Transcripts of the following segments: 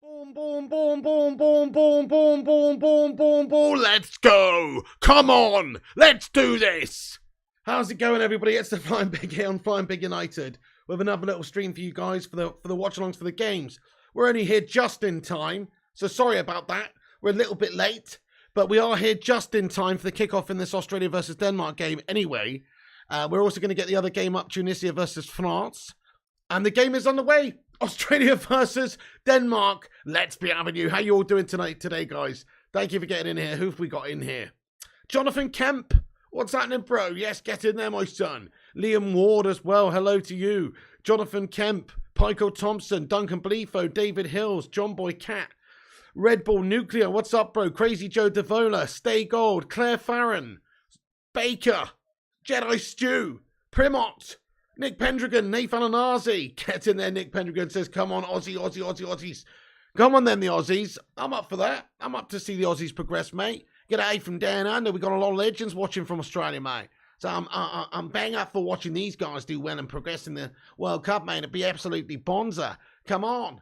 Boom, boom, boom, boom, boom, boom, boom, boom, boom, boom, boom. Let's go. Come on. Let's do this. How's it going, everybody? It's the Flying Pig here on Flying Pig United with another little stream for you guys for the watch-alongs for the games. We're only here just in time, so sorry about that. We're a little bit late, but we are here just in time for the kickoff in this Australia versus Denmark game anyway. We're also going to get the other game up, Tunisia versus France. And the game is on the way. Australia versus Denmark. Let's be having you. How you all doing today, guys? Thank you for getting in here. Who have we got in here? Jonathan Kemp. What's happening, bro? Yes, get in there, my son. Liam Ward as well. Hello to you. Jonathan Kemp. Pico Thompson. Duncan Blefo. David Hills. John Boy Cat. Red Bull Nuclear. What's up, bro? Crazy Joe Devola. Stay Gold. Claire Farron. Baker. Jedi Stew. Primot. Nick Pendragon, Nathan Anazi. Get in there, Nick Pendragon says, come on, Aussies. Come on then, the Aussies. I'm up for that. I'm up to see the Aussies progress, mate. Get A from down under. We've got a lot of legends watching from Australia, mate. So I'm bang up for watching these guys do well and progress in the World Cup, mate. It'd be absolutely bonza. Come on.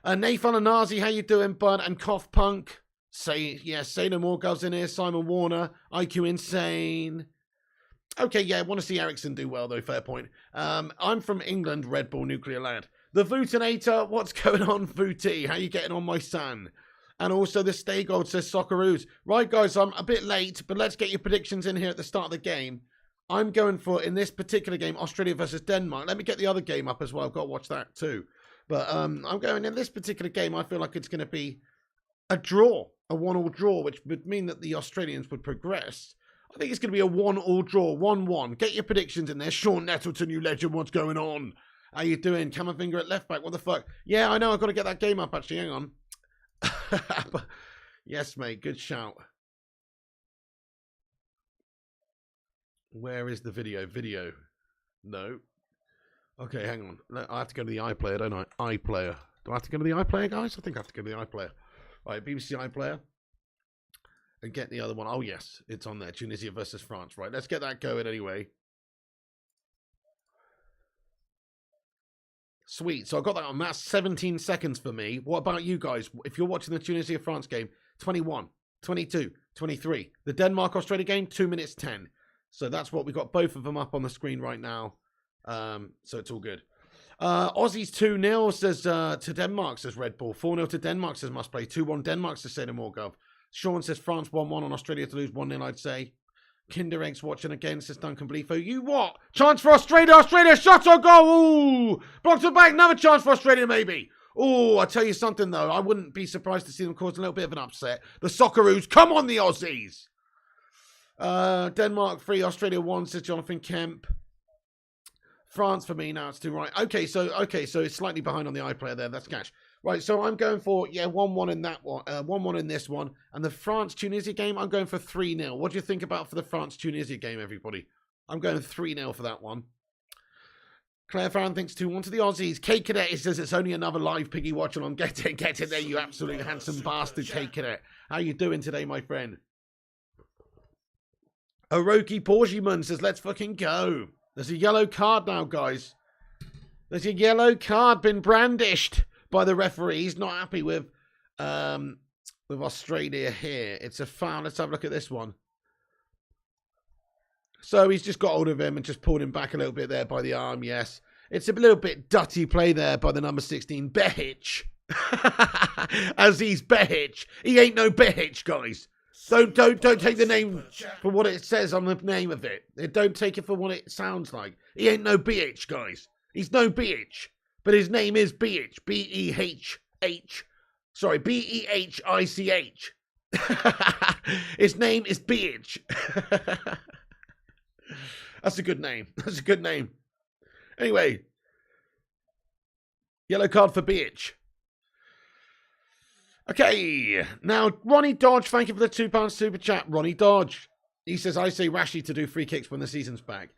Nathan Anazi, how you doing, bud? And Cough Punk. Say no more girls in here. Simon Warner. IQ Insane. Okay, yeah, I want to see Ericsson do well, though, fair point. I'm from England, Red Bull Nuclear Lad. The Vootinator, what's going on, Vooty? How you getting on, my son? And also the Stay Gold says Socceroos. Right, guys, I'm a bit late, but let's get your predictions in here at the start of the game. I'm going for, in this particular game, Australia versus Denmark. Let me get the other game up as well. I've got to watch that too. But I'm going, in this particular game, I feel like it's going to be a draw, a 1-1 draw, which would mean that the Australians would progress. I think it's going to be a 1-1 draw, 1-1. Get your predictions in there. Sean Nettleton, you legend, what's going on? How you doing? Camavinga at left back, what the fuck? Yeah, I know, I've got to get that game up, actually, hang on. Yes, mate, good shout. Where is the video? Video. No. Okay, hang on. I have to go to the iPlayer, don't I? iPlayer. Do I have to go to the iPlayer, guys? I think I have to go to the iPlayer. All right, BBC iPlayer. And get the other one. Oh, yes. It's on there. Tunisia versus France. Right. Let's get that going anyway. Sweet. So I got that on. That's 17 seconds for me. What about you guys? If you're watching the Tunisia-France game, 21, 22, 23. The Denmark-Australia game, 2 minutes 10. So that's what we got both of them up on the screen right now. So it's all good. Aussies 2-0 says to Denmark, says Red Bull. 4-0 to Denmark, says Must Play. 2-1 Denmark, says Say No More Gov. Sean says France 1-1 on Australia to lose 1-0, I'd say. Kinder Eggs watching again, says Duncan Blefo. You what? Chance for Australia. Australia shot on goal. Ooh. Blocked it back. Another chance for Australia, maybe. Oh, I tell you something, though. I wouldn't be surprised to see them cause a little bit of an upset. The Socceroos. Come on, the Aussies. Denmark 3, Australia 1, says Jonathan Kemp. France for me now. It's too right. Okay, so it's slightly behind on the iPlayer there. That's cash. Right, so I'm going for, 1-1 in that one, 1-1 in this one. And the France-Tunisia game, I'm going for 3-0. What do you think about for the France-Tunisia game, everybody? I'm going 3-0 for that one. Claire Farron thinks 2-1 to the Aussies. K Cadet says it's only another live piggy watching on. Get it there, you absolute handsome bastard, K Cadet. How you doing today, my friend? Oroki Porgiman says, let's fucking go. There's a yellow card now, guys. There's a yellow card been brandished by the referee. He's not happy with Australia here. It's a foul. Let's have a look at this one. So he's just got hold of him and just pulled him back a little bit there by the arm, yes. It's a little bit dutty play there by the number 16, Behic. Aziz Behic. He ain't no Behic, guys. Don't take the name for what it says on the name of it. Don't take it for what it sounds like. He ain't no Behic, guys. He's no Behic. But his name is Behic. B-E-H-H. Sorry, B-E-H-I-C-H. His name is Behic. That's a good name. That's a good name. Anyway. Yellow card for Behic. Okay. Now, Ronnie Dodge, thank you for the £2 super chat. Ronnie Dodge. He says, I say Rashid to do free kicks when the season's back.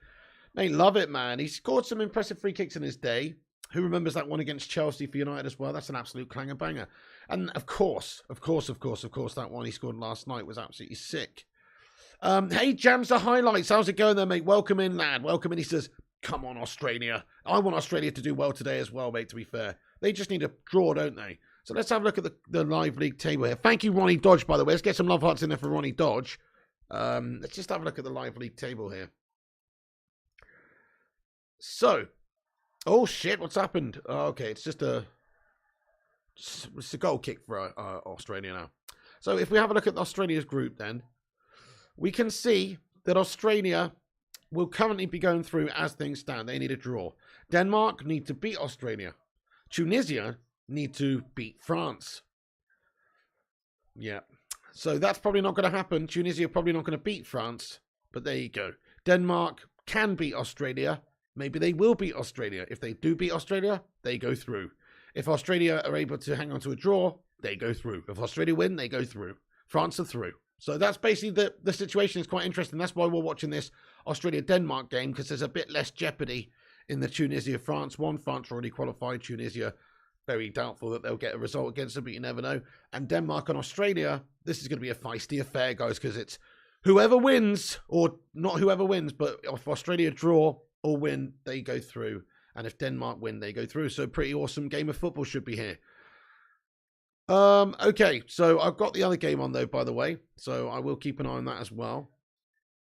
Mate, love it, man. He scored some impressive free kicks in his day. Who remembers that one against Chelsea for United as well? That's an absolute clanger banger. And of course, that one he scored last night was absolutely sick. Hey, Jams the highlights. How's it going there, mate? Welcome in, lad. Welcome in. He says, come on, Australia. I want Australia to do well today as well, mate, to be fair. They just need a draw, don't they? So let's have a look at the live league table here. Thank you, Ronnie Dodge, by the way. Let's get some love hearts in there for Ronnie Dodge. Let's just have a look at the live league table here. So, oh shit, what's happened? Oh, okay, it's just it's a goal kick for Australia now. So if we have a look at Australia's group then, we can see that Australia will currently be going through as things stand. They need a draw. Denmark need to beat Australia. Tunisia need to beat France. Yeah. So that's probably not going to happen. Tunisia probably not going to beat France. But there you go. Denmark can beat Australia. Maybe they will beat Australia. If they do beat Australia, they go through. If Australia are able to hang on to a draw, they go through. If Australia win, they go through. France are through. So that's basically the situation is quite interesting. That's why we're watching this Australia-Denmark game, because there's a bit less jeopardy in the Tunisia-France one. France already qualified. Tunisia, very doubtful that they'll get a result against them, but you never know. And Denmark and Australia, this is going to be a feisty affair, guys, because it's whoever wins, or not whoever wins, but if Australia draw or win, they go through. And if Denmark win, they go through. So pretty awesome game of football should be here. Okay, so I've got the other game on, though, by the way. So I will keep an eye on that as well.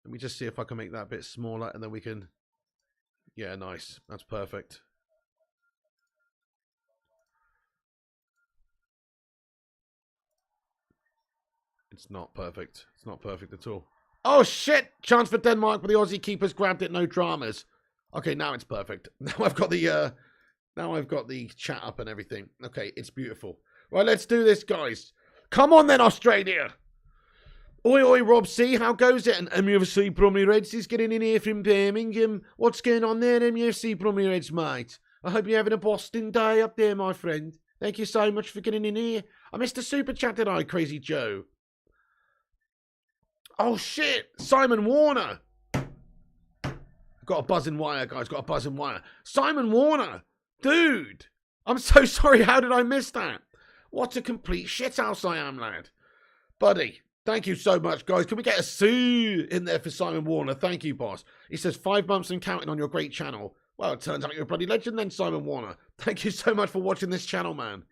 Let me just see if I can make that a bit smaller, and then we can... Yeah, nice. That's perfect. It's not perfect. It's not perfect at all. Oh, shit! Chance for Denmark, but the Aussie keepers grabbed it. No dramas. Okay, now it's perfect. Now I've got the chat up and everything. Okay, it's beautiful. Right, let's do this, guys. Come on then, Australia. Oi, oi, Rob C. How goes it? And MUFC Brumley Reds is getting in here from Birmingham. What's going on there, MUFC Brumley Reds, mate? I hope you're having a Boston day up there, my friend. Thank you so much for getting in here. I missed a super chat, did I, Crazy Joe? Oh, shit. Simon Warner. Got a buzzing wire, guys. Got a buzzing wire. Simon Warner. Dude. I'm so sorry. How did I miss that? What a complete shithouse I am, lad. Buddy, thank you so much, guys. Can we get a sue in there for Simon Warner? Thank you, boss. He says, 5 months and counting on your great channel. Well, it turns out you're a bloody legend then, Simon Warner. Thank you so much for watching this channel, man.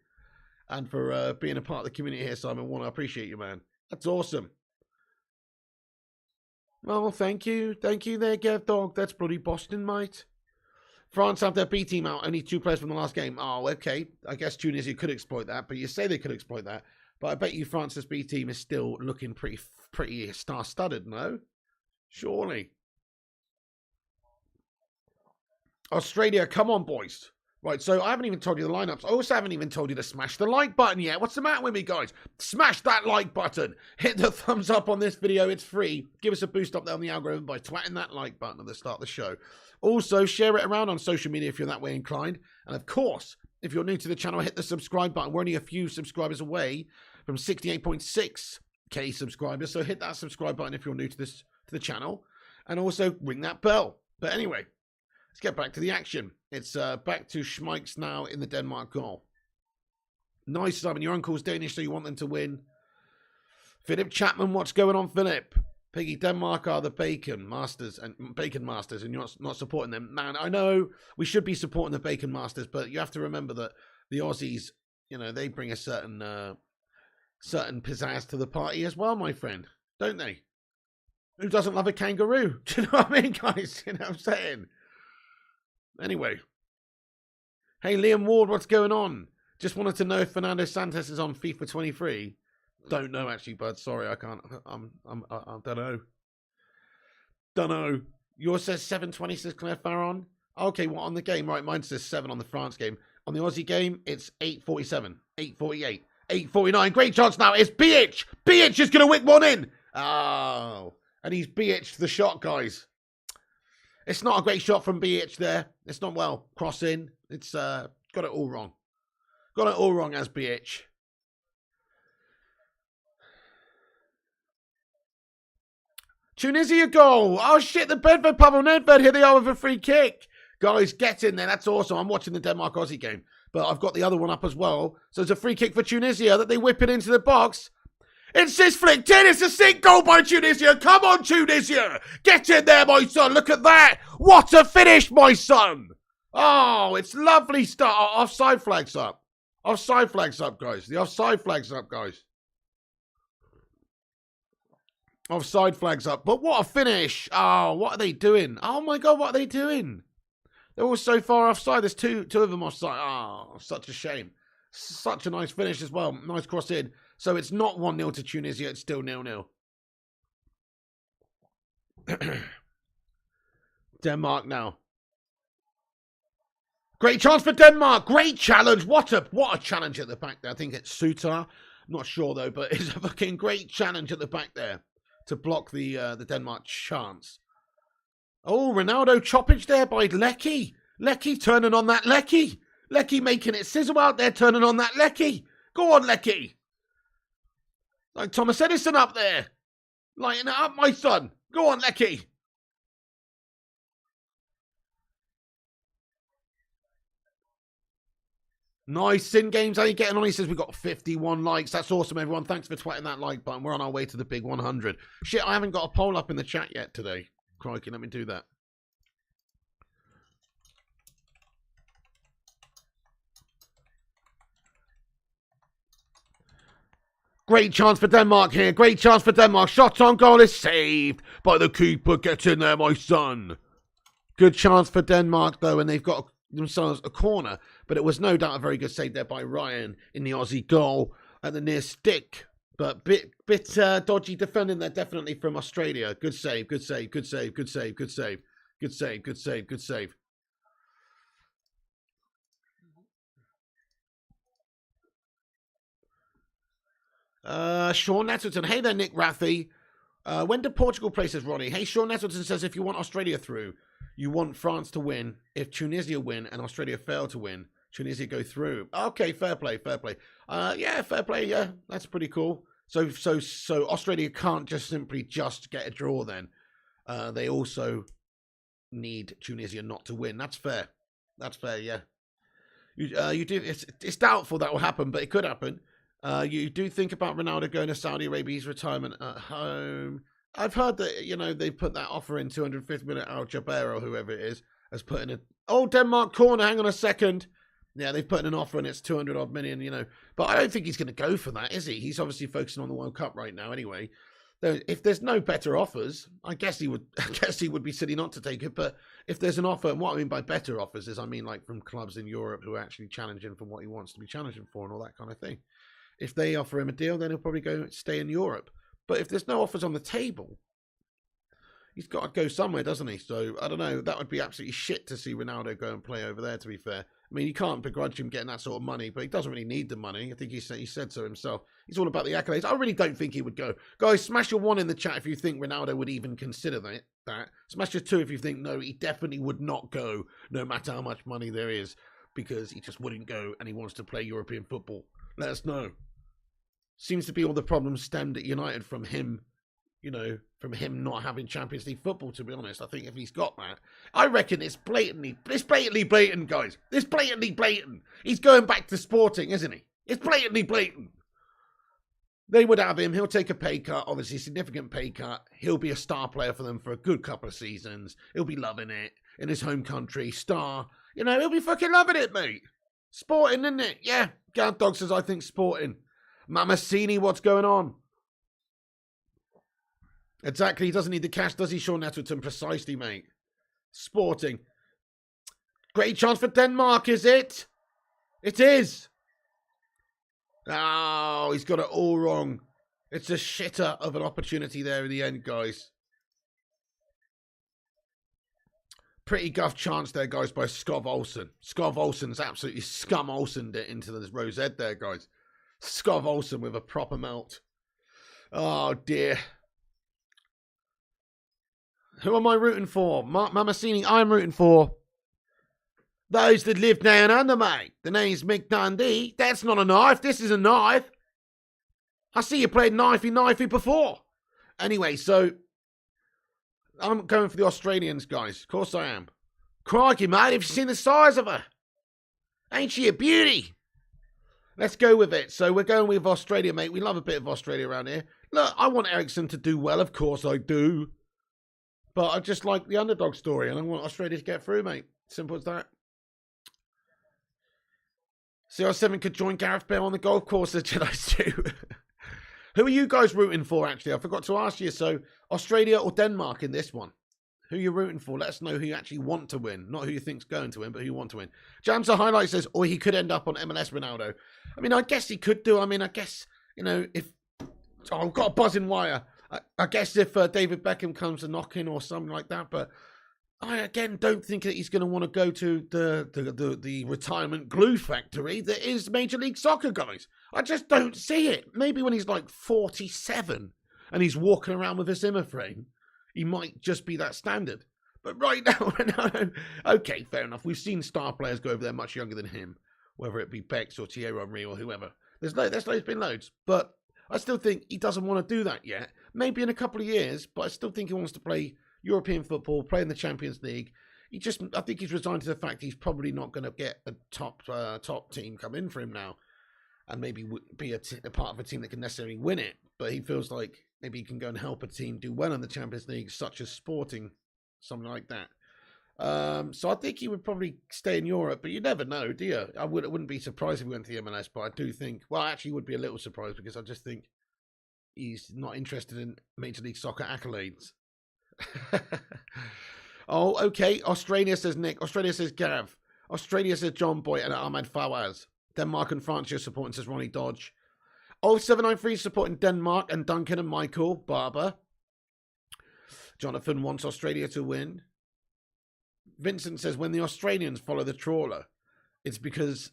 And for being a part of the community here, Simon Warner. I appreciate you, man. That's awesome. Oh, thank you. Thank you there, Gav Dog. That's bloody Boston, mate. France have their B team out. Only 2 players from the last game. Oh, okay. I guess Tunisia could exploit that, but you say they could exploit that. But I bet you France's B team is still looking pretty star-studded, no? Surely. Australia, come on, boys. Right, so I haven't even told you the lineups. I also haven't even told you to smash the like button yet. What's the matter with me, guys? Smash that like button. Hit the thumbs up on this video. It's free. Give us a boost up there on the algorithm by twatting that like button at the start of the show. Also, share it around on social media if you're that way inclined. And of course, if you're new to the channel, hit the subscribe button. We're only a few subscribers away from 68.6k subscribers. So hit that subscribe button if you're new to the channel. And also ring that bell. But anyway, let's get back to the action. It's back to Schmeichs now in the Denmark goal. Nice, Simon. Your uncle's Danish, so you want them to win. Philip Chapman, what's going on, Philip? Piggy, Denmark are the bacon masters, and you're not supporting them. Man, I know we should be supporting the bacon masters, but you have to remember that the Aussies, you know, they bring a certain pizzazz to the party as well, my friend, don't they? Who doesn't love a kangaroo? Do you know what I mean, guys? You know what I'm saying? Anyway. Hey, Liam Ward, what's going on? Just wanted to know if Fernando Santos is on FIFA 23. Don't know, actually, bud. Sorry, I can't. I don't know. Don't know. Yours says 7:20, says Claire Farron. Okay, what on the game? Right, mine says 7 on the France game. On the Aussie game, it's 8:47, 8:48, 8:49. Great chance now. It's BH. BH is going to whip one in. Oh, and he's BH'd the shot, guys. It's not a great shot from BH there. It's not well. Cross in. It's got it all wrong. Got it all wrong as BH. Tunisia goal. Oh, shit. The Bedford Pavel Nedved. Here they are with a free kick. Guys, get in there. That's awesome. I'm watching the Denmark-Aussie game. But I've got the other one up as well. So it's a free kick for Tunisia that they whip it into the box. It's just flicked in. It's a sick goal by Tunisia. Come on, Tunisia. Get in there, my son. Look at that. What a finish, my son. Oh, it's lovely start. Offside flags up. Offside flag's up, guys. The offside flag's up, guys. Offside flag's up. But what a finish. Oh, what are they doing? Oh, my God, what are they doing? They're all so far offside. There's two of them offside. Oh, such a shame. Such a nice finish as well. Nice cross in. So it's not 1-0 to Tunisia. It's still 0-0. Denmark now. Great chance for Denmark. Great challenge. What a challenge at the back there. I think it's Suter. I'm not sure though, but it's a fucking great challenge at the back there to block the Denmark chance. Oh, Ronaldo choppage there by Lecky. Lecky turning on that Lecky. Lecky making it sizzle out there, turning on that Lecky. Go on, Lecky. Like Thomas Edison up there. Lighten it up, my son. Go on, Lecky. Nice. Sin Games, how are you getting on? He says we've got 51 likes. That's awesome, everyone. Thanks for twatting that like button. We're on our way to the big 100. Shit, I haven't got a poll up in the chat yet today. Crikey, let me do that. Great chance for Denmark here. Great chance for Denmark. Shot on goal is saved by the keeper. Get in there, my son. Good chance for Denmark, though, and they've got themselves a corner. But it was no doubt a very good save there by Ryan in the Aussie goal at the near stick. But bit dodgy defending there, definitely from Australia. Good save, good save, good save, good save, good save, good save, good save, good save. Sean Nettleton. Hey there, Nick Raffy. When did Portugal play, says Ronnie? Hey, Sean Nettleton says if you want Australia through, you want France to win. If Tunisia win and Australia fail to win, Tunisia go through. Okay, fair play, fair play. Yeah, fair play. Yeah, that's pretty cool. So Australia can't just simply get a draw then. They also need Tunisia not to win. That's fair. That's fair. Yeah. You do. It's doubtful that will happen, but it could happen. You do think about Ronaldo going to Saudi Arabia's retirement at home. I've heard that, they put that offer in 250 million. Al Jaber or whoever it is has put in Denmark corner. Hang on a second. Yeah, they've put in an offer and it's 200 odd million, But I don't think he's going to go for that, is he? He's obviously focusing on the World Cup right now anyway. If there's no better offers, I guess he would be silly not to take it. But if there's an offer, and what I mean by better offers is like from clubs in Europe who are actually challenging for what he wants to be challenging for and all that kind of thing. If they offer him a deal, then he'll probably stay in Europe. But if there's no offers on the table, he's got to go somewhere, doesn't he? So, I don't know. That would be absolutely shit to see Ronaldo go and play over there, to be fair. I mean, you can't begrudge him getting that sort of money, but he doesn't really need the money. I think he said so himself. He's all about the accolades. I really don't think he would go. Guys, smash your 1 in the chat if you think Ronaldo would even consider that. Smash your 2 if you think, no, he definitely would not go, no matter how much money there is, because he just wouldn't go and he wants to play European football. Let us know. Seems to be all the problems stemmed at United from him, from him not having Champions League football, to be honest. I think if he's got that, I reckon it's blatantly blatant, guys. It's blatantly blatant. He's going back to Sporting, isn't he? It's blatantly blatant. They would have him. He'll take a pay cut, obviously a significant pay cut. He'll be a star player for them for a good couple of seasons. He'll be loving it in his home country. Star. He'll be fucking loving it, mate. Sporting, isn't it? Yeah. Gad Dog says, I think Sporting. Mamasini, what's going on? Exactly, he doesn't need the cash, does he, Sean Nettleton? Precisely, mate. Sporting. Great chance for Denmark, is it? It is. Oh, he's got it all wrong. It's a shitter of an opportunity there in the end, guys. Pretty guff chance there, guys, by Skov Olsen. Skov Olsen's absolutely scum Olsened it into the rose head there, guys. Skov Olsen with a proper melt. Oh, dear. Who am I rooting for? Mamasini, I'm rooting for those that live down under, mate. The name's Mick Dundee. That's not a knife. This is a knife. I see you played knifey before. Anyway, so I'm going for the Australians, guys. Of course I am. Crikey, mate, have you seen the size of her? Ain't she a beauty? Let's go with it. So we're going with Australia, mate. We love a bit of Australia around here. Look, I want Ericsson to do well. Of course I do. But I just like the underdog story, and I want Australia to get through, mate. Simple as that. CR7 could join Gareth Bale on the golf course, said Jedi 2. Who are you guys rooting for, actually? I forgot to ask you. So, Australia or Denmark in this one? Who you're rooting for? Let us know who you actually want to win. Not who you think's going to win, but who you want to win. Jamsa Highlight says, or he could end up on MLS Ronaldo. I mean, I guess he could do. I mean, I guess, you know, if... Oh, I've got a buzzing wire. I guess if David Beckham comes a knocking or something like that, but I, again, don't think that he's going to want to go to the retirement glue factory that is Major League Soccer, guys. I just don't see it. Maybe when he's like 47 and he's walking around with a Zimmer frame, he might just be that standard. But right now, no, okay, fair enough. We've seen star players go over there much younger than him, whether it be Bex or Thierry Henry or whoever. There's been loads, but I still think he doesn't want to do that yet. Maybe in a couple of years, but I still think he wants to play European football, play in the Champions League. I think he's resigned to the fact he's probably not going to get a top team come in for him now, and maybe be a part of a team that can necessarily win it. But he feels like maybe he can go and help a team do well in the Champions League, such as Sporting, something like that. So I think he would probably stay in Europe, but you never know, do you? I wouldn't be surprised if he went to the MLS, but I do think, well, I actually would be a little surprised because I just think he's not interested in Major League Soccer accolades. Oh, okay. Australia says Nick. Australia says Gav. Australia says John Boy and Ahmed Fawaz. Denmark and France you're supporting, says Ronnie Dodge. 0793 supporting Denmark and Duncan and Michael Barber. Jonathan wants Australia to win. Vincent says when the Australians follow the trawler, it's because...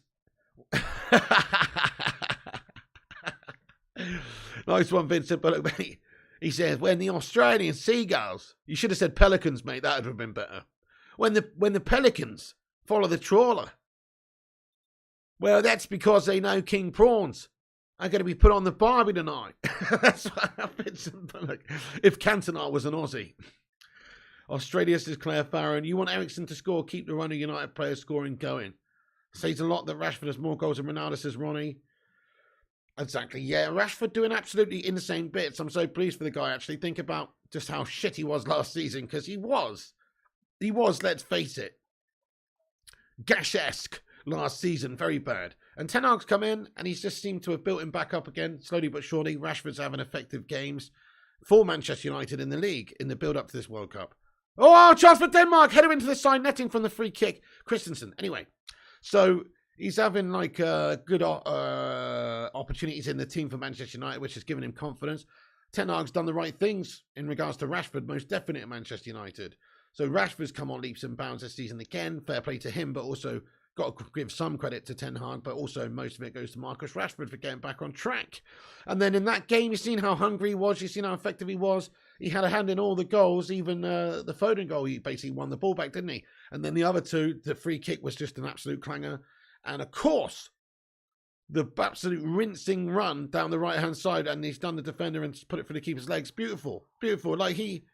Nice one, Vincent. But look, mate, he says when the Australian seagulls... You should have said pelicans, mate. That would have been better. When the pelicans follow the trawler. Well, that's because they know king prawns are going to be put on the barbie tonight. That's what Vincent. But look, if Cantona was an Aussie. Australia says Claire Farron. You want Ericsson to score, keep the run of United players scoring going. Says a lot that Rashford has more goals than Ronaldo, says Ronnie. Exactly, yeah. Rashford doing absolutely insane bits. I'm so pleased for the guy, actually. Think about just how shit he was last season, because he was, let's face it, Gash-esque last season. Very bad. And Ten Hag's come in, and he's just seemed to have built him back up again, slowly but surely. Rashford's having effective games for Manchester United in the league, in the build-up to this World Cup. Oh, chance for Denmark. Header into the side netting from the free kick. Christensen. Anyway, so he's having like good opportunities in the team for Manchester United, which has given him confidence. Ten Hag's done the right things in regards to Rashford, most definitely at Manchester United. So Rashford's come on leaps and bounds this season again. Fair play to him, but also got to give some credit to Ten Hag, but also most of it goes to Marcus Rashford for getting back on track. And then in that game, you've seen how hungry he was. You've seen how effective he was. He had a hand in all the goals, even the Foden goal. He basically won the ball back, didn't he? And then the other two, the free kick was just an absolute clanger. And of course, the absolute rinsing run down the right-hand side, and he's done the defender and put it for the keeper's legs. Beautiful, beautiful. Like he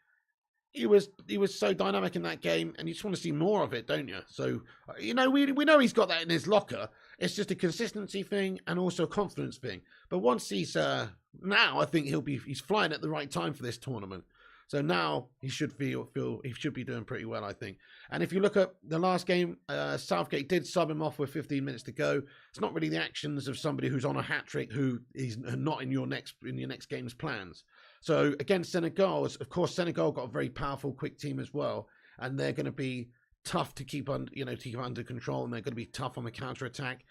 was so dynamic in that game, and you just want to see more of it, don't you? So, you know, we know he's got that in his locker. It's just a consistency thing and also a confidence thing. But once he's now, I think he's flying at the right time for this tournament. So now he should feel he should be doing pretty well, I think. And if you look at the last game, Southgate did sub him off with 15 minutes to go. It's not really the actions of somebody who's on a hat trick who is not in your next game's plans. So against Senegal, of course, Senegal got a very powerful, quick team as well, and they're going to be tough to keep under control, and they're going to be tough on the counter attack.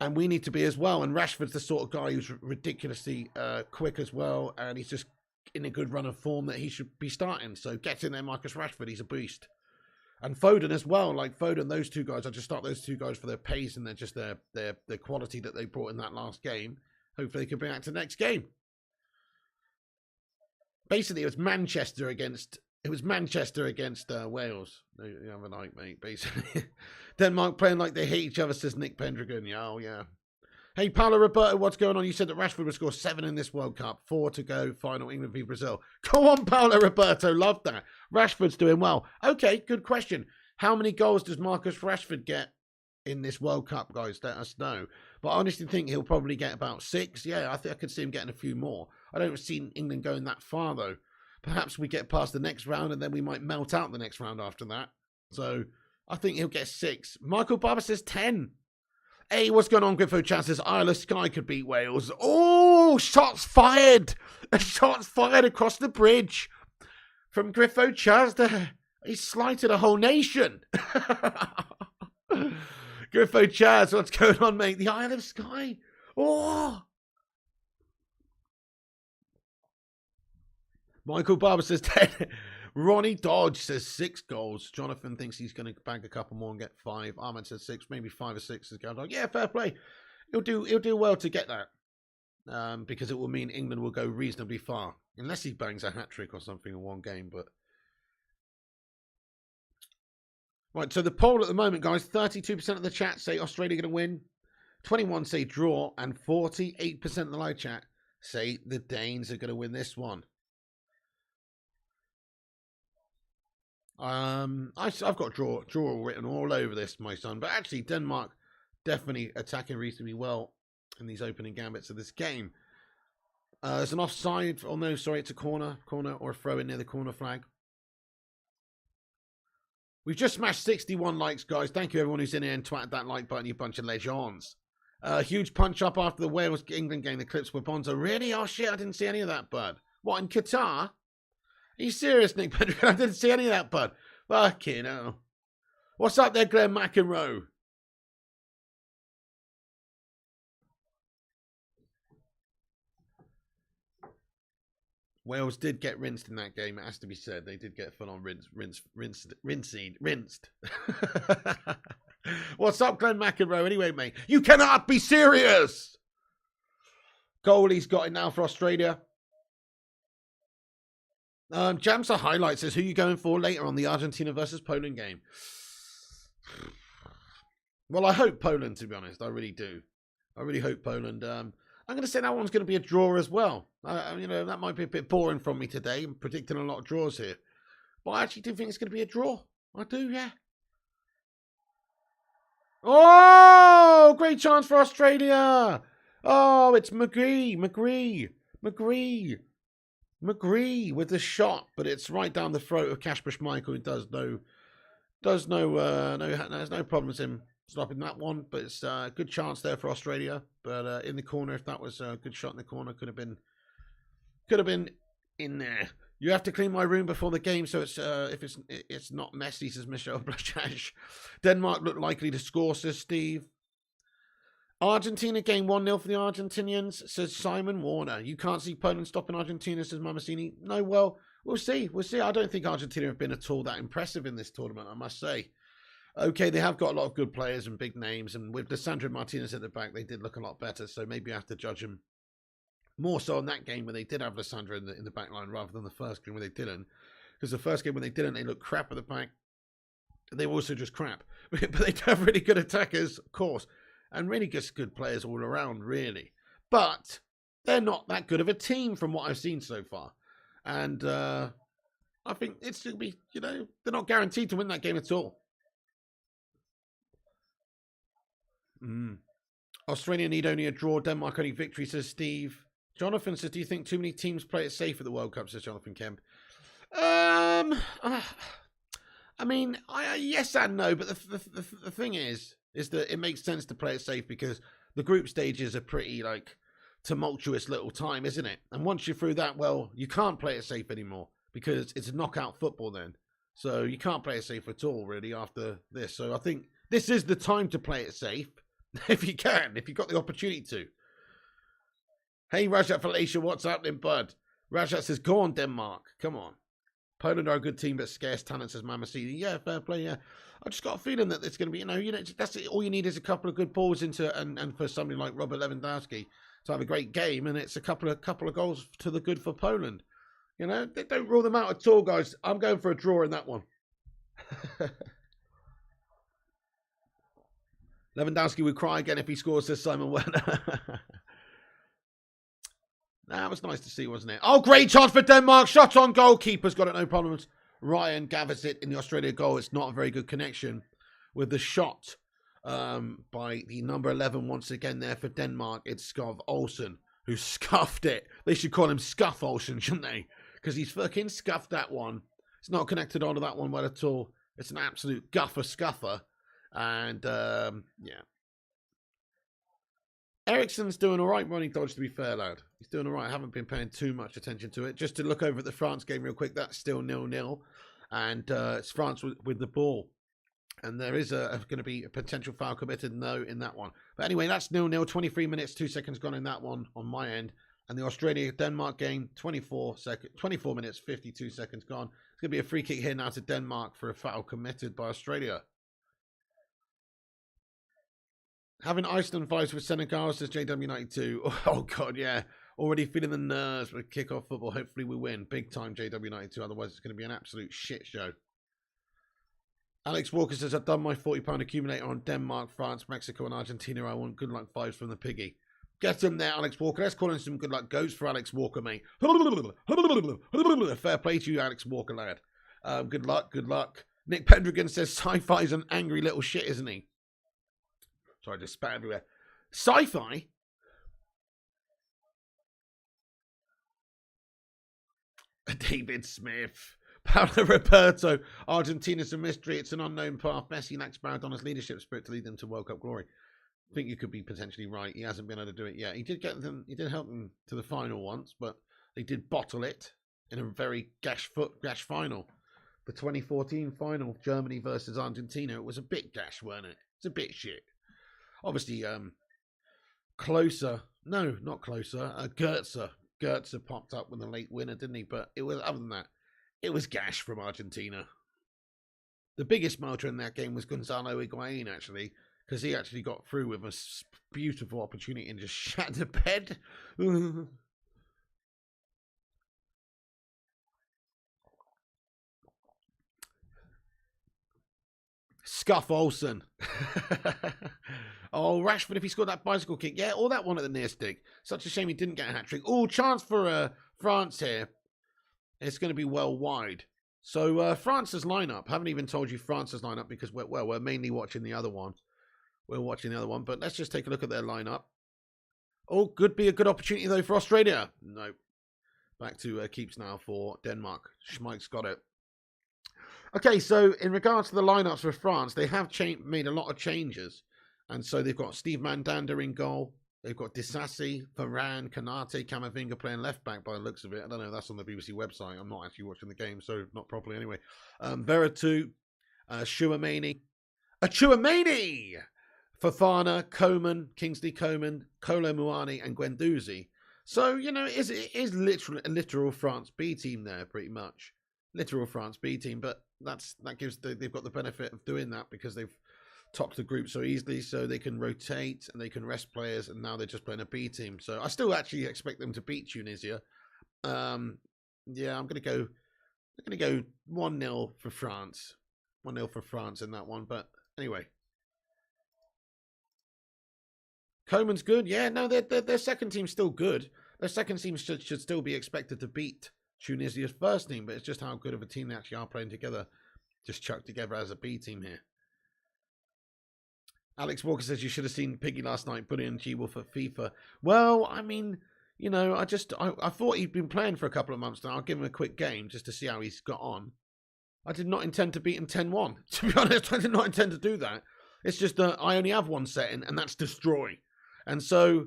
And we need to be as well. And Rashford's the sort of guy who's ridiculously quick as well, and he's just in a good run of form that he should be starting. So get in there, Marcus Rashford. He's a beast. And Foden as well. Like Foden, those two guys, I just start those two guys for their pace and they're just their quality that they brought in that last game. Hopefully they can bring that to the next game. Basically, it was Manchester against Wales the other night, mate. Basically, Denmark playing like they hate each other, says Nick Pendragon. Yeah, oh yeah. Hey, Paolo Roberto, what's going on? You said that Rashford would score 7 in this World Cup. 4 to go. Final England v Brazil. Go on, Paolo Roberto. Love that. Rashford's doing well. Okay, good question. How many goals does Marcus Rashford get in this World Cup, guys? Let us know. But I honestly think he'll probably get about 6. Yeah, I think I could see him getting a few more. I don't see England going that far, though. Perhaps we get past the next round and then we might melt out the next round after that. So I think he'll get 6. Michael Barber says 10. Hey, what's going on, Griffo Chances? Isle of Skye could beat Wales. Oh, shots fired. Shots fired across the bridge from Griffo Chaz there. He slighted a whole nation. Griffo Chaz, what's going on, mate? The Isle of Skye. Oh. Michael Barber says 10. Ronnie Dodge says 6 goals. Jonathan thinks he's going to bag a couple more and get 5. Ahmed says 6, maybe 5 or 6 is going on. Yeah, fair play. He'll do well to get that. Because it will mean England will go reasonably far. Unless he bangs a hat-trick or something in one game. But right, so the poll at the moment, guys, 32% of the chat say Australia going to win. 21 say draw. And 48% of the live chat say the Danes are going to win this one. I've got draw written all over this, my son. But actually, Denmark definitely attacking reasonably well in these opening gambits of this game. There's an offside. Oh no, sorry, it's a corner or a throw in near the corner flag. We've just smashed 61 likes, guys. Thank you everyone who's in here and twatted that like button, you bunch of legends. Huge punch up after the Wales-England game. The clips were Bonzo. Really? Oh shit, I didn't see any of that, bud. What, in Qatar? Are you serious, Nick Pedrick? I didn't see any of that, bud. Fucking hell. What's up there, Glenn McEnroe? Wales did get rinsed in that game, it has to be said. They did get full on rinsed. What's up, Glenn McEnroe? Anyway, mate, you cannot be serious. Goalie's got it now for Australia. Jamsa Highlight says, who are you going for later on the Argentina versus Poland game? Well, I hope Poland, to be honest. I really do. I really hope Poland. I'm going to say that one's going to be a draw as well. You know, that might be a bit boring from me today. I'm predicting a lot of draws here. But I actually do think it's going to be a draw. I do, yeah. Oh, great chance for Australia. Oh, it's McGree with the shot, but it's right down the throat of Kasper Schmeichel, who there's no problems in stopping that one. But it's a good chance there for Australia. But in the corner, if that was a good shot in the corner, could have been in there. You have to clean my room before the game, so it's not messy, says Michelle Blachach. Denmark look likely to score, says Steve. Argentina game 1-0 for the Argentinians, says Simon Warner. You can't see Poland stopping Argentina, says Mamasini. No, well, we'll see. I don't think Argentina have been at all that impressive in this tournament, I must say. Okay, they have got a lot of good players and big names, and with Lisandro Martinez at the back, they did look a lot better, so maybe I have to judge them more so in that game when they did have Lisandro in the back line rather than the first game when they didn't. Because the first game when they didn't, they looked crap at the back. They were also just crap. But they have really good attackers, of course. And really just good players all around, really. But they're not that good of a team from what I've seen so far. And I think it's going to be, you know, they're not guaranteed to win that game at all. Australia need only a draw. Denmark only victory, says Steve. Jonathan says, do you think too many teams play it safe at the World Cup, says Jonathan Kemp? I mean, yes and no. But the thing is that it makes sense to play it safe because the group stages are pretty, like, tumultuous little time, isn't it? And once you're through that, well, you can't play it safe anymore because it's knockout football then. So you can't play it safe at all, really, after this. So I think this is the time to play it safe, if you can, if you've got the opportunity to. Hey, Rajat Felicia, what's happening, bud? Rajat says, go on, Denmark. Come on. Poland are a good team, but scarce talent, says Mamasini. Yeah, fair play, yeah. I just got a feeling that it's going to be, you know, that's it. All you need is a couple of good balls into, and for somebody like Robert Lewandowski to have a great game, and it's a couple of goals to the good for Poland. You know, they don't rule them out at all, guys. I'm going for a draw in that one. Lewandowski would cry again if he scores, says Simon Werner. That was nice to see, wasn't it? Oh, great chance for Denmark. Shot on goal. Keeper's got it, no problems. Ryan gathers it in the Australia goal. It's not a very good connection with the shot by the number 11 once again there for Denmark. It's Skov Olsen who scuffed it. They should call him Scuff Olsen, shouldn't they? Because he's fucking scuffed that one. It's not connected onto that one well at all. It's an absolute guffer scuffer. And, yeah. Ericsson's doing all right, Ronnie Dodge, to be fair, lad. He's doing all right. I haven't been paying too much attention to it. Just to look over at the France game real quick, that's still 0-0. And it's France with the ball. And there is going to be a potential foul committed, no, in that one. But anyway, that's 0-0, 23 minutes, 2 seconds gone in that one on my end. And the Australia-Denmark game, 24 minutes, 52 seconds gone. It's going to be a free kick here now to Denmark for a foul committed by Australia. Having Iceland vibes with Senegal, says JW92. Oh, God, yeah. Already feeling the nerves with kickoff football. Hopefully we win. Big time, JW92. Otherwise, it's going to be an absolute shit show. Alex Walker says, I've done my £40 accumulator on Denmark, France, Mexico, and Argentina. I want good luck vibes from the piggy. Get him there, Alex Walker. Let's call in some good luck goes for Alex Walker, mate. Fair play to you, Alex Walker, lad. Good luck, good luck. Nick Pendragon says, Sci-Fi's an angry little shit, isn't he? Sorry, I just spat everywhere. Sci-Fi? David Smith. Paolo Roberto. Argentina's a mystery. It's an unknown path. Messi lacks Maradona's leadership spirit to lead them to World Cup glory. I think you could be potentially right. He hasn't been able to do it yet. He did get them. He did help them to the final once, but they did bottle it in a very gash final. The 2014 final, Germany versus Argentina. It was a bit gash, weren't it? It's a bit shit. Obviously, closer. No, not closer. Goetze popped up with a late winner, didn't he? But it was, other than that, it was gash from Argentina. The biggest motor in that game was Gonzalo Higuain, actually, because he actually got through with a beautiful opportunity and just shat the bed. Scuff Olsen. Oh, Rashford, if he scored that bicycle kick. Yeah, or that one at the near stick. Such a shame he didn't get a hat-trick. Oh, chance for France here. It's going to be well wide. So France's lineup. Haven't even told you France's lineup because we're mainly watching the other one. We're watching the other one, but let's just take a look at their lineup. Oh, could be a good opportunity though for Australia. No, back to keeps now for Denmark. Schmeich's got it. Okay, so in regards to the lineups for France, they have made a lot of changes, and so they've got Steve Mandanda in goal. They've got Disasi, Varane, Kanate, Camavinga playing left back by the looks of it. I don't know, that's on the BBC website. I'm not actually watching the game, so not properly anyway. Veratu, Chouameni, Fofana, Coman, Kingsley Coman, Kolo Muani, and Guendouzi. So, you know, it is literally a literal France B team there, pretty much. Literal France B team, but they've got the benefit of doing that because they've topped the group so easily, so they can rotate and they can rest players, and now they're just playing a B team. So I still actually expect them to beat Tunisia. Yeah, I'm gonna go 1-0 for France. 1-0 for France in that one. But anyway. Coman's good. Yeah, no, their second team's still good. Their second team should still be expected to beat Tunisia's first team, but it's just how good of a team they actually are playing together. Just chucked together as a B team here. Alex Walker says you should have seen Piggy last night put in G-Wolf for FIFA. Well, I mean, you know, I thought he'd been playing for a couple of months now. I'll give him a quick game just to see how he's got on. I did not intend to beat him 10-1. To be honest, I did not intend to do that. It's just that I only have one setting, and that's destroy. And so,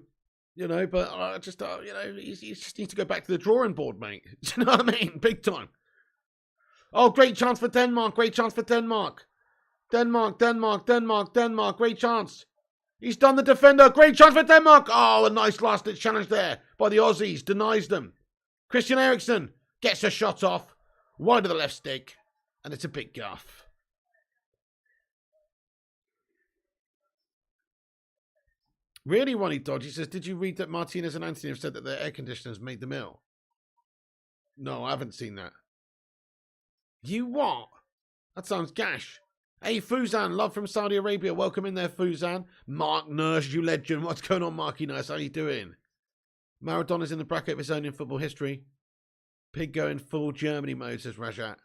you know, but I just, you know, he just needs to go back to the drawing board, mate. Do you know what I mean? Big time. Oh, great chance for Denmark. Great chance for Denmark. Denmark. Great chance. He's done the defender. Great chance for Denmark. Oh, a nice last-ditch challenge there by the Aussies. Denies them. Christian Eriksen gets a shot off. Wide of the left stick. And it's a big guff. Really, Ronnie Dodge? He says, did you read that Martinez and Anthony have said that their air conditioners made them ill? No, I haven't seen that. You what? That sounds gash. Hey, Fuzan, love from Saudi Arabia. Welcome in there, Fuzan. Mark Nurse, you legend. What's going on, Marky Nurse? How you doing? Maradona's in the bracket of his own in football history. Pig going full Germany mode, says Rajat.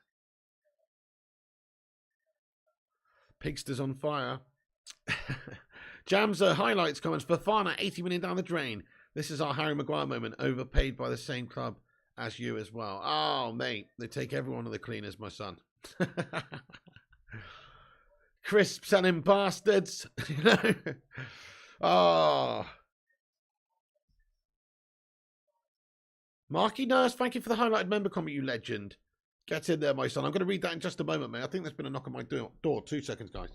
Pigster's on fire. Jamza highlights comments. Fofana, 80 million down the drain. This is our Harry Maguire moment. Overpaid by the same club as you as well. Oh, mate. They take everyone to the cleaners, my son. Crisps and bastards. You know? Oh. Marky Nurse, thank you for the highlighted member comment, you legend. Get in there, my son. I'm going to read that in just a moment, mate. I think there's been a knock on my door. 2 seconds, guys.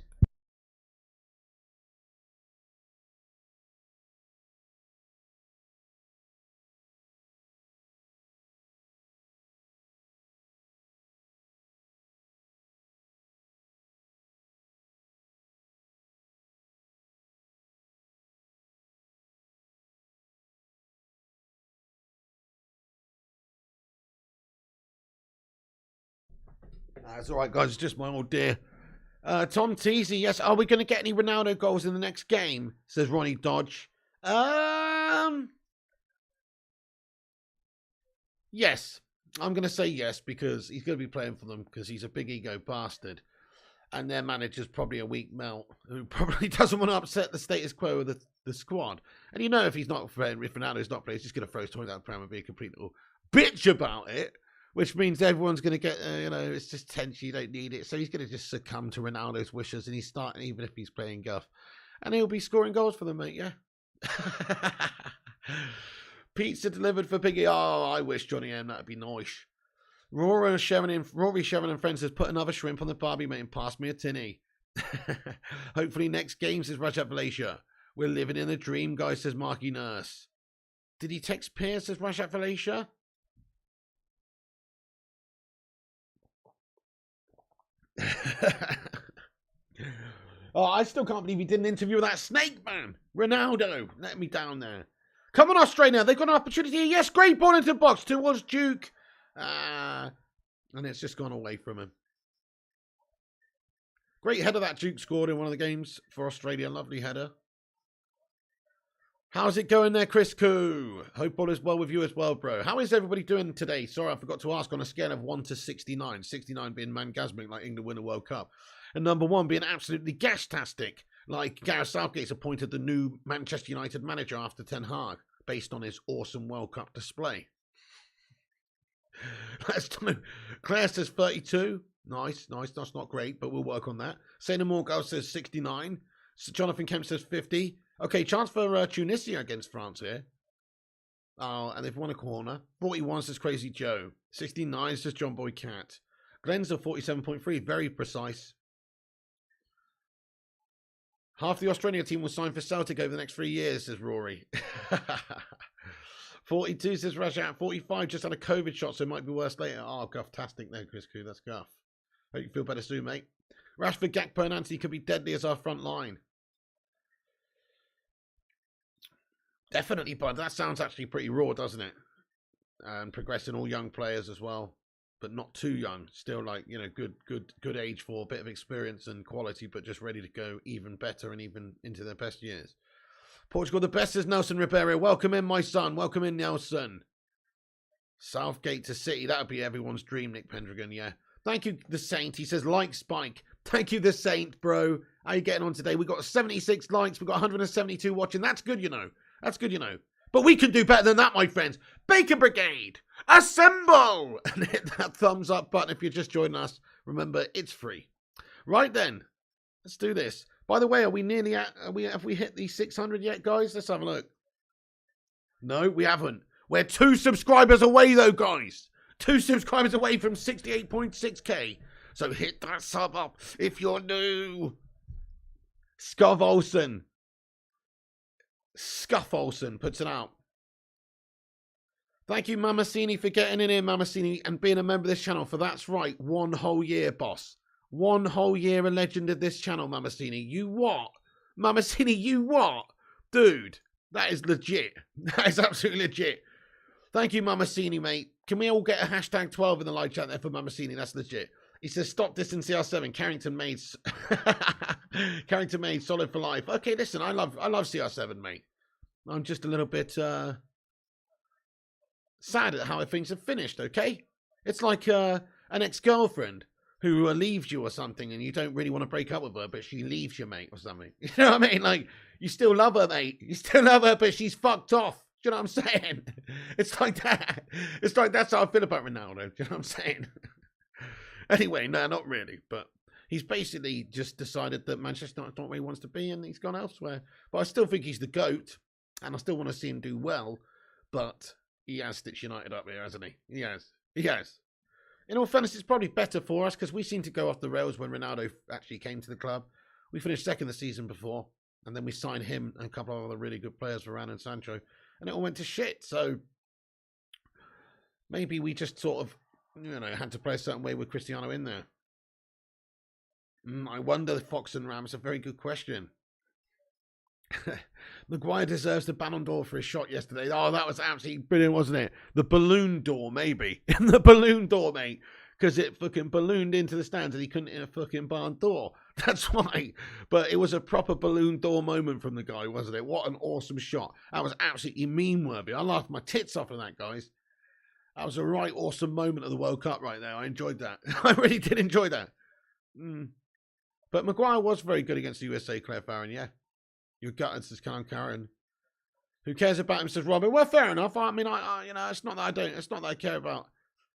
That's all right, guys. It's just my old dear. Tom Teasy, yes. Are we going to get any Ronaldo goals in the next game? Says Ronnie Dodge. Yes. I'm going to say yes because he's going to be playing for them because he's a big ego bastard. And their manager's probably a weak melt who probably doesn't want to upset the status quo of the squad. And you know if he's not playing, if Ronaldo's not playing, he's just going to throw his toys out the pram and be a complete little bitch about it. Which means everyone's going to get, it's just tension. You don't need it. So he's going to just succumb to Ronaldo's wishes. And he's starting, even if he's playing guff. And he'll be scoring goals for them, mate, yeah. Pizza delivered for Piggy. Oh, I wish, Johnny M. That'd be nice. Rory Sharon and Friends has put another shrimp on the barbie, mate, and passed me a tinny. Hopefully next game, says Rajat Malaysia. We're living in a dream, guys, says Marky Nurse. Did he text Pierce, says Rajat Malaysia? Oh, I still can't believe he did an interview with that snake man. Ronaldo, let me down there. Come on, Australia. They've got an opportunity. Yes, great ball into the box towards Duke. And it's just gone away from him. Great header that Duke scored in one of the games for Australia. Lovely header. How's it going there, Chris Koo? Hope all is well with you as well, bro. How is everybody doing today? Sorry, I forgot to ask on a scale of 1 to 69. 69 being mangasmic, like England win a World Cup. And number 1 being absolutely gastastic, like Gareth Southgate's appointed the new Manchester United manager after Ten Hag, based on his awesome World Cup display. Claire says 32. Nice. That's not great, but we'll work on that. Sena Morgal says 69. Jonathan Kemp says 50. Okay, chance for Tunisia against France here. Oh, and they've won a corner. 41 says Crazy Joe. 69 says John Boy Cat. Glenn's at 47.3. Very precise. Half the Australian team will sign for Celtic over the next 3 years, says Rory. 42 says Rajat. 45 just had a COVID shot, so it might be worse later. Oh, guff-tastic there, Chris Koo. That's guff. Hope you feel better soon, mate. Rashford, Gakpo and Anthony could be deadly as our front line. Definitely, bud. That sounds actually pretty raw, doesn't it? And progressing all young players as well, but not too young. Still, like, good age for a bit of experience and quality, but just ready to go even better and even into their best years. Portugal, the best is Nelson Ribeiro. Welcome in, my son. Welcome in, Nelson. Southgate to City. That would be everyone's dream, Nick Pendragon. Yeah. Thank you, the Saint. He says, like Spike. Thank you, the Saint, bro. How you getting on today? We've got 76 likes. We've got 172 watching. That's good, That's good, But we can do better than that, my friends. Bacon Brigade, assemble! And hit that thumbs up button if you're just joining us. Remember, it's free. Right then, let's do this. By the way, are we nearly at, have we hit the 600 yet, guys? Let's have a look. No, we haven't. We're 2 subscribers away, though, guys. 2 subscribers away from 68.6k. So hit that sub up if you're new. Scuff Olsen puts it out. Thank you, Mamasini, for getting in here, Mamasini, and being a member of this channel for, that's right, 1 whole year, boss. 1 whole year a legend of this channel, Mamasini. You what? Mamasini, you what? Dude, that is legit. That is absolutely legit. Thank you, Mamasini, mate. Can we all get a hashtag 12 in the live chat there for Mamasini? That's legit. He says, stop this in CR7. Carrington made solid for life. Okay, listen, I love CR7, mate. I'm just a little bit sad at how things have finished, okay? It's like an ex-girlfriend who leaves you or something and you don't really want to break up with her, but she leaves you, mate, or something. You know what I mean? Like, you still love her, mate. You still love her, but she's fucked off. Do you know what I'm saying? It's like that. It's like that's how I feel about Ronaldo. Do you know what I'm saying? Anyway, no, not really. But he's basically just decided that Manchester United's not where he wants to be and he's gone elsewhere. But I still think he's the GOAT and I still want to see him do well. But He has Stitch United up here, hasn't he? He has. He has. In all fairness, it's probably better for us because we seem to go off the rails when Ronaldo actually came to the club. We finished second the season before, and then we signed him and a couple of other really good players, Varane and Sancho, and it all went to shit. So maybe we just sort of, had to play a certain way with Cristiano in there. I wonder if Fox and Ram is a very good question. Maguire deserves the Ballon d'Or for his shot yesterday. Oh, that was absolutely brilliant, wasn't it? The balloon door, maybe. The balloon door, mate. Because it fucking ballooned into the stands and he couldn't hit a fucking barn door. That's why. But it was a proper balloon door moment from the guy, wasn't it? What an awesome shot. That was absolutely meme-worthy. I laughed my tits off of that, guys. That was a right awesome moment of the World Cup right there. I enjoyed that. I really did enjoy that. But Maguire was very good against the USA, Claire Farron, yeah. Your gutted, says Callum Karen. Who cares about him, says Robin. Well, fair enough. I mean, it's not that I don't. It's not that I care about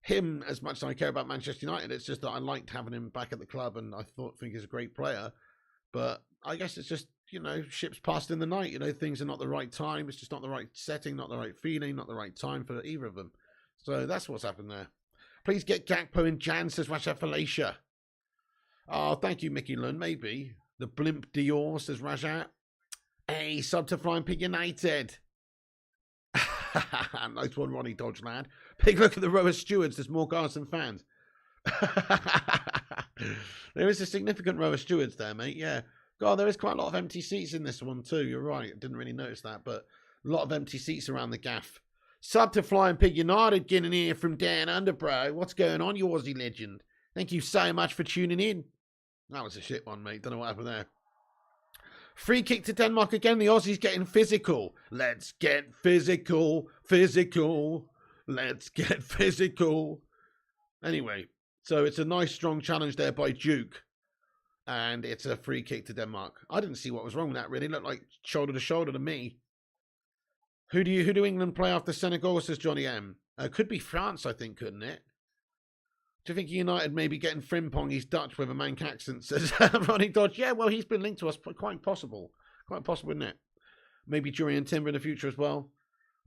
him as much as I care about Manchester United. It's just that I liked having him back at the club, and I think he's a great player. But I guess it's just, ships passed in the night. Things are not the right time. It's just not the right setting, not the right feeling, not the right time for either of them. So that's what's happened there. Please get Gakpo and Jan, says Rajat Felicia. Oh, thank you, Mickey Lund. Maybe. The Blimp Dior, says Rajat. Hey, sub to Flying Pig United. Nice one, Ronnie Dodge, lad. Big look at the row of stewards. There's more guards than fans. There is a significant row of stewards there, mate. Yeah. God, there is quite a lot of empty seats in this one, too. You're right. I didn't really notice that, but a lot of empty seats around the gaff. Sub to Flying Pig United, getting here from down under, bro. What's going on, you Aussie legend? Thank you so much for tuning in. That was a shit one, mate. Don't know what happened there. Free kick to Denmark again. The Aussies getting physical. Let's get physical. Physical. Let's get physical. Anyway, so it's a nice strong challenge there by Duke. And it's a free kick to Denmark. I didn't see what was wrong with that, really. It looked like shoulder to shoulder to me. Who do England play after Senegal, says Johnny M? Could be France, I think, couldn't it? Do you think United may be getting Frimpong? He's Dutch with a Manc accent, says Ronnie Dodge. Yeah, well, he's been linked to us. Quite possible. Quite possible, isn't it? Maybe Jurian Timber in the future as well.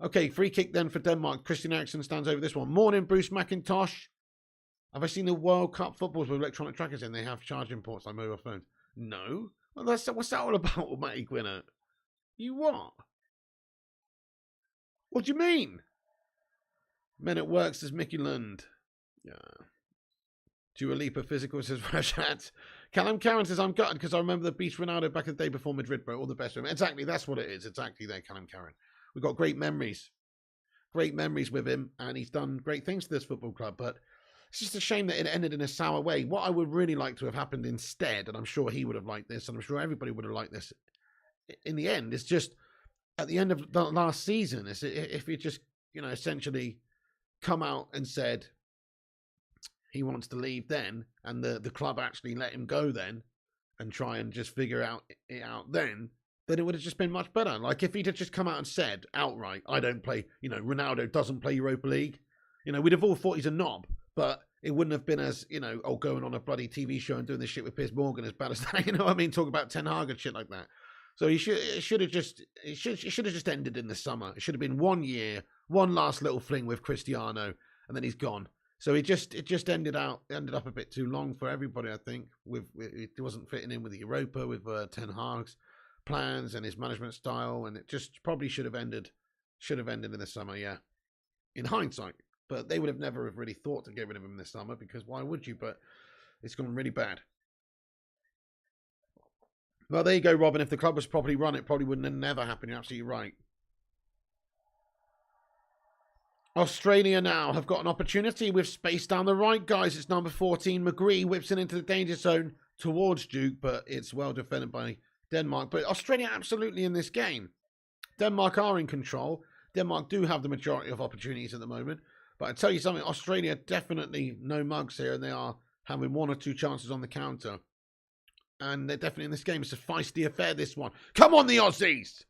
Okay, free kick then for Denmark. Christian Eriksen stands over this one. Morning, Bruce McIntosh. Have I seen the World Cup footballs with electronic trackers in? They have charging ports like mobile phones. No. Well, what's that all about, Matty Gwynner? You what? What do you mean? Men at Work, says Mickey Lund. Yeah. Dua Lipa physical, says Rajat. Callum Karen says, I'm gutted because I remember the beach Ronaldo back in the day before Madrid, bro. All the best for him. Exactly, that's what it is. Exactly there, Callum Karen. We've got great memories. Great memories with him, and he's done great things to this football club, but it's just a shame that it ended in a sour way. What I would really like to have happened instead, and I'm sure he would have liked this, and I'm sure everybody would have liked this in the end, is just at the end of the last season, if he just, essentially come out and said, he wants to leave then, and the club actually let him go then, and try and just figure it out then it would have just been much better. Like if he'd have just come out and said outright, I don't play, Ronaldo doesn't play Europa League, we'd have all thought he's a knob, but it wouldn't have been as, going on a bloody TV show and doing this shit with Piers Morgan as bad as that, what I mean? Talk about Ten Hag and shit like that. So it should have just ended in the summer. It should have been 1 year, one last little fling with Cristiano, and then he's gone. So it just ended up a bit too long for everybody, I think. It wasn't fitting in with the Europa, with Ten Hag's plans and his management style, and it just probably should have ended in the summer, yeah. In hindsight, but they would have never have really thought to get rid of him this summer, because why would you? But it's gone really bad. Well, there you go, Robin. If the club was properly run, it probably wouldn't have never happened. You're absolutely right. Australia now have got an opportunity with space down the right, guys. It's number 14. McGree whips it into the danger zone towards Duke, but it's well defended by Denmark. But Australia absolutely in this game. Denmark are in control. Denmark do have the majority of opportunities at the moment. But I tell you something, Australia definitely no mugs here, and they are having one or two chances on the counter. And they're definitely in this game. It's a feisty affair, this one. Come on, the Aussies!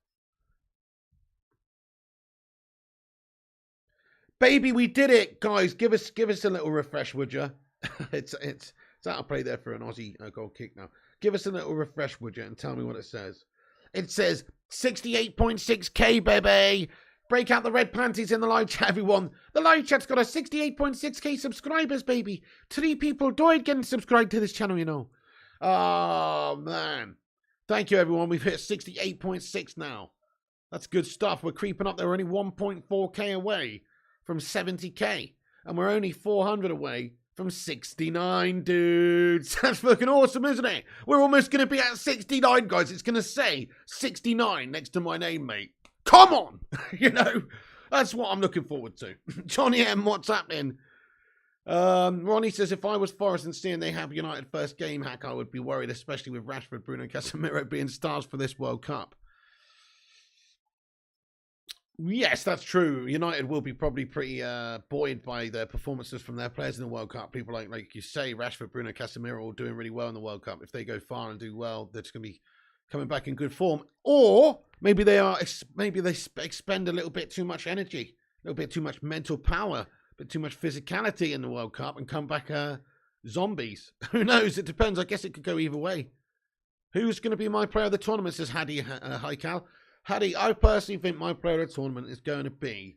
Baby, we did it, guys. Give us a little refresh, would you? it's out of play there for an Aussie goal kick now. Give us a little refresh, would you, and tell me what it says. It says 68.6k, baby. Break out the red panties in the live chat, everyone. The live chat's got a 68.6k subscribers, baby. 3 people died getting subscribed to this channel, you know. Oh, man. Thank you, everyone. We've hit 68.6 now. That's good stuff. We're creeping up there. We're only 1.4k away from 70k. And we're only 400 away from 69, dudes. That's fucking awesome, isn't it? We're almost going to be at 69, guys. It's going to say 69 next to my name, mate. Come on! You know, that's what I'm looking forward to. Johnny M, what's happening? Ronnie says, if I was Forest and seeing they have United first game hack, I would be worried, especially with Rashford, Bruno and Casemiro being stars for this World Cup. Yes, that's true. United will be probably pretty buoyed by their performances from their players in the World Cup. People like you say, Rashford, Bruno, Casemiro all doing really well in the World Cup. If they go far and do well, they're just going to be coming back in good form. Or maybe they expend a little bit too much energy, a little bit too much mental power, a bit too much physicality in the World Cup and come back zombies. Who knows? It depends. I guess it could go either way. Who's going to be my player of the tournament, says Hadi Haikal. Hadi, I personally think my player of the tournament is going to be,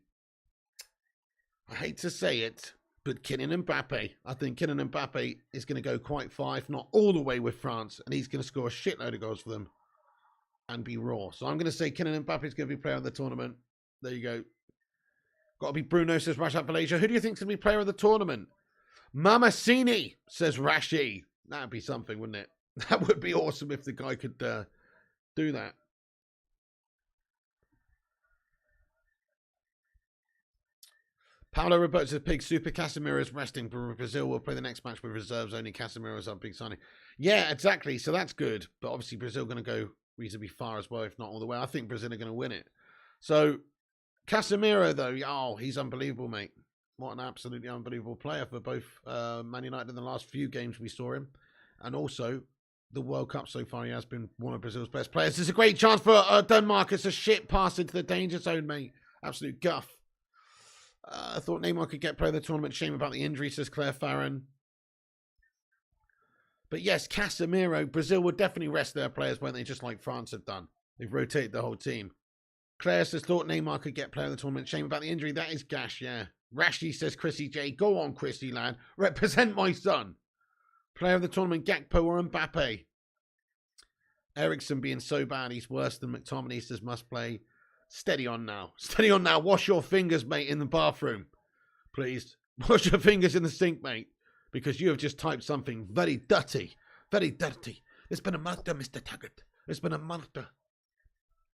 I hate to say it, but Kylian Mbappe. I think Kylian Mbappe is going to go quite far, if not all the way with France, and he's going to score a shitload of goals for them and be raw. So I'm going to say Kylian Mbappe is going to be player of the tournament. There you go. Got to be Bruno, says Rashad Malaysia. Who do you think is going to be player of the tournament? Mamasini, says Rashi. That would be something, wouldn't it? That would be awesome if the guy could do that. Paulo Roberto says, Pig, Super Casemiro is resting. Brazil will play the next match with reserves only. Casemiro is our big signing. Yeah, exactly. So that's good. But obviously Brazil going to go reasonably far as well, if not all the way. I think Brazil are going to win it. So Casemiro, though, oh, he's unbelievable, mate. What an absolutely unbelievable player for both Man United in the last few games we saw him. And also the World Cup so far. He has been one of Brazil's best players. It's a great chance for Denmark. It's a shit pass into the danger zone, mate. Absolute guff. I thought Neymar could get player of the tournament. Shame about the injury, says Claire Farron. But yes, Casemiro, Brazil would definitely rest their players, won't they? Just like France have done. They've rotated the whole team. Claire says, thought Neymar could get player of the tournament. Shame about the injury. That is gash, yeah. Rashi says, Chrissy J. Go on, Chrissy, lad. Represent my son. Player of the tournament, Gakpo or Mbappe. Ericsson being so bad, he's worse than McTominay, says must play. Steady on now. Steady on now. Wash your fingers, mate, in the bathroom. Please. Wash your fingers in the sink, mate. Because you have just typed something very dirty. Very dirty. It's been a monster, Mr. Taggart. It's been a monster.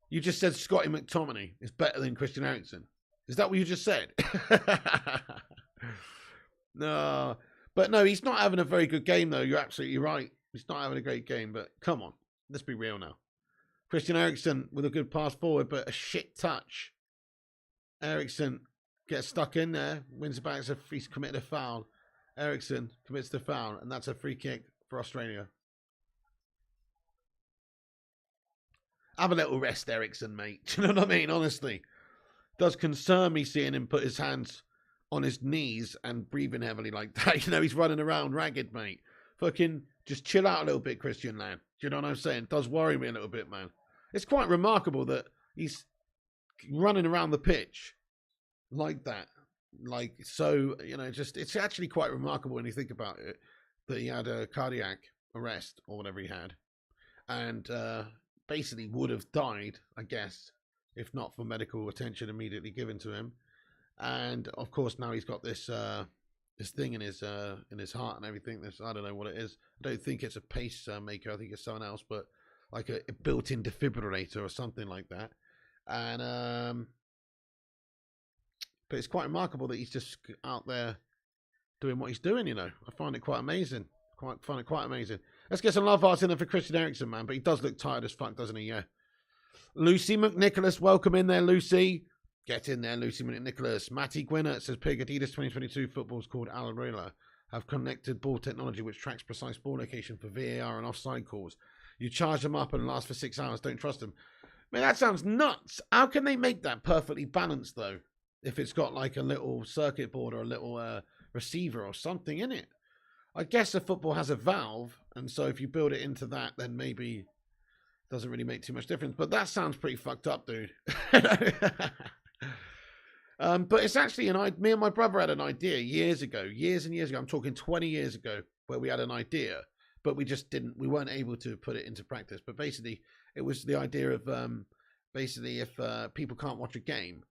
You just said Scotty McTominay is better than Christian Eriksen. Is that what you just said? No. But no, he's not having a very good game, though. You're absolutely right. He's not having a great game. But come on. Let's be real now. Christian Eriksen with a good pass forward, but a shit touch. Eriksen gets stuck in there, wins it back. He's committed a foul. Eriksen commits the foul, and that's a free kick for Australia. Have a little rest, Eriksen, mate. Do you know what I mean? Honestly. It does concern me seeing him put his hands on his knees and breathing heavily like that. You know, he's running around ragged, mate. Fucking just chill out a little bit, Christian, lad. Do you know what I'm saying? It does worry me a little bit, man. It's quite remarkable that he's running around the pitch like that. Like, so, you know, just, it's actually quite remarkable when you think about it, that he had a cardiac arrest or whatever he had. And basically would have died, I guess, if not for medical attention immediately given to him. And of course, now he's got this this thing in his heart and everything. This, I don't know what it is. I don't think it's a pacemaker. I think it's someone else, but like a built-in defibrillator or something like that. And but it's quite remarkable that he's just out there doing what he's doing. You know, I find it quite amazing. Find it quite amazing. Let's get some love hearts in there for Christian Eriksen, man. But he does look tired as fuck, doesn't he? Yeah. Lucy McNicholas, welcome in there, Lucy. Get in there, Lucy McNicholas. Matty Gwinnett says, Pig, Adidas 2022 footballs called Alrela have connected ball technology which tracks precise ball location for VAR and offside calls. You charge them up and last for 6 hours. Don't trust them. I mean, that sounds nuts. How can they make that perfectly balanced, though? If it's got like a little circuit board or a little receiver or something in it. I guess a football has a valve, and so if you build it into that, then maybe it doesn't really make too much difference. But that sounds pretty fucked up, dude. But it's actually me and my brother had an idea years and years ago. I'm talking 20 years ago, where we had an idea, but we weren't able to put it into practice. But basically, it was the idea of basically if people can't watch a game,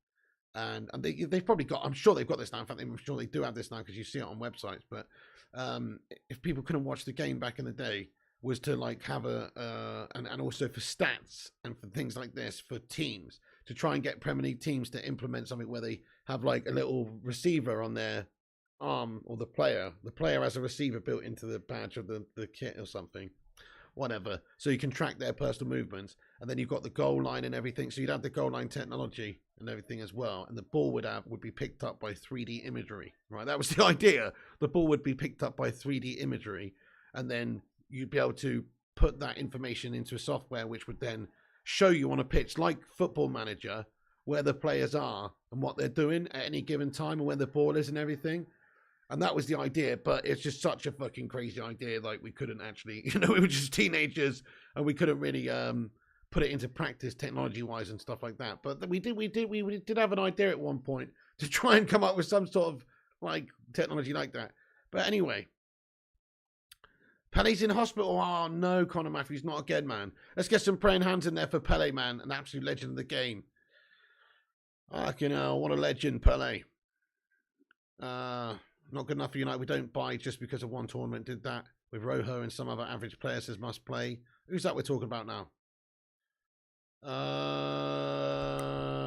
and they've probably got, I'm sure they've got this now. In fact, I'm sure they do have this now because you see it on websites. But if people couldn't watch the game back in the day, was to like have and also for stats and for things like this for teams to try and get Premier League teams to implement something where they have like a little receiver on their arm, or the player has a receiver built into the badge of the kit or something, whatever, so you can track their personal movements. And then you've got the goal line and everything, so you'd have the goal line technology and everything as well, and the ball would be picked up by 3D imagery, right? That was the idea. The ball would be picked up by 3D imagery, and then you'd be able to put that information into a software which would then show you on a pitch like Football Manager where the players are and what they're doing at any given time and where the ball is and everything. And that was the idea, but it's just such a fucking crazy idea. Like, we couldn't actually, we were just teenagers and we couldn't really put it into practice technology-wise and stuff like that. But we did have an idea at one point to try and come up with some sort of like technology like that. But anyway, Pele's in hospital. Oh no, Connor Matthews, not again, man. Let's get some praying hands in there for Pele, man. An absolute legend of the game. Fucking hell, what a legend, Pele. Not good enough for United. We don't buy just because of one tournament. Did that with Rojo and some other average players as must play. Who's that we're talking about now?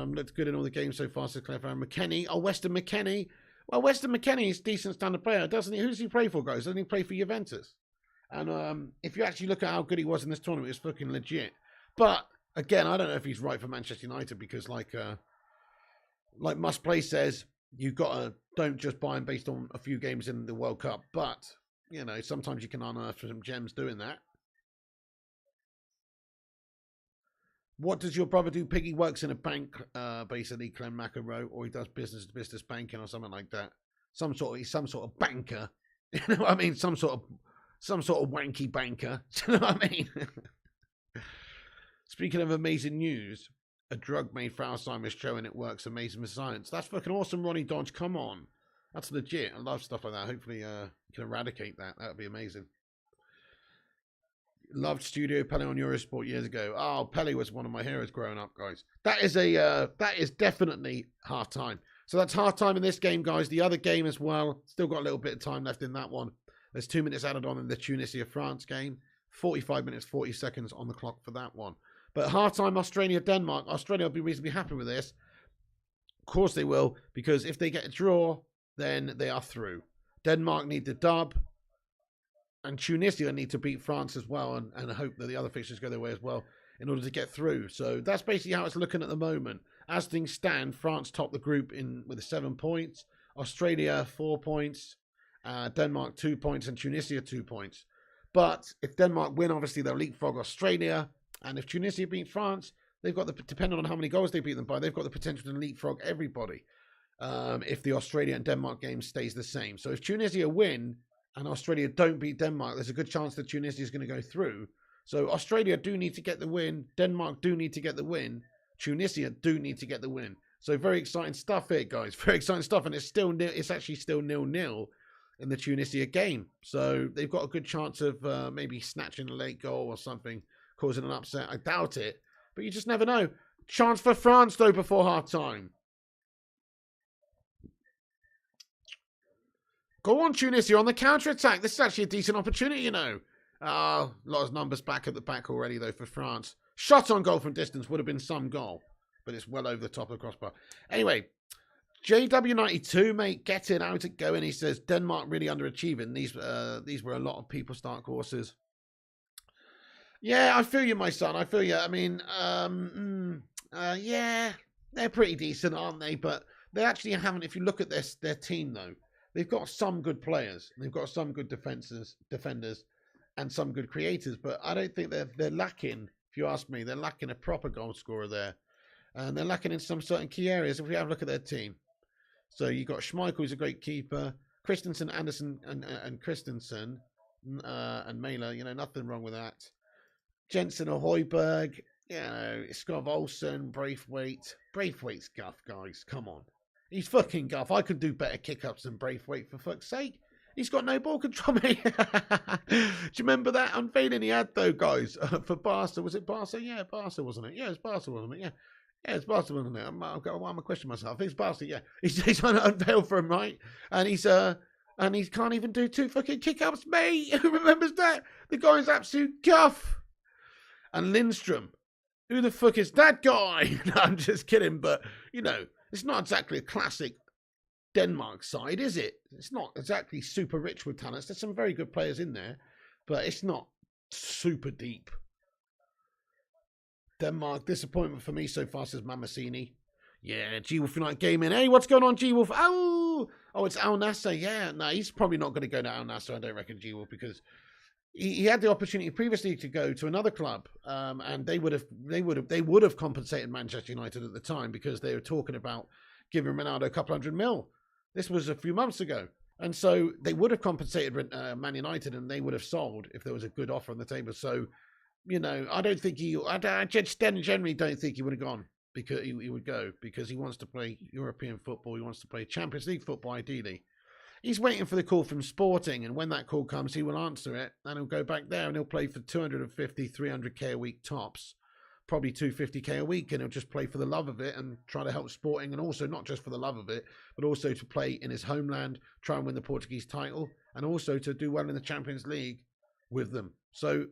Looked good in all the games so far, says Clever. McKennie. Oh, Weston McKennie. Well, Weston McKennie is a decent standard player, doesn't he? Who does he play for, guys? Doesn't he play for Juventus? And if you actually look at how good he was in this tournament, it's fucking legit. But again, I don't know if he's right for Manchester United, because like Must Play says, don't just buy him based on a few games in the World Cup. But sometimes you can unearth some gems doing that. What does your brother do? Piggy works in a bank, basically, Clem McEnroe, or he does business to business banking or something like that. He's some sort of banker. You know what I mean? Some sort of wanky banker. Do you know what I mean? Speaking of amazing news, a drug made for Alzheimer's showing it works. Amazing with science. That's fucking awesome, Ronnie Dodge. Come on. That's legit. I love stuff like that. Hopefully you can eradicate that. That would be amazing. Loved Studio Pele on Eurosport years ago. Oh, Pele was one of my heroes growing up, guys. That is definitely half time. So that's half time in this game, guys. The other game as well. Still got a little bit of time left in that one. There's 2 minutes added on in the Tunisia-France game. 45 minutes, 40 seconds on the clock for that one. But half-time, Australia-Denmark. Australia will be reasonably happy with this. Of course they will, because if they get a draw, then they are through. Denmark need the dub. And Tunisia need to beat France as well, and hope that the other fixtures go their way as well in order to get through. So that's basically how it's looking at the moment. As things stand, France top the group with 7 points. Australia, 4 points. Denmark 2 points, and Tunisia 2 points. But if Denmark win, obviously they'll leapfrog Australia. And if Tunisia beat France, they've got depending on how many goals they beat them by, they've got the potential to leapfrog everybody. If the Australia and Denmark game stays the same. So if Tunisia win and Australia don't beat Denmark, there's a good chance that Tunisia is going to go through. So Australia do need to get the win. Denmark do need to get the win. Tunisia do need to get the win. So very exciting stuff here, guys. Very exciting stuff. And it's actually still 0-0 in the Tunisia game. So they've got a good chance of maybe snatching a late goal or something, causing an upset. I doubt it. But you just never know. Chance for France, though, before half-time. Go on, Tunisia, on the counter-attack. This is actually a decent opportunity, A lot of numbers back at the back already, though, for France. Shot on goal from distance would have been some goal, but it's well over the top of the crossbar. Anyway, JW92, mate, get it, how's it going? He says, Denmark really underachieving. These were a lot of people start courses. Yeah, I feel you, my son. I feel you. I mean, yeah, they're pretty decent, aren't they? But they actually haven't, if you look at their team, though, they've got some good players. They've got some good defenders, and some good creators. But I don't think they're lacking, if you ask me. They're lacking a proper goal scorer there. And they're lacking in some certain key areas if we have a look at their team. So you've got Schmeichel, who's a great keeper. Christensen, Anderson, and Christensen, and Mailer, nothing wrong with that. Jensen or Højbjerg, Skov Olsen, Braithwaite. Braithwaite's guff, guys. Come on. He's fucking guff. I could do better kick-ups than Braithwaite, for fuck's sake. He's got no ball control, mate. Do you remember that unveiling he had, though, guys, for Barca? Was it Barca? Yeah, Barca, wasn't it? Yeah, it's Barca, wasn't it? Yeah. Yeah, it's Barca, wasn't it? I'm a question myself. I think it's Barca, yeah. He's unveiled for him, right? And he can't even do 2 fucking kick-ups, mate. Who remembers that? The guy's absolute guff. And Lindstrom. Who the fuck is that guy? No, I'm just kidding, but, you know, it's not exactly a classic Denmark side, is it? It's not exactly super rich with talents. There's some very good players in there, but it's not super deep. Denmark, disappointment for me so far, says Mamasini. Yeah, G-Wolf United Gaming. Hey, what's going on, G-Wolf? Oh, it's Al Nassr. Yeah, no, he's probably not going to go to Al Nassr, I don't reckon, G-Wolf, because he had the opportunity previously to go to another club, and they would have compensated Manchester United at the time, because they were talking about giving Ronaldo a couple $100 million. This was a few months ago, and so they would have compensated Man United, and they would have sold if there was a good offer on the table. So, you know, I generally don't think he would have gone, because he would go because he wants to play European football. He wants to play Champions League football, ideally. He's waiting for the call from Sporting, and when that call comes, he will answer it, and he'll go back there, and he'll play for 250, 300k a week tops, probably 250k a week, and he'll just play for the love of it and try to help Sporting, and also not just for the love of it, but also to play in his homeland, try and win the Portuguese title, and also to do well in the Champions League with them. So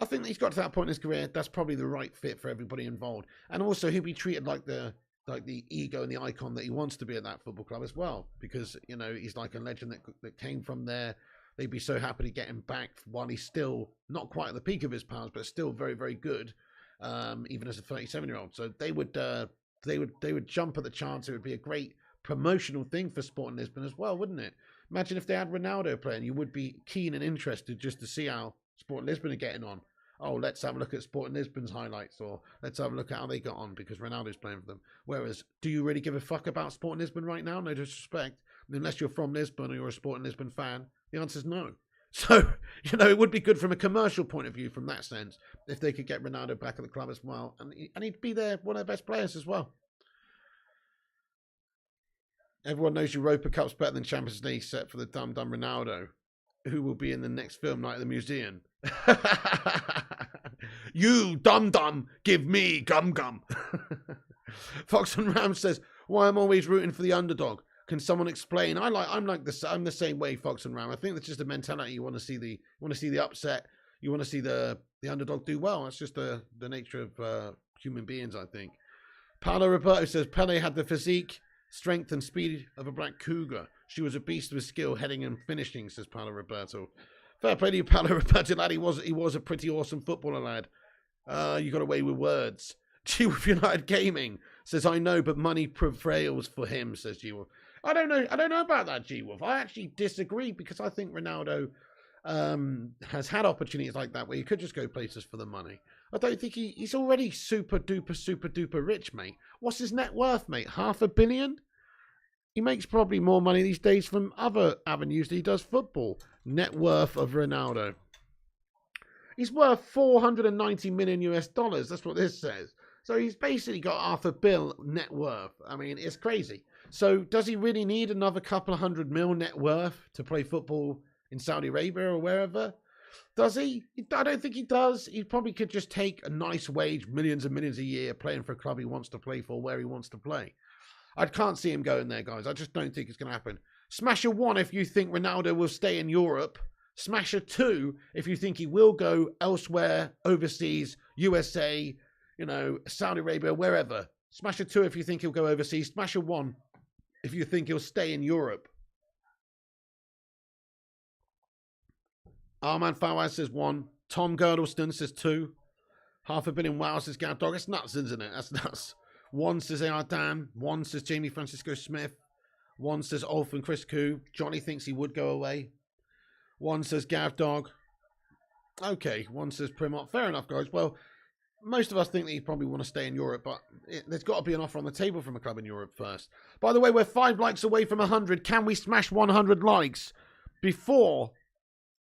I think he's got to that point in his career. That's probably the right fit for everybody involved, and also he'll be treated like the ego and the icon that he wants to be at that football club as well, because, you know, he's like a legend that came from there. They'd be so happy to get him back while he's still not quite at the peak of his powers, but still very, very good, even as a 37-year-old. So they would jump at the chance. It would be a great promotional thing for Sporting Lisbon as well, wouldn't it? Imagine if they had Ronaldo playing. You would be keen and interested just to see how Sporting Lisbon are getting on. Oh, let's have a look at Sporting Lisbon's highlights, or let's have a look at how they got on because Ronaldo's playing for them. Whereas, do you really give a fuck about Sporting Lisbon right now? No disrespect. Unless you're from Lisbon or you're a Sporting Lisbon fan, the answer's no. So, you know, it would be good from a commercial point of view from that sense if they could get Ronaldo back at the club as well. And he'd be there, one of their best players as well. Everyone knows Europa Cup's better than Champions League, set for the dumb Ronaldo, who will be in the next film night at the museum. You dum give me gum. Fox and Ram says, why I'm always rooting for the underdog. Can someone explain? I'm the same way, Fox and Ram. I think that's just a mentality. You want to see the upset. You want to see the underdog do well. That's just the nature of human beings, I think. Paolo Roberto says Pele had the physique, strength, and speed of a black cougar. She was a beast with skill, heading and finishing, says Paolo Roberto. Fair play to you, Paolo Roberto, lad. He was a pretty awesome footballer, lad. You got away with words. G-Wolf United Gaming says, I know, but money prevails for him, says G-Wolf. I don't know about that, G-Wolf. I actually disagree, because I think Ronaldo has had opportunities like that where you could just go places for the money. I don't think he's already super duper rich, mate. What's his net worth, mate? $500 million? He makes probably more money these days from other avenues than he does football. Net worth of Ronaldo. He's worth $490 million US. That's what this says. So he's basically got $500 million net worth. I mean, it's crazy. So does he really need another couple of $100 million net worth to play football in Saudi Arabia or wherever? Does he? I don't think he does. He probably could just take a nice wage, millions and millions a year, playing for a club he wants to play for, where he wants to play. I can't see him going there, guys. I just don't think it's going to happen. Smash a 1 if you think Ronaldo will stay in Europe. Smash a 2 if you think he will go elsewhere, overseas, USA, Saudi Arabia, wherever. Smash a 2 if you think he'll go overseas. Smash a 1 if you think he'll stay in Europe. Arman Fawaz says 1. Tom Girdleston says 2. $500 million. Wow, says Gav Dog. That's nuts, isn't it? That's nuts. 1 says A.R. Dan. 1 says Jamie Francisco Smith. 1 says Ulf and Chris Koo. Johnny thinks he would go away. 1 says Gav Dog. Okay, 1 says Primot. Fair enough, guys. Well, most of us think that he'd probably want to stay in Europe, but there's got to be an offer on the table from a club in Europe first. By the way, we're 5 likes away from 100. Can we smash 100 likes before?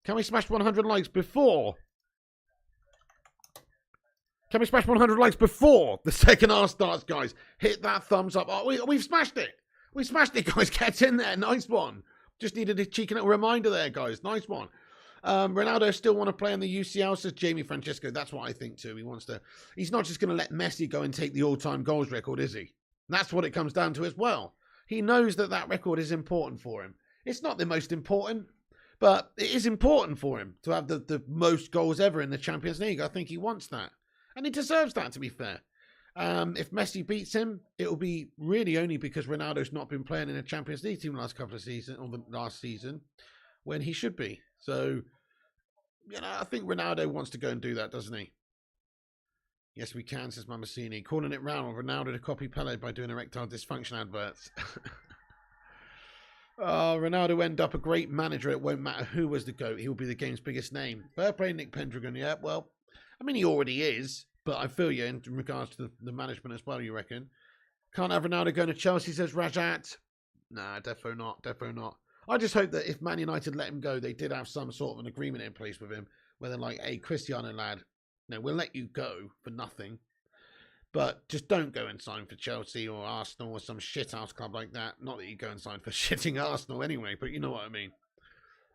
Can we smash 100 likes before? Can we smash 100 likes before the second half starts, guys? Hit that thumbs up. Oh, we've smashed it. We smashed it, guys. Get in there. Nice one. Just needed a cheeky little reminder there, guys. Nice one. Ronaldo still want to play in the UCL, says Jamie Francesco. That's what I think too. He wants to. He's not just going to let Messi go and take the all-time goals record, is he? That's what it comes down to as well. He knows that that record is important for him. It's not the most important, but it is important for him to have the most goals ever in the Champions League. I think he wants that. And he deserves that, to be fair. If Messi beats him, it will be really only because Ronaldo's not been playing in a Champions League team the last couple of seasons, or the last season, when he should be. So, you know, I think Ronaldo wants to go and do that, doesn't he? Yes, we can, says Mamassini. Calling it round on Ronaldo to copy Pele by doing erectile dysfunction adverts. Oh, Ronaldo end up a great manager. It won't matter who was the GOAT. He will be the game's biggest name. Fair play, Nick Pendragon. Yeah, well, I mean, he already is. But I feel you in regards to the management as well, you reckon? Can't have Ronaldo going to Chelsea, says Rajat. Nah, defo not. Defo not. I just hope that if Man United let him go, they did have some sort of an agreement in place with him. Where they're like, hey, Cristiano, lad, no, we'll let you go for nothing. But just don't go and sign for Chelsea or Arsenal or some shithouse club like that. Not that you go and sign for shitting Arsenal anyway, but you know what I mean.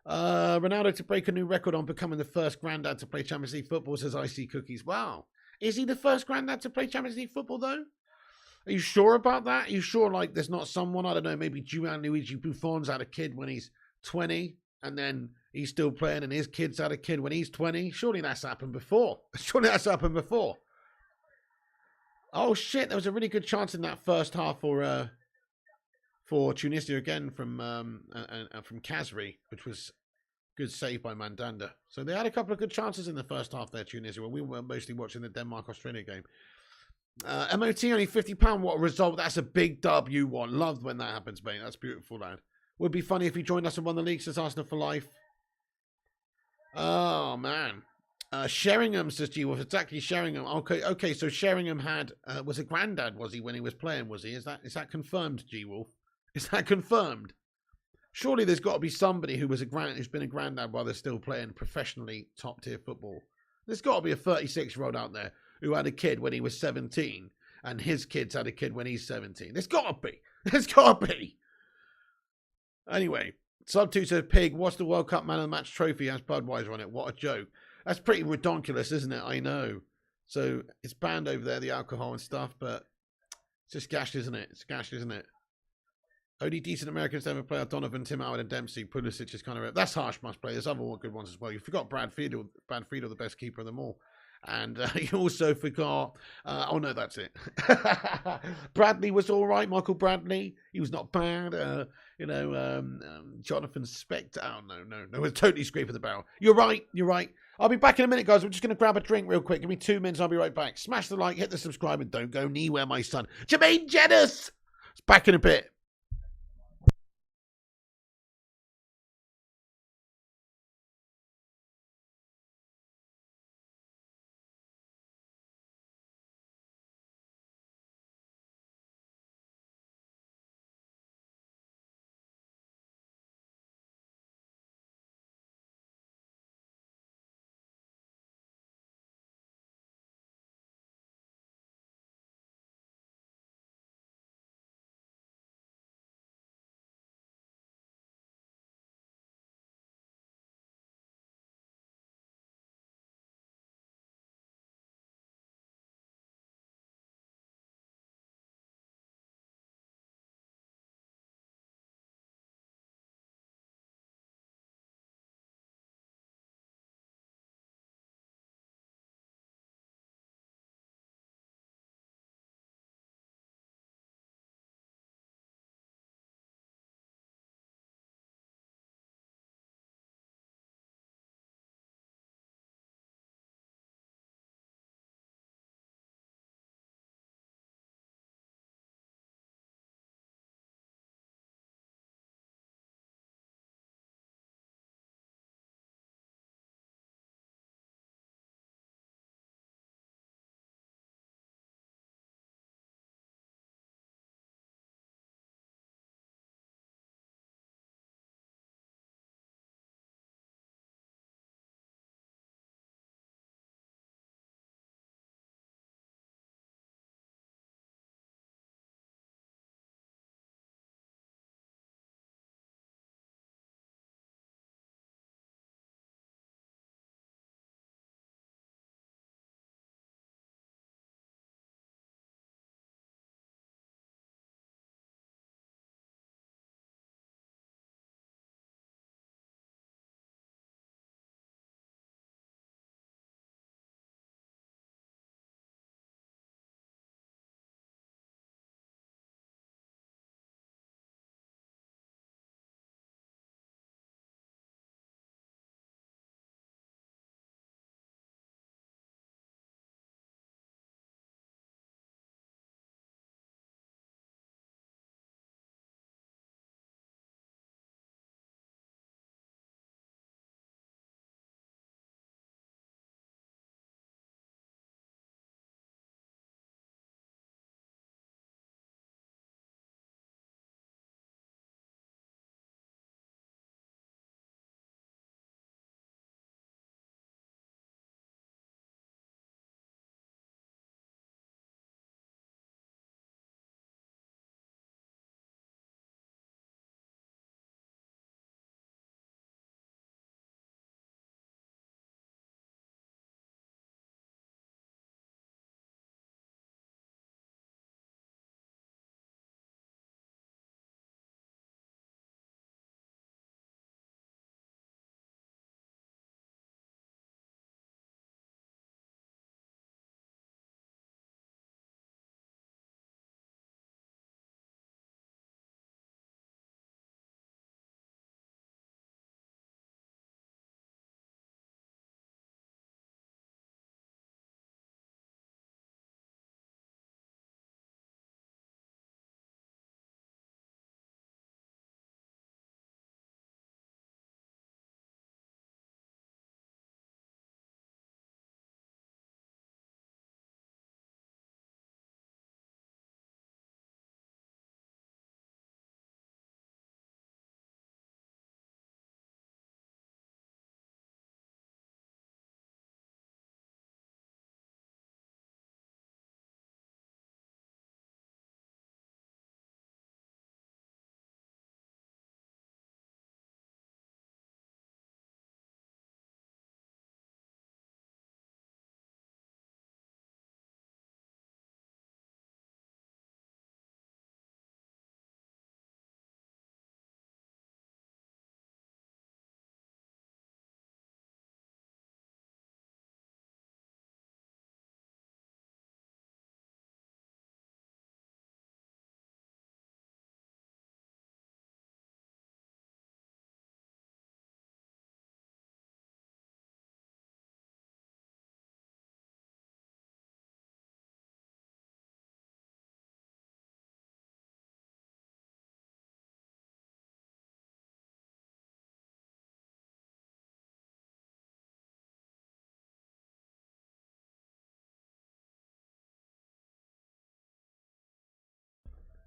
Ronaldo to break a new record on becoming the first granddad to play Champions League football, says Icy Cookies. Wow. Is he the first granddad to play Champions League football, though? Are you sure about that? Are you sure, like, there's not someone, I don't know, maybe Gianluigi Buffon's had a kid when he's 20, and then he's still playing, and his kid's had a kid when he's 20? Surely that's happened before. Surely that's happened before. Oh, shit, there was a really good chance in that first half for Tunisia again from Kazri, which was good save by Mandanda. So they had a couple of good chances in the first half there, Tunisia, when we were mostly watching the Denmark-Australia game. MOT only £50. What a result. That's a big dub you want. Loved when that happens, mate. That's beautiful, lad. Would be funny if he joined us and won the league, says Arsenal for life. Oh, man. Sheringham, says G-Wolf. Exactly, Sheringham. Okay, so Sheringham had... was a granddad, was he, when he was playing, was he? Is that confirmed, G-Wolf? Is that confirmed? Surely there's got to be somebody who's been a granddad while they're still playing professionally top-tier football. There's got to be a 36-year-old out there who had a kid when he was 17, and his kid's had a kid when he's 17. There's got to be. There's got to be. Anyway, Sub2 says, Pig, what's the World Cup Man of the Match trophy? Has Budweiser on it. What a joke. That's pretty redonkulous, isn't it? I know. So it's banned over there, the alcohol and stuff, but it's just gash, isn't it? It's gash, isn't it? Only decent Americans to ever play are Donovan, Tim Howard, and Dempsey. Pulisic is kind of... That's harsh, must play. There's other good ones as well. You forgot Brad Friedel, the best keeper of them all. And you also forgot... oh, no, that's it. Bradley was all right. Michael Bradley. He was not bad. Jonathan Spector. Oh, no. It was totally scraping the barrel. You're right. I'll be back in a minute, guys. We're just going to grab a drink real quick. Give me 2 minutes. I'll be right back. Smash the like, hit the subscribe, and don't go anywhere, my son. Jermaine Jennings! It's back in a bit.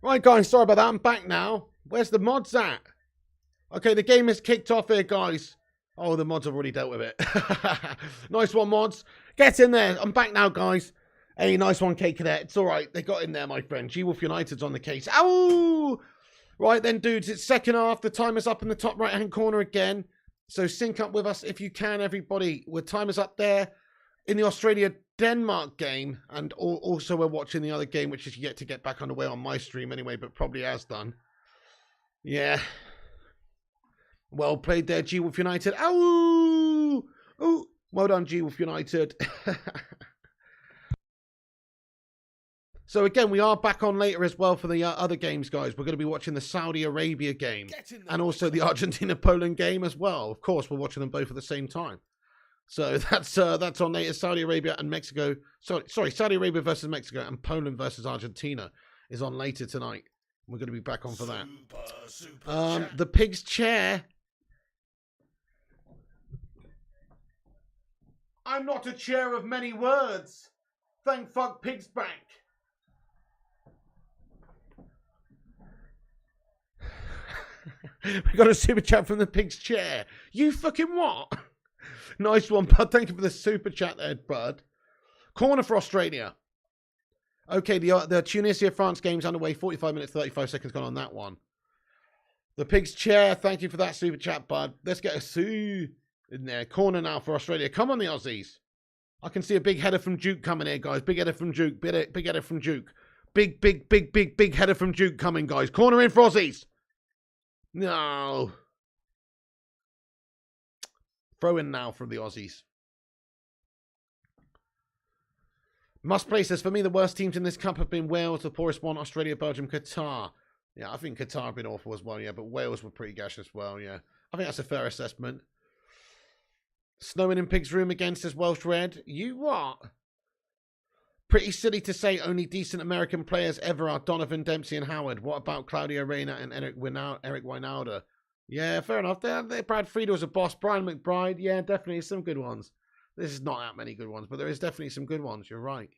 Right, guys, sorry about that. I'm back now. Where's the mods at? Okay, the game is kicked off here, guys. Oh, the mods have already dealt with it. Nice one, mods. Get in there. I'm back now, guys. Hey, nice one, K-Cadet. It's all right. They got in there, my friend. G-Wolf United's on the case. Ow! Right then, dudes. It's second half. The timer's up in the top right-hand corner again. So sync up with us if you can, everybody. The timer's up there in the Australia-Denmark game. And also we're watching the other game, which is yet to get back underway on my stream anyway, but probably has done. Yeah. Well played there, G-Wolf United. Ow! Oh, well done, G-Wolf United. So again, we are back on later as well for the other games, guys. We're going to be watching the Saudi Arabia game and also the Argentina-Poland game as well. Of course, we're watching them both at the same time. So that's on later. Saudi Arabia and Mexico. Sorry, Saudi Arabia versus Mexico and Poland versus Argentina is on later tonight. We're going to be back on for that. The pig's chair. I'm not a chair of many words. Thank fuck Pig's back. We got a super chat from the pig's chair. You fucking what? Nice one, bud. Thank you for the super chat there, bud. Corner for Australia. Okay, the Tunisia-France game's underway. 45 minutes, 35 seconds gone on that one. The pig's chair. Thank you for that super chat, bud. Let's get a Sue in there. Corner now for Australia. Come on, the Aussies. I can see a big header from Duke coming here, guys. Big header from Duke. Big header from Duke. Big header from Duke coming, guys. Corner in for Aussies. No. Throw in now from the Aussies. Must play says, for me, the worst teams in this cup have been Wales, the poorest one, Australia, Belgium, Qatar. Yeah, I think Qatar have been awful as well, yeah, but Wales were pretty gash as well, yeah. I think that's a fair assessment. Snowing in Pig's room again, says Welsh Red. You what? Pretty silly to say only decent American players ever are Donovan, Dempsey, and Howard. What about Claudio Reyna and Eric Wijnaldum? Yeah, fair enough. Brad Friedel's a boss. Brian McBride, yeah, definitely some good ones. There's not that many good ones, but there is definitely some good ones. You're right.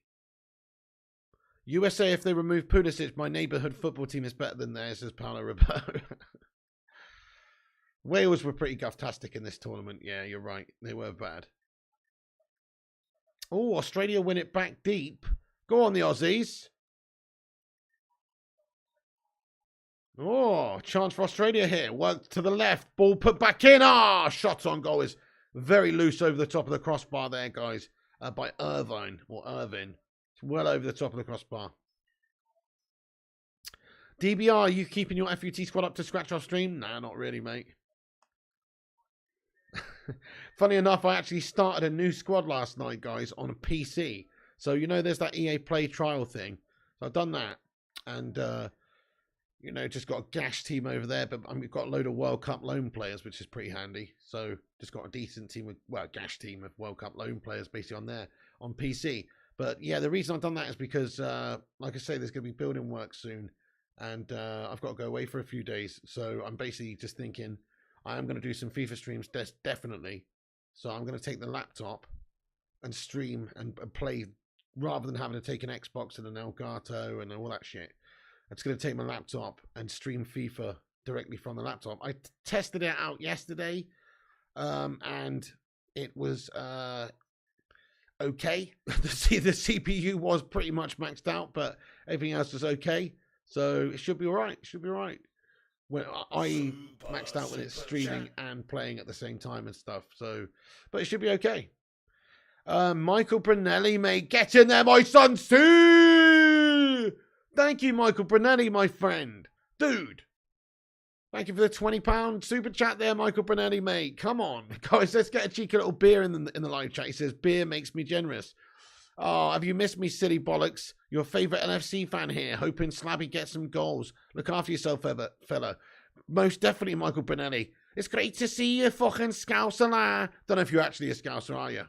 USA, if they remove Pulisic, my neighbourhood football team is better than theirs, says Paolo Roberto. Wales were pretty guff-tastic in this tournament. Yeah, you're right. They were bad. Oh, Australia win it back deep. Go on, the Aussies. Oh, chance for Australia here. Work to the left. Ball put back in. Ah, shot on goal is very loose over the top of the crossbar there, guys. By Irvine or Irvin. It's well over the top of the crossbar. DBR, are you keeping your FUT squad up to scratch off stream? Nah, not really, mate. Funny enough, I actually started a new squad last night, guys, on a PC. So, you know, there's that EA Play trial thing. So I've done that. And, you know, just got a gash team over there. But I've got a load of World Cup loan players, which is pretty handy. So just got a decent team with, well, a gash team of World Cup loan players basically on there, on PC. But, yeah, the reason I've done that is because, like I say, there's going to be building work soon. And I've got to go away for a few days. So I'm basically just thinking I am going to do some FIFA streams, definitely. So I'm going to take the laptop and stream and play rather than having to take an Xbox and an Elgato and all that shit. I'm just going to take my laptop and stream FIFA directly from the laptop. I tested it out yesterday and it was okay. The CPU was pretty much maxed out, but everything else was okay. So it should be all right. It should be all right. When I maxed out when it's streaming and playing at the same time and stuff. So, but it should be okay. Michael Brunelli, mate, get in there, my son, too. Thank you, Michael Brunelli, my friend, dude. Thank you for the £20 super chat there, Michael Brunelli, mate. Come on, guys, let's get a cheeky little beer in the live chat. He says beer makes me generous. Oh, have you missed me, silly bollocks? Your favourite NFC fan here, hoping Slabby gets some goals. Look after yourself, fella. Most definitely, Michael Brunelli. It's great to see you, fucking Scouser. Don't know if you're actually a Scouser, are you?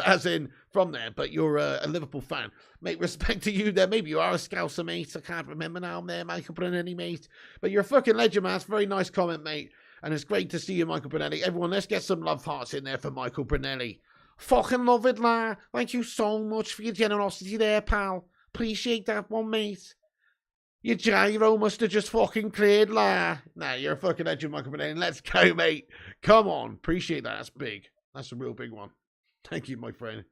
As in, from there, but you're a Liverpool fan. Mate, respect to you there. Maybe you are a Scouser, mate. I can't remember now, there, Michael Brunelli, mate. But you're a fucking legend, man. It's a very nice comment, mate. And it's great to see you, Michael Brunelli. Everyone, let's get some love hearts in there for Michael Brunelli. Fucking love it, la. Thank you so much for your generosity there, pal. Appreciate that one, mate. Your gyro must have just fucking cleared, la. Nah, you're a fucking legend, Michael Benane. Let's go, mate. Come on. Appreciate that. That's big. That's a real big one. Thank you, my friend.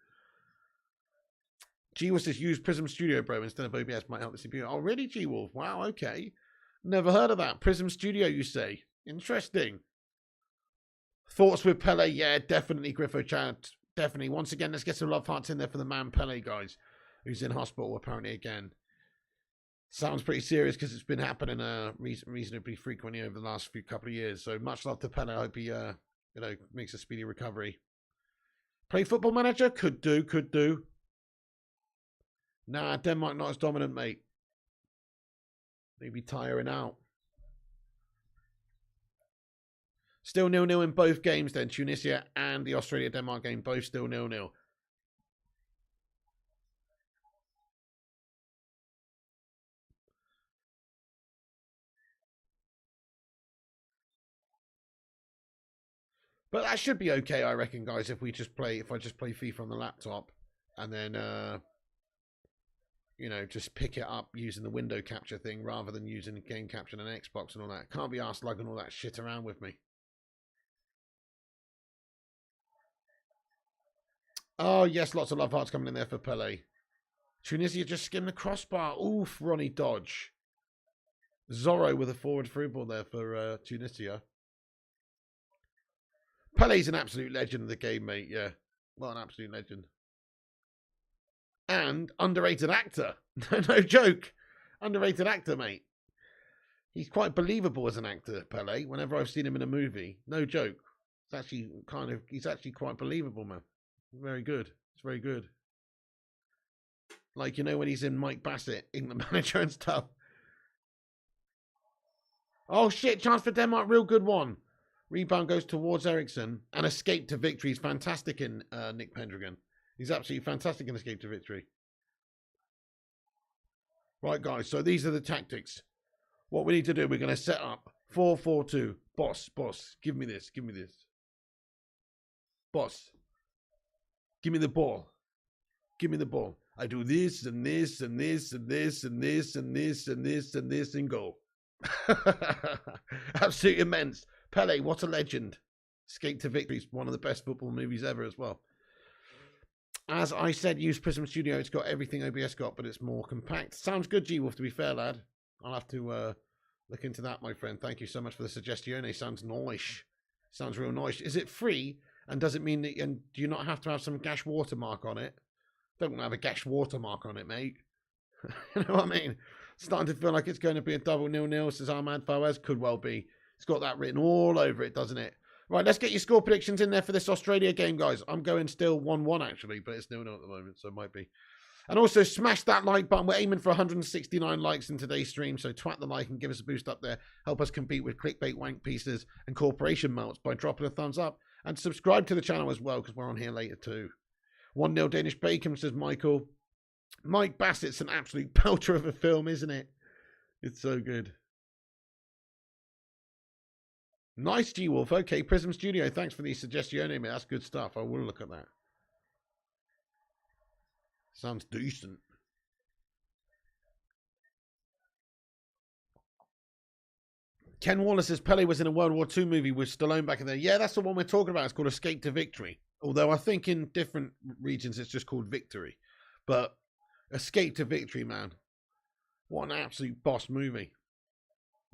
G-Wolf says use Prism Studio, bro, instead of OBS might help the CPU. Oh, really, G-Wolf? Wow, okay. Never heard of that. Prism Studio, you say? Interesting. Thoughts with Pele? Yeah, definitely, Griffo Chad. Definitely. Once again, let's get some love hearts in there for the man Pele, guys, who's in hospital apparently again. Sounds pretty serious because it's been happening reasonably frequently over the last couple of years. So much love to Pele. I hope he, makes a speedy recovery. Play Football Manager? Could do. Nah, Denmark not as dominant, mate. Maybe tiring out. Still 0-0 in both games then. Tunisia and the Australia-Denmark game, both still 0-0. But that should be okay, I reckon, guys, if I just play FIFA on the laptop and then just pick it up using the window capture thing rather than using game capture and an Xbox and all that. Can't be arsed lugging all that shit around with me. Oh, yes, lots of love hearts coming in there for Pele. Tunisia just skimmed the crossbar. Oof, Ronnie Dodge. Zorro with a forward through ball there for Tunisia. Pele's an absolute legend of the game, mate. Yeah. Well, an absolute legend. And underrated actor. No joke. Underrated actor, mate. He's quite believable as an actor, Pele. Whenever I've seen him in a movie. No joke. He's actually quite believable, man. Very good. It's very good. Like, when he's in Mike Bassett, England manager and stuff. Oh, shit. Chance for Denmark. Real good one. Rebound goes towards Eriksson. And escape to victory is fantastic in Nick Pendragon. He's absolutely fantastic in escape to victory. Right, guys. So these are the tactics. What we need to do, we're going to set up 4-4-2. Boss. Give me this. Boss. Give me the ball. I do this and this and this and this and this and this and this and this and go. Absolutely immense. Pele, what a legend. Escape to Victory is one of the best football movies ever as well. As I said, use Prism Studio. It's got everything OBS got, but it's more compact. Sounds good, G-Wolf, to be fair, lad. I'll have to look into that, my friend. Thank you so much for the suggestion. Sounds nice. Sounds real nice. Is it free? And does it mean that, and do you not have to have some Gash watermark on it? Don't have a Gash watermark on it, mate. You know what I mean? Starting to feel like it's going to be a double 0-0, says Ahmad Fawaz. Could well be. It's got that written all over it, doesn't it? Right, let's get your score predictions in there for this Australia game, guys. I'm going still 1-1, actually, but it's 0-0 at the moment, so it might be. And also, smash that like button. We're aiming for 169 likes in today's stream, so twat the like and give us a boost up there. Help us compete with clickbait wank pieces and corporation melts by dropping a thumbs up. And subscribe to the channel as well, because we're on here later too. 1-0 Danish Bacon, says Michael. Mike Bassett's an absolute pelter of a film, isn't it? It's so good. Nice, G-Wolf. Okay, Prism Studio. Thanks for the suggestion, mate. That's good stuff. I will look at that. Sounds decent. Ken Wallace says Pele was in a World War II movie with Stallone back in there. Yeah, that's the one we're talking about. It's called Escape to Victory. Although I think in different regions it's just called Victory. But Escape to Victory, man. What an absolute boss movie.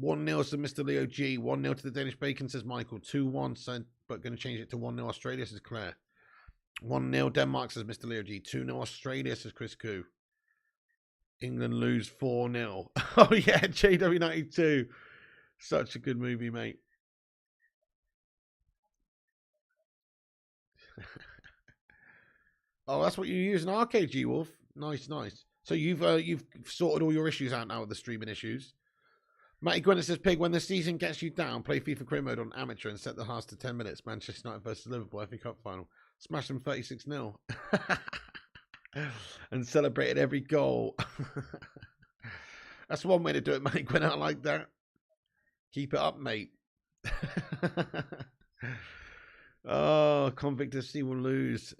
1-0 to Mr. Leo G. 1-0 to the Danish Bacon, says Michael. 2-1, but going to change it to 1-0 Australia, says Claire. 1-0 Denmark, says Mr. Leo G. 2-0 Australia, says Chris Koo. England lose 4-0. Oh, yeah, JW92. Such a good movie, mate. Oh, that's what you use in arcade, G-Wolf. Nice. So you've sorted all your issues out now with the streaming issues. Matty Gwinnett says, Pig, when the season gets you down, play FIFA Career Mode on amateur and set the hearts to 10 minutes. Manchester United versus Liverpool FA Cup final. Smash them 36-0. And celebrated every goal. That's one way to do it, Matty Gwinnett. I like that. Keep it up, mate. Oh, Convict FC will lose.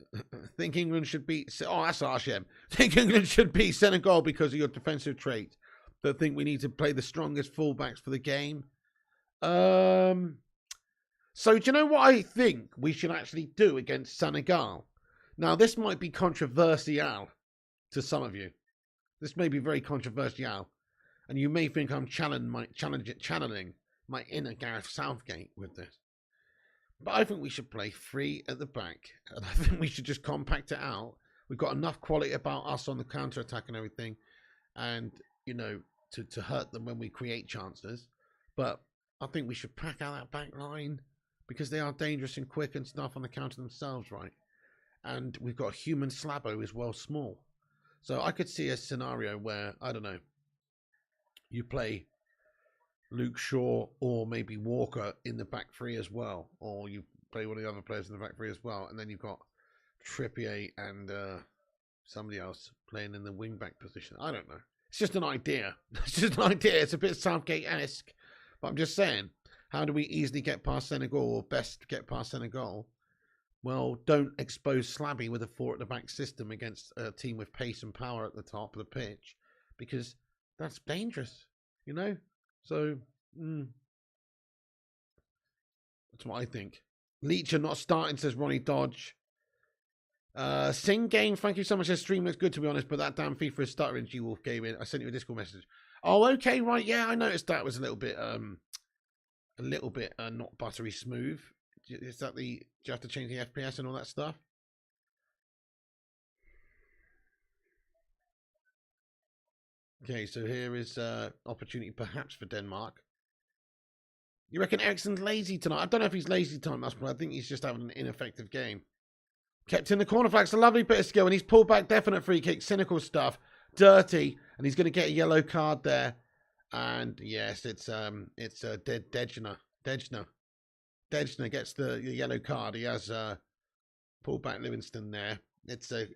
Think England should beat... Oh, that's Arshem. Think England should beat Senegal because of your defensive trait. that think we need to play the strongest fullbacks for the game. So do you know what I think we should actually do against Senegal? Now, this might be controversial to some of you. This may be very controversial. And you may think I'm channeling my inner Gareth Southgate with this. But I think we should play 3 at the back. And I think we should just compact it out. We've got enough quality about us on the counter-attack and everything. And, you know, to hurt them when we create chances. But I think we should pack out that back line. Because they are dangerous and quick and stuff on the counter themselves, right? And we've got a human Slabo as well, small. So I could see a scenario where, I don't know, you play Luke Shaw or maybe Walker in the back 3 as well. Or you play one of the other players in the back 3 as well. And then you've got Trippier and somebody else playing in the wing-back position. I don't know. It's just an idea. It's just an idea. It's a bit Southgate-esque. But I'm just saying, how do we easily get past Senegal or best get past Senegal? Well, don't expose Slabby with a 4 at the back system against a team with pace and power at the top of the pitch. Because that's dangerous, you know? So, that's what I think. Leacher not starting, says Ronnie Dodge. Sing Game, thank you so much. The stream looks good, to be honest, but that damn FIFA is stuttering. G Wolf Gaming. I sent you a Discord message. Oh, okay, right. Yeah, I noticed that was a little bit not buttery smooth. Is that do you have to change the FPS and all that stuff? Okay, so here is opportunity perhaps for Denmark. You reckon Eriksen's lazy tonight? I don't know if he's lazy tonight, but I think he's just having an ineffective game. Kept in the corner flags, a lovely bit of skill, and he's pulled back definite free kick, cynical stuff, dirty, and he's going to get a yellow card there. And yes, it's Dejna. Dejna gets the yellow card. He has pulled back Livingston there. It's a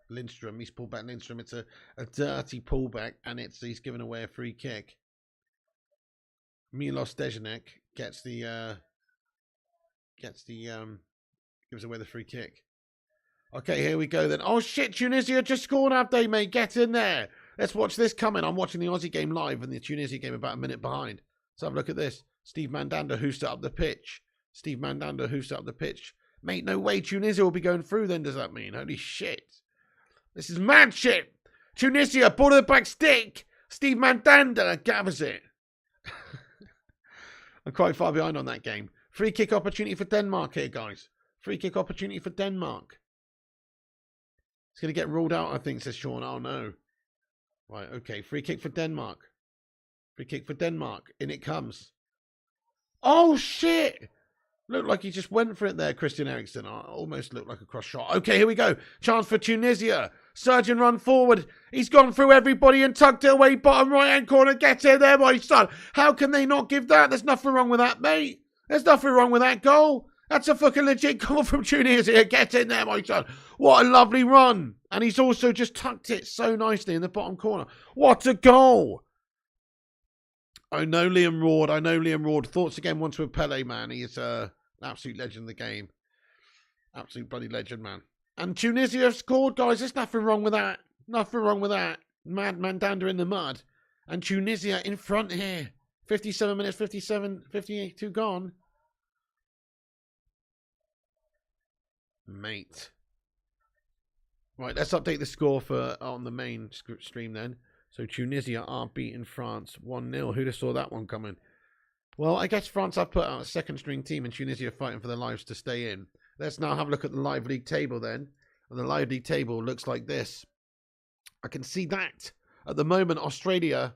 Lindstrom. He's pulled back Lindstrom. It's a dirty pullback, and he's given away a free kick. Milos Dejanek gives away the free kick. Okay, here we go then. Oh shit, Tunisia just scored, have they, mate? Get in there. Let's watch this coming. I'm watching the Aussie game live and the Tunisia game about a minute behind. Let's have a look at this. Steve Mandanda hoofed up the pitch. Mate, no way Tunisia will be going through then, does that mean? Holy shit. This is mad shit. Tunisia, ball to the back stick. Steve Mandanda gathers it. I'm quite far behind on that game. Free kick opportunity for Denmark here, guys. Free kick opportunity for Denmark. It's going to get ruled out, I think, says Sean. Oh, no. Right, okay. Free kick for Denmark. In it comes. Oh, shit. Looked like he just went for it there, Christian Eriksen. Almost looked like a cross shot. Okay, here we go. Chance for Tunisia. Surgeon run forward. He's gone through everybody and tucked it away. Bottom right-hand corner. Get in there, my son. How can they not give that? There's nothing wrong with that, mate. There's nothing wrong with that goal. That's a fucking legit goal from Tunisia. Get in there, my son. What a lovely run. And he's also just tucked it so nicely in the bottom corner. What a goal. I know Liam Roard. Thoughts again once with Pele, man. He is an absolute legend in the game. Absolute bloody legend, man. And Tunisia have scored, guys. There's nothing wrong with that. Mad Mandanda in the mud. And Tunisia in front here. 57 minutes, 52 gone. Mate. Right, let's update the score on the main stream then. So Tunisia are beating France 1-0. Who'd have saw that one coming? Well, I guess France have put out a second string team and Tunisia are fighting for their lives to stay in. Let's now have a look at the live league table then. And the live league table looks like this. I can see that. At the moment, Australia...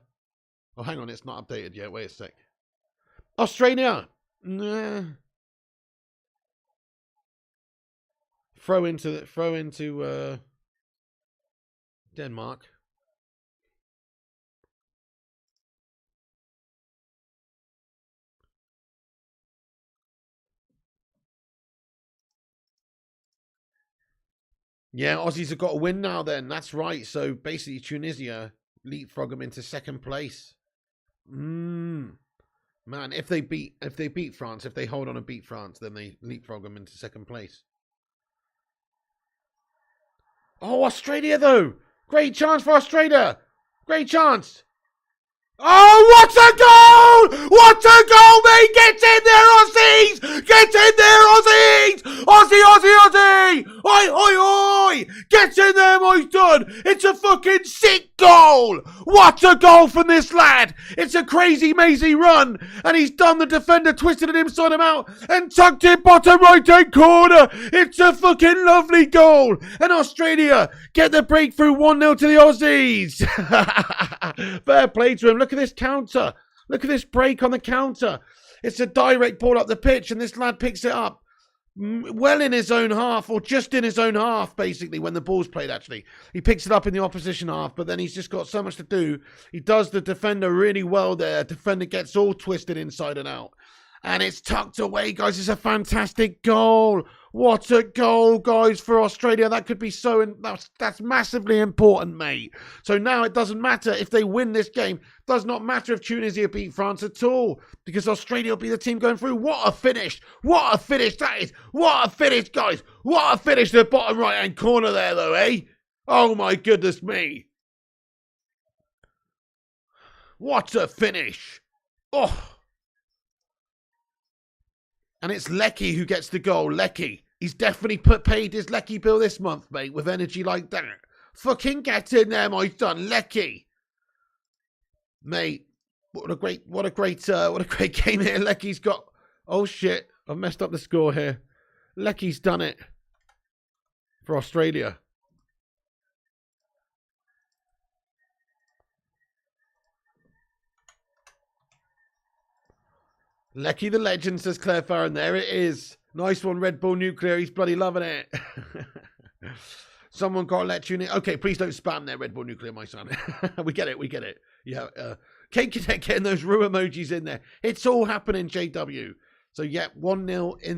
Oh, hang on, it's not updated yet. Wait a sec. Australia! Nah. Throw into Denmark. Yeah, Aussies have got a win now then. That's right. So basically Tunisia leapfrog them into second place. Man, if they beat France, if they hold on and beat France, then they leapfrog them into second place. Oh, Australia though. Great chance for Australia. Great chance. Oh, what a goal! What a goal, mate! Get in there, Aussies! Get in there, Aussies! Aussie, Aussie, Aussie! Oi, oi, oi! Get in there, my son! It's a fucking sick goal! What a goal from this lad! It's a crazy, mazy run, and he's done the defender, twisted it inside him out, and tucked it bottom right-hand corner. It's a fucking lovely goal! And Australia get the breakthrough 1-0 to the Aussies! Fair play to him. Look at this counter. Look at this break on the counter. It's a direct ball up the pitch, and this lad picks it up well in his own half, or just in his own half, basically, when the ball's played, actually. He picks it up in the opposition half, but then he's just got so much to do. He does the defender really well there. Defender gets all twisted inside and out. And it's tucked away, guys. It's a fantastic goal. What a goal, guys, for Australia. That could be that's massively important, mate. So now it doesn't matter if they win this game. Does not matter if Tunisia beat France at all, because Australia will be the team going through. What a finish. What a finish that is. What a finish, guys. What a finish to the bottom right-hand corner there, though, eh? Oh, my goodness me. What a finish. Oh. And it's Lecky who gets the goal. Lecky. He's definitely paid his Lecky bill this month, mate, with energy like that. Fucking get in there, my son. Lecky. Mate, what a great game here. Lecky's got... Oh, shit. I've messed up the score here. Lecky's done it for Australia. Lecky the legend, says Claire Farron. There it is. Nice one, Red Bull Nuclear. He's bloody loving it. Someone got to let you in. Okay, please don't spam there, Red Bull Nuclear, my son. We get it. Yeah, Kate Cadet getting those Rue emojis in there. It's all happening, JW. So, yeah, 1-0 in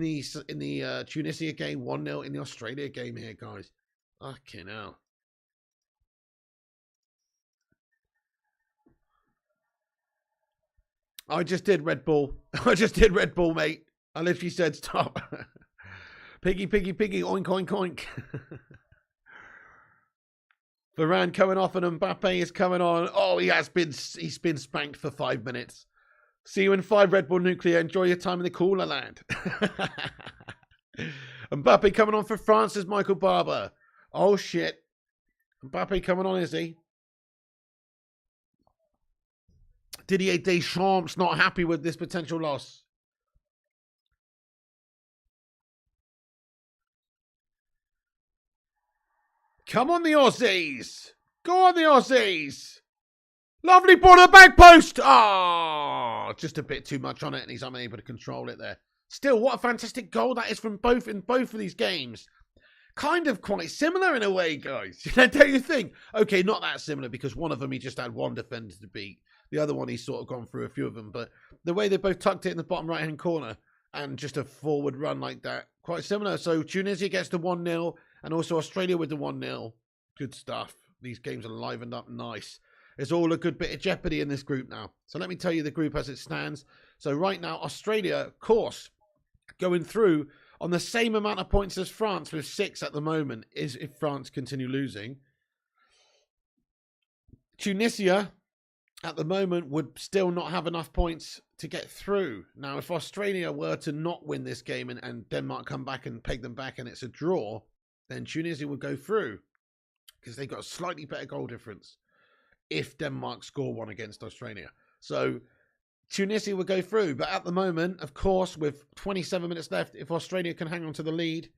the Tunisia game, 1-0 in the Australia game here, guys. Fucking hell. I just did Red Bull. Mate. I literally said stop. Piggy, piggy, piggy, oink, oink, oink. Varane coming off and Mbappe is coming on. Oh, he's been spanked for 5 minutes. See you in 5, Red Bull Nuclear. Enjoy your time in the cooler land. Mbappe coming on for France, says Michael Barber. Oh, shit. Mbappe coming on, is he? Didier Deschamps not happy with this potential loss. Come on, the Aussies. Go on, the Aussies. Lovely ball at the back post. Oh, just a bit too much on it, and he's unable to control it there. Still, what a fantastic goal that is from both of these games. Kind of quite similar in a way, guys. Don't you think? Okay, not that similar, because one of them he just had one defender to beat. The other one he's sort of gone through a few of them. But the way they both tucked it in the bottom right-hand corner and just a forward run like that, quite similar. So Tunisia gets the 1-0 and also Australia with the 1-0. Good stuff. These games are livened up nice. It's all a good bit of jeopardy in this group now. So let me tell you the group as it stands. So right now, Australia, of course, going through on the same amount of points as France with 6 at the moment, is if France continue losing. Tunisia, at the moment, would still not have enough points to get through. Now, if Australia were to not win this game and Denmark come back and peg them back and it's a draw, then Tunisia would go through because they've got a slightly better goal difference if Denmark score one against Australia. So Tunisia would go through. But at the moment, of course, with 27 minutes left, if Australia can hang on to the lead,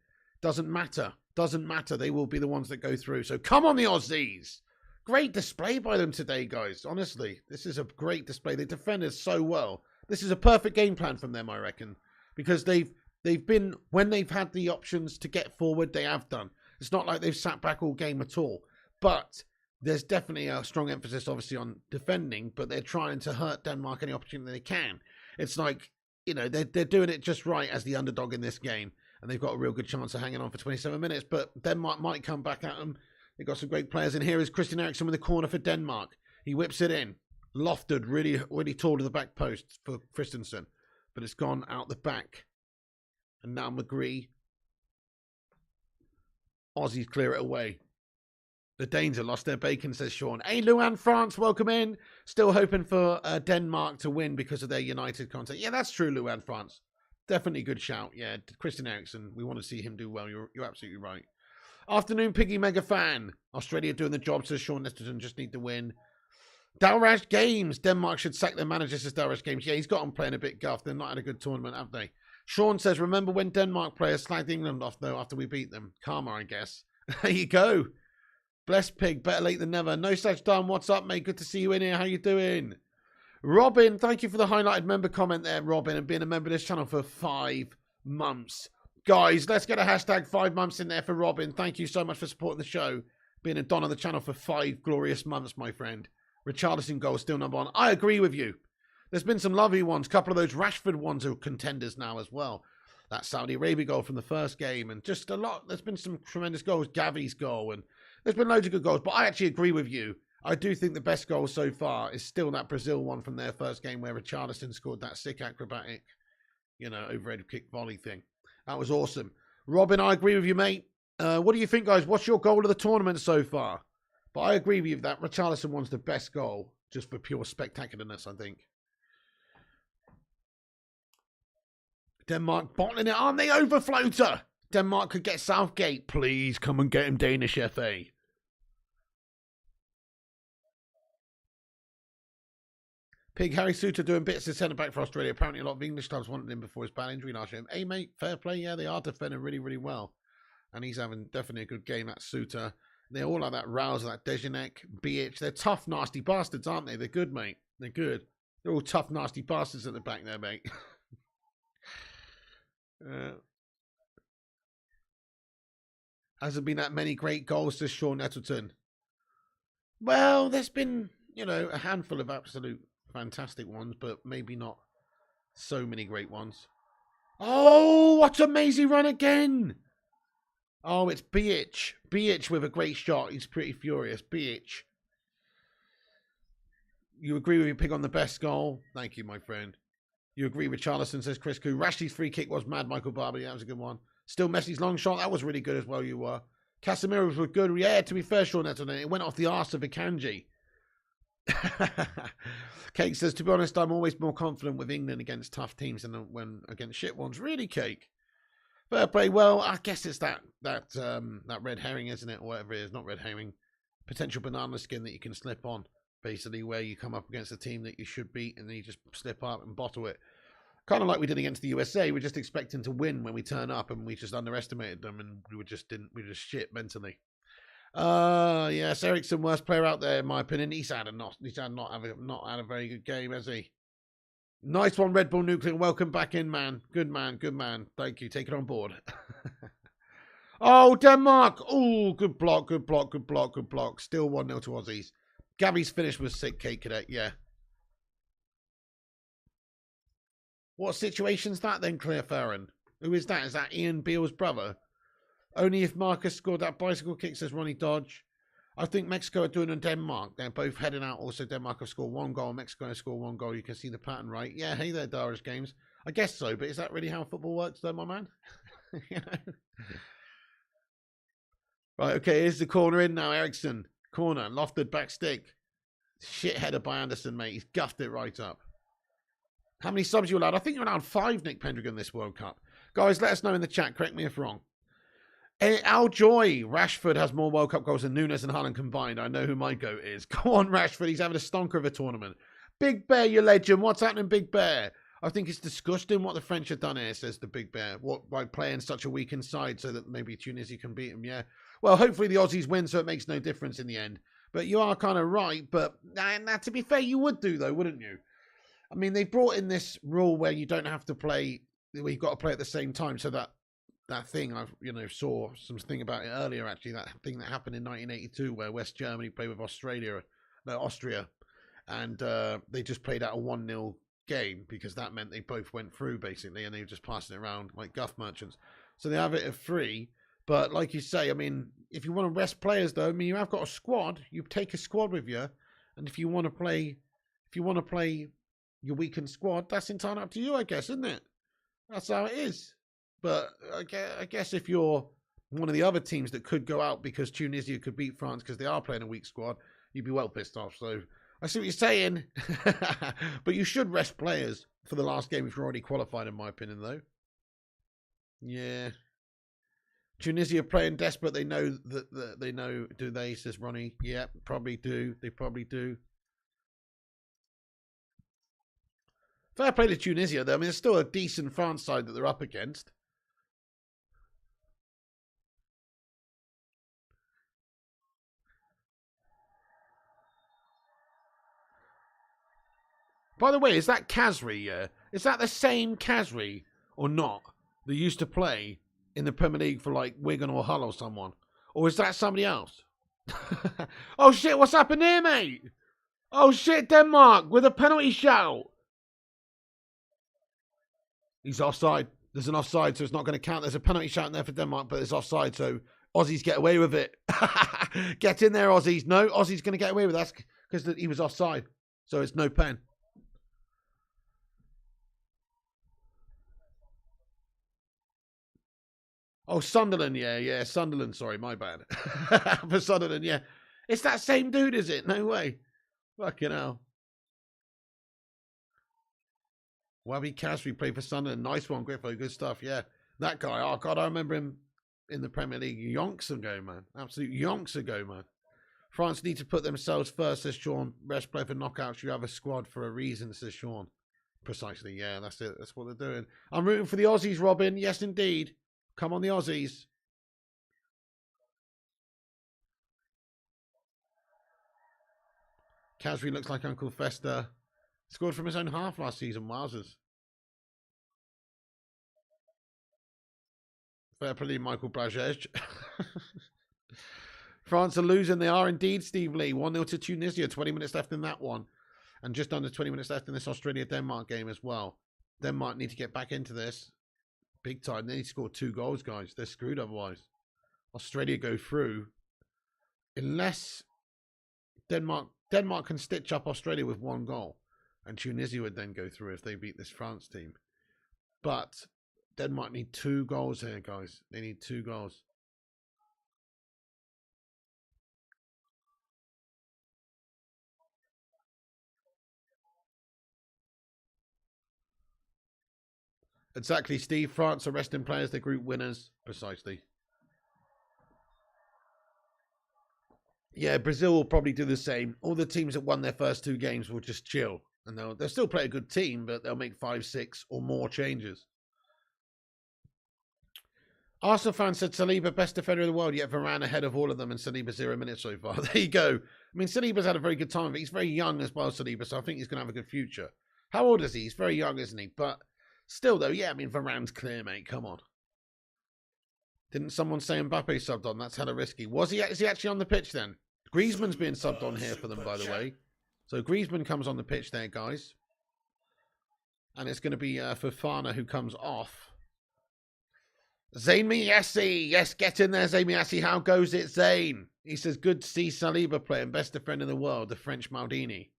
doesn't matter. Doesn't matter. They will be the ones that go through. So come on, the Aussies. Great display by them today, guys. Honestly, this is a great display. They defended so well. This is a perfect game plan from them, I reckon, because they've been, when they've had the options to get forward, they have done. It's not like they've sat back all game at all. But there's definitely a strong emphasis, obviously, on defending, but they're trying to hurt Denmark any opportunity they can. It's like, you know, they're doing it just right as the underdog in this game, and they've got a real good chance of hanging on for 27 minutes, but Denmark might come back at them. They've got some great players in here. Is Christian Eriksen with the corner for Denmark. He whips it in. Lofted, really, really tall to the back post for Christensen. But it's gone out the back. And now McGree. Aussies clear it away. The Danes have lost their bacon, says Sean. Hey, Luan, France, welcome in. Still hoping for Denmark to win because of their United content. Yeah, that's true, Luan, France. Definitely a good shout. Yeah, Christian Eriksen, we want to see him do well. You're absolutely right. Afternoon, Piggy Mega Fan. Australia doing the job, says Sean Nesterton. Just need to win. Dalrash Games. Denmark should sack their manager, says Dalrash Games. Yeah, he's got them playing a bit guff. They've not had a good tournament, have they? Sean says, remember when Denmark players slagged England off, though, after we beat them? Karma, I guess. There you go. Bless Pig. Better late than never. No such done. What's up, mate? Good to see you in here. How you doing? Robin, thank you for the highlighted member comment there, Robin, and being a member of this channel for 5 months. Guys, let's get a hashtag 5 months in there for Robin. Thank you so much for supporting the show. Being a Don on the channel for 5 glorious months, my friend. Richarlison goal still number 1. I agree with you. There's been some lovely ones. A couple of those Rashford ones are contenders now as well. That Saudi Arabia goal from the first game. And just a lot. There's been some tremendous goals. Gavi's goal. And there's been loads of good goals. But I actually agree with you. I do think the best goal so far is still that Brazil one from their first game where Richarlison scored that sick acrobatic, overhead kick volley thing. That was awesome. Robin, I agree with you, mate. What do you think, guys? What's your goal of the tournament so far? But I agree with you that Richarlison one's the best goal, just for pure spectacularness, I think. Denmark bottling it. Aren't they overfloater? Denmark could get Southgate. Please come and get him, Danish FA. Pig Harry Suter doing bits as centre back for Australia. Apparently a lot of English clubs wanted him before his bad injury last year. Hey, mate, fair play. Yeah, they are defending really, really well. And he's having definitely a good game, that Suter. They're all like that Rouse, that Dejanek, BH. They're tough, nasty bastards, aren't they? They're good, mate. They're good. They're all tough, nasty bastards at the back there, mate. Hasn't been that many great goals, says Sean Nettleton. Well, there's been, a handful of absolute fantastic ones, but maybe not so many great ones. Oh, what an amazing run again! Oh, it's BH. BH with a great shot. He's pretty furious. BH. You agree with your Pig on the best goal? Thank you, my friend. You agree with Charlison, says Chris Koo. Rashid's free kick was mad, Michael Barber. Yeah, that was a good one. Still Messi's long shot. That was really good as well, you were. Casemiro's were good. Yeah, to be fair, Sean, it went off the arse of Akanji. Cake says, to be honest, I'm always more confident with England against tough teams than when against shit ones. Really, Cake? Fair play. Well, I guess it's that red herring, isn't it? Or whatever it is. Not red herring. Potential banana skin that you can slip on. Basically, where you come up against a team that you should beat and then you just slip up and bottle it. Kind of like we did against the USA. We're just expecting to win when we turn up and we just underestimated them and we were just shit mentally. Yes, Eriksen, worst player out there in my opinion. He's not had a very good game, has he? Nice one, Red Bull Nuclear. Welcome back in, man. Good man, good man. Thank you. Take it on board. Oh, Denmark. Oh, good block, good block, good block, good block. Still 1-0 to Aussies. Gabby's finish was sick, Kate Cadet, yeah. What situation's that then, Claire Farron? Who is that? Is that Ian Beale's brother? Only if Marcus scored that bicycle kick, says Ronnie Dodge. I think Mexico are doing on Denmark. They're both heading out. Also, Denmark have scored 1 goal. Mexico have scored 1 goal. You can see the pattern, right? Yeah, hey there, Darish Games. I guess so, but is that really how football works, though, my man? Right, okay, here's the corner in now. Eriksen. Corner. Lofted back stick. Shit header by Anderson, mate. He's guffed it right up. How many subs you allowed? I think you're allowed 5, Nick Pendragon, this World Cup. Guys, let us know in the chat. Correct me if wrong. Al Joy. Rashford has more World Cup goals than Nunes and Haaland combined. I know who my goat is. Go on, Rashford. He's having a stonker of a tournament. Big Bear, you legend. What's happening, Big Bear? I think it's disgusting what the French have done here, says the Big Bear. What, by playing such a weakened side so that maybe Tunisia can beat them, yeah. Well, hopefully the Aussies win so it makes no difference in the end. But you are kind of right. But now, to be fair, you would do, though, wouldn't you? I mean, they brought in this rule where you don't have to play, where you've got to play at the same time. So that thing, I've saw something about it earlier, actually, that thing that happened in 1982 where West Germany played with Austria, and they just played out a 1-0 game because that meant they both went through, basically, and they were just passing it around like guff merchants. So they have it at 3. But like you say, I mean, if you want to rest players, though, I mean, you have got a squad. You take a squad with you, and if you want to play your weakened squad, that's entirely up to you, I guess, isn't it? That's how it is. But I guess if you're one of the other teams that could go out because Tunisia could beat France because they are playing a weak squad, you'd be well pissed off. So I see what you're saying. But you should rest players for the last game if you're already qualified, in my opinion, though. Yeah. Tunisia playing desperate. They know that they know, do they, says Ronnie. Yeah, probably do. They probably do. Fair play to Tunisia, though. I mean, it's still a decent France side that they're up against. By the way, is that Khazri? Is that the same Khazri or not that used to play in the Premier League for like Wigan or Hull or someone? Or is that somebody else? Oh shit, what's happened here, mate? Oh shit, Denmark with a penalty shout. He's offside. There's an offside, so it's not going to count. There's a penalty shout in there for Denmark, but it's offside, so Aussies get away with it. Get in there, Aussies. No, Aussies going to get away with that because he was offside, so it's no pen. Oh, Sunderland, yeah, Sunderland, sorry, my bad. For Sunderland, yeah. It's that same dude, is it? No way. Fucking hell. Wabi Khazri played for Sunderland. Nice one, Griffo. Good stuff, yeah. That guy, oh, God, I remember him in the Premier League yonks ago, man. Absolute yonks ago, man. France need to put themselves first, says Sean. Best play for knockouts. You have a squad for a reason, says Sean. Precisely, yeah, that's it. That's what they're doing. I'm rooting for the Aussies, Robin. Yes, indeed. Come on, the Aussies. Khazri looks like Uncle Fester. Scored from his own half last season, Wowzers. Fair play, Michael Blagej. France are losing. They are indeed, Steve Lee. 1-0 to Tunisia. 20 minutes left in that one. And just under 20 minutes left in this Australia-Denmark game as well. Denmark need to get back into this. Big time. They need to score 2 goals, guys. They're screwed otherwise. Australia go through. Unless Denmark can stitch up Australia with 1 goal. And Tunisia would then go through if they beat this France team. But Denmark need 2 goals here, guys. They need 2 goals. Exactly, Steve. France are resting players. They're group winners. Precisely. Yeah, Brazil will probably do the same. All the teams that won their first 2 games will just chill. And they'll still play a good team, but they'll make 5, 6 or more changes. Arsenal fan said Saliba, best defender in the world, yet Varane ahead of all of them, and Saliba 0 minutes so far. There you go. I mean, Saliba's had a very good time, but he's very young as well, Saliba, so I think he's going to have a good future. How old is he? He's very young, isn't he? But still, though, yeah, I mean, Varane's clear, mate. Come on. Didn't someone say Mbappe subbed on? That's hella risky. Is he actually on the pitch then? Griezmann's being subbed on here for them, by the way. So Griezmann comes on the pitch there, guys. And it's going to be Fofana who comes off. Zayn Miassi. Yes, get in there, Zayn Miassi. How goes it, Zayn? He says, good to see Saliba playing. Best defender in the world, the French Maldini.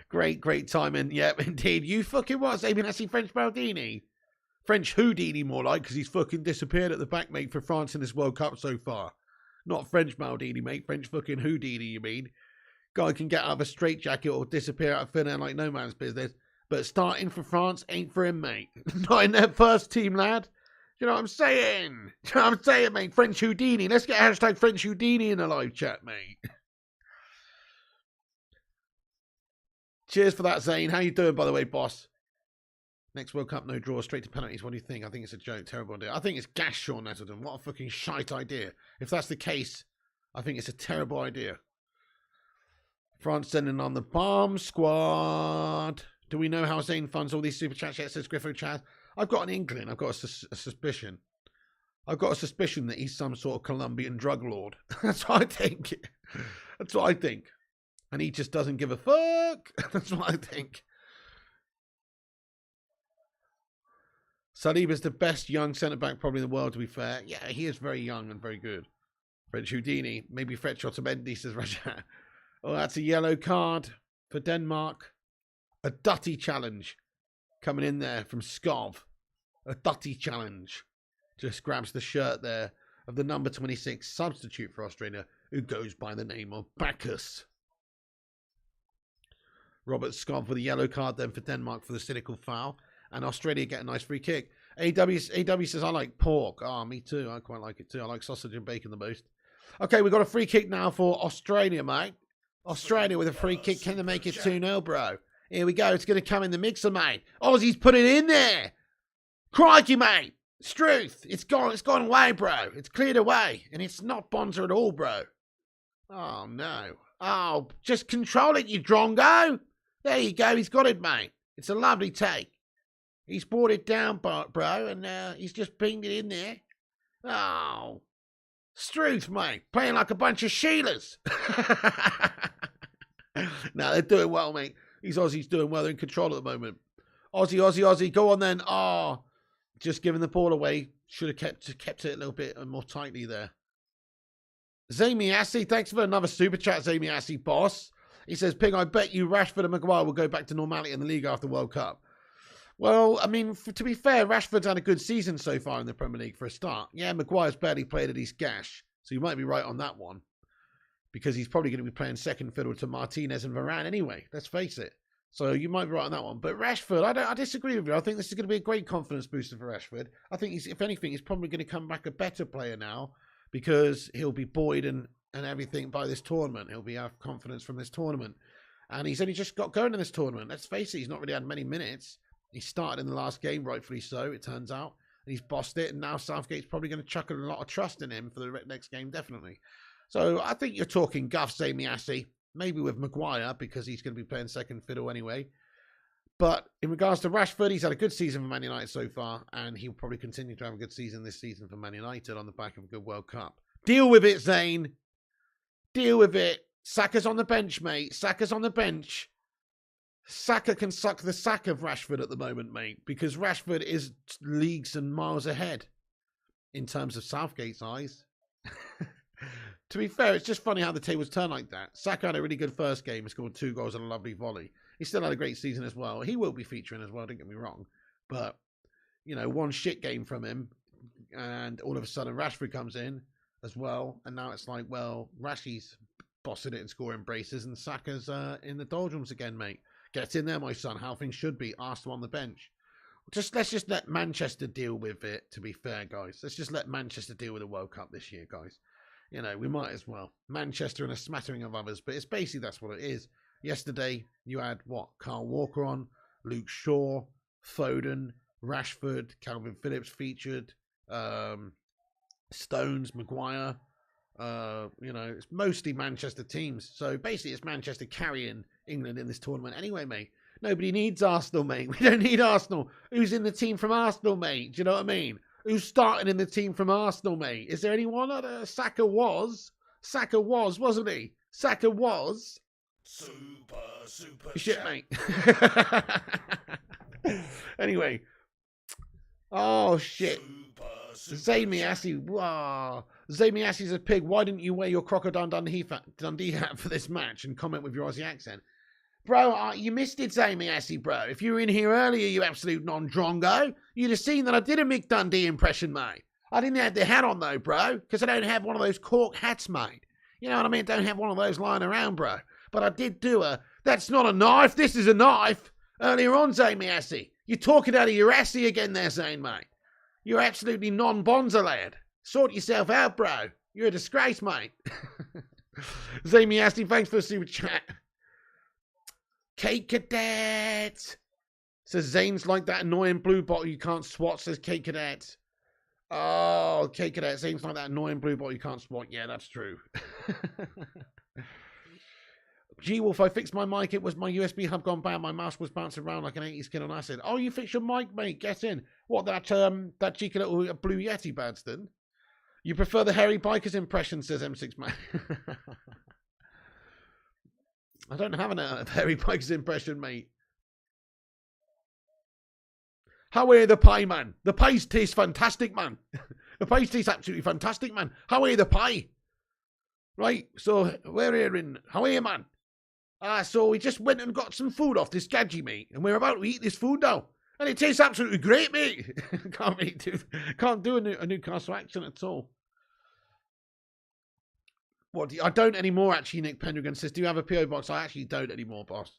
Great timing. Yep, indeed. You fucking what, Zayn Miassi, French Maldini? French Houdini, more like, because he's fucking disappeared at the back, mate, for France in this World Cup so far. Not French Maldini, mate. French fucking Houdini, you mean? Guy can get out of a straitjacket or disappear out of thin air like no man's business. But starting for France ain't for him, mate. Not in their first team, lad. You know what I'm saying? You know what I'm saying, mate? French Houdini. Let's get hashtag French Houdini in the live chat, mate. Cheers for that, Zane. How you doing, by the way, boss? Next World Cup, no draw, straight to penalties. What do you think? I think it's a joke. Terrible idea. I think it's gas, Sean Nettleton. What a fucking shite idea. If that's the case, I think it's a terrible idea. France sending on the bomb squad. Do we know how Zane funds all these super chats yet, says Griffo Chad? I've got an inkling. I've got a suspicion. I've got a suspicion that he's some sort of Colombian drug lord. That's what I think. That's what I think. And he just doesn't give a fuck. That's what I think. Saliba's the best young centre-back probably in the world, to be fair. Yeah, he is very young and very good. French Houdini. Maybe French Otamendi, says Raja. Oh, that's a yellow card for Denmark. A Dutty challenge coming in there from Skov. A Dutty challenge. Just grabs the shirt there of the number 26 substitute for Australia, who goes by the name of Bacchus. Robert Scott for the yellow card, then for Denmark for the cynical foul. And Australia get a nice free kick. AW says, I like pork. Oh, me too. I quite like it too. I like sausage and bacon the most. Okay, we've got a free kick now for Australia, mate. Australia with a free kick. Can they make it 2-0, bro? Here we go. It's going to come in the mixer, mate. Aussie's put it in there. Crikey, mate. Struth. It's gone away, bro. It's cleared away. And it's not Bonza at all, bro. Oh, no. Oh, just control it, you drongo. There you go. He's got it, mate. It's a lovely take. He's brought it down, bro, and he's just pinged it in there. Oh. Struth, mate. Playing like a bunch of Sheilas. No, they're doing well, mate. These Aussies doing well. They're in control at the moment. Aussie. Go on then. Oh, just giving the ball away. Should have kept it a little bit more tightly there. Zamiassi, thanks for another super chat, Zamiassi, boss. He says, Ping, I bet you Rashford and Maguire will go back to normality in the league after the World Cup. Well, I mean, to be fair, Rashford's had a good season so far in the Premier League for a start. Yeah, Maguire's barely played at his gash, so you might be right on that one. Because he's probably going to be playing second fiddle to Martinez and Varane anyway, let's face it. So you might be right on that one. But Rashford, I disagree with you. I think this is going to be a great confidence booster for Rashford. I think, if anything, he's probably going to come back a better player now because he'll be buoyed and everything by this tournament. He'll be have confidence from this tournament. And he's only just got going in this tournament. Let's face it, he's not really had many minutes. He started in the last game, rightfully so, it turns out. And he's bossed it, and now Southgate's probably going to chuck a lot of trust in him for the next game, definitely. So I think you're talking Guff Zamiassi, maybe with Maguire, because he's going to be playing second fiddle anyway. But in regards to Rashford, he's had a good season for Man United so far, and he'll probably continue to have a good season this season for Man United on the back of a good World Cup. Deal with it, Zane. Deal with it. Saka's on the bench, mate. Saka's on the bench. Saka can suck the sack of Rashford at the moment, mate, because Rashford is leagues and miles ahead in terms of Southgate's eyes. To be fair, it's just funny how the tables turn like that. Saka had a really good first game, scored 2 goals and a lovely volley. He still had a great season as well. He will be featuring as well, don't get me wrong. But, you know, one shit game from him, and all of a sudden Rashford comes in as well, and now it's like, well, Rashi's bossing it and scoring braces, and Saka's in the doldrums again, mate. Get in there, my son, how things should be. Arsenal on the bench. Let's just let Manchester deal with it, to be fair, guys. Let's just let Manchester deal with the World Cup this year, guys. You know, we might as well. Manchester and a smattering of others, but it's basically that's what it is. Yesterday, you had, what, Kyle Walker on, Luke Shaw, Foden, Rashford, Calvin Phillips featured, Stones, Maguire. You know, it's mostly Manchester teams. So basically, it's Manchester carrying England in this tournament anyway, mate. Nobody needs Arsenal, mate. We don't need Arsenal. Who's in the team from Arsenal, mate? Do you know what I mean? Who's starting in the team from Arsenal, mate? Is there anyone? Saka was. Saka was, wasn't he? Saka was. Super shit, mate. Anyway. Oh, shit. Zamiassi. Wow. Zamiassi's a pig. Why didn't you wear your Crocodile Dundee hat for this match and comment with your Aussie accent? Bro, you missed it, Zamiassi, bro. If you were in here earlier, you absolute non-drongo, you'd have seen that I did a Mick Dundee impression, mate. I didn't have the hat on, though, bro, because I don't have one of those cork hats, mate. You know what I mean? Don't have one of those lying around, bro. But I did do that's not a knife, this is a knife. Earlier on, Zamiassi. You're talking out of your assy again there, Zane, mate. You're absolutely non-bonza, lad. Sort yourself out, bro. You're a disgrace, mate. Zamiassi, thanks for the super chat. Kate Cadet says Zane's like that annoying blue bottle you can't swat, says Kate Cadet. Oh, Kate Cadet, Zane's like that annoying blue bottle you can't swat. Yeah, that's true. G-Wolf, I fixed my mic. It was my USB hub gone bad. My mouse was bouncing around like an 80s kid on acid. Oh, you fixed your mic, mate. Get in. What, that cheeky little blue Yeti Badston? You prefer the Hairy Bikers impression, says M6 Man. I don't have a Hairy Bikers impression, mate. How are the pie, man? The pies taste fantastic, man. The pies taste absolutely fantastic, man. How are the pie? Right, so we're here in... How are you, man? So we just went and got some food off this gadgie, mate. And we're about to eat this food now. And it tastes absolutely great, mate. Can't do a Newcastle accent at all. What? I don't anymore, actually, Nick Pendragon says. Do you have a P.O. box? I actually don't anymore, boss.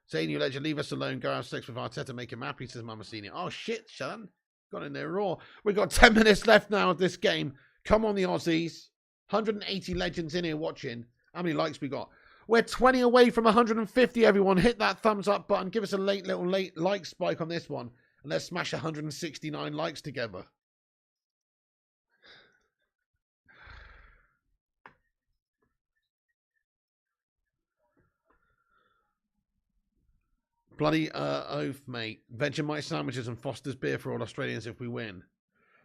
Saying you legend, leave us alone. Go have sex with Arteta, make him happy, says Mama Senior. Oh, shit, son. Got in there raw. We've got 10 minutes left now of this game. Come on, the Aussies. 180 legends in here watching. How many likes we got? We're 20 away from 150, everyone. Hit that thumbs up button. Give us a late like spike on this one. And let's smash 169 likes together. Bloody oath, mate. Vegemite sandwiches and Foster's beer for all Australians if we win.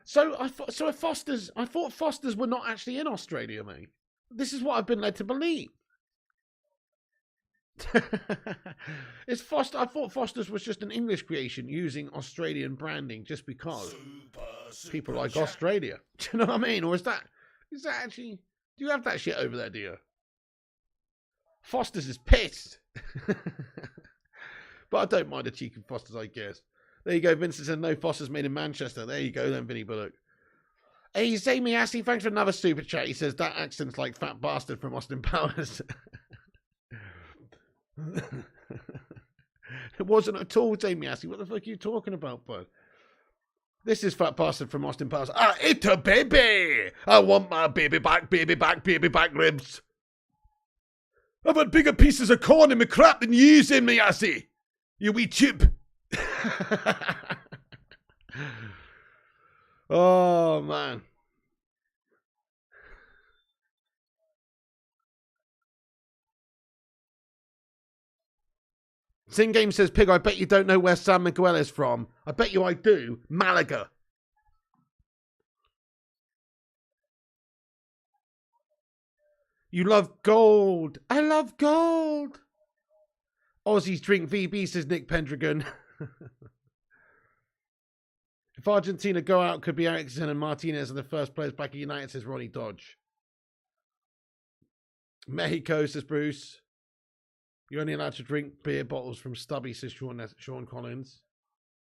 So I thought Foster's were not actually in Australia, mate. This is what I've been led to believe. It's Foster. I thought Foster's was just an English creation using Australian branding just because people like Australia. Do you know what I mean? Or is that actually? Do you have that shit over there, do you? Foster's is pissed. But I don't mind a cheeky Foster's, I guess. There you go. Vincent said no Foster's made in Manchester. There you go then, Vinny Bullock. Hey, Zamy Assy, thanks for another super chat. He says that accent's like fat bastard from Austin Powers. It wasn't at all, Zamy Assy. What the fuck are you talking about, bud? This is fat bastard from Austin Powers. Ah, it's a baby. I want my baby back ribs. I've had bigger pieces of corn in my crap than you, Zamy Assy. You wee chip. Oh, man. Sin Game says, Pig, I bet you don't know where San Miguel is from. I bet you I do. Malaga. You love gold. I love gold. Aussies drink VB, says Nick Pendragon. If Argentina go out, could be Ericsson and Martinez are the first players back at United, says Ronnie Dodge. Mexico, says Bruce. You're only allowed to drink beer bottles from Stubby, says Sean Collins.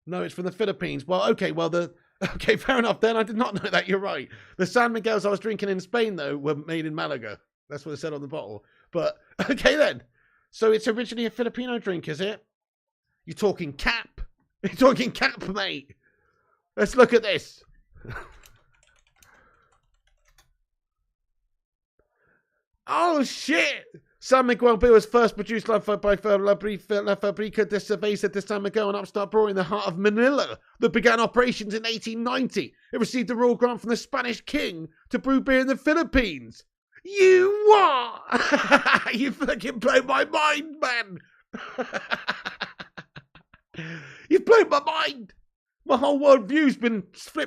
No, it's from the Philippines. Well, okay, okay, fair enough then. I did not know that. You're right. The San Miguels I was drinking in Spain, though, were made in Malaga. That's what it said on the bottle. But, okay then. So it's originally a Filipino drink, is it? You're talking cap. You're talking cap, mate. Let's look at this. Oh, shit. San Miguel Beer was first produced by La Fabrica de Cerveza de San Miguel, an upstart brewery in the heart of Manila that began operations in 1890. It received a royal grant from the Spanish king to brew beer in the Philippines. You what? You fucking blow my mind, man. You've blown my mind. My whole world view's been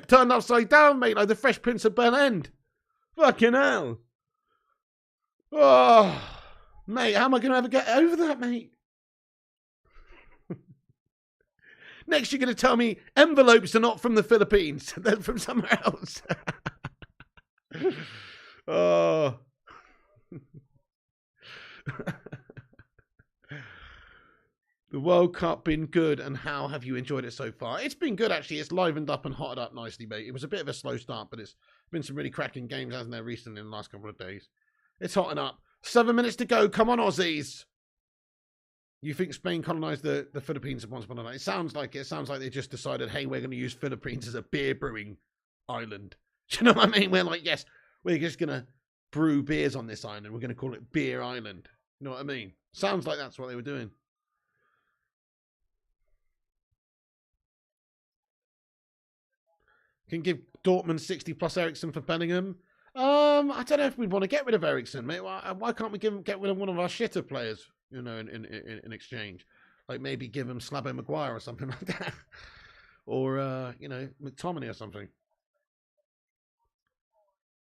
turned upside down, mate, like the Fresh Prince of Bel-End. Fucking hell. Oh, mate, how am I going to ever get over that, mate? Next, you're going to tell me envelopes are not from the Philippines. They're from somewhere else. Oh. The World Cup been good, and how have you enjoyed it so far? It's been good, actually. It's livened up and hotted up nicely, mate. It was a bit of a slow start, but it's been some really cracking games, hasn't there, recently in the last couple of days. It's hotting up. 7 minutes to go. Come on, Aussies. You think Spain colonised the Philippines once upon a time? It sounds like it. It sounds like they just decided, hey, we're going to use Philippines as a beer brewing island. Do you know what I mean? We're like, yes, we're just going to brew beers on this island. We're going to call it Beer Island. You know what I mean? Sounds like that's what they were doing. Can give Dortmund 60 plus Ericsson for Bellingham. I don't know if we'd want to get rid of Ericsson, mate. Why can't we get rid of one of our shitter players, you know, in exchange? Like maybe give him Slabbo Maguire or something like that. Or, you know, McTominay or something.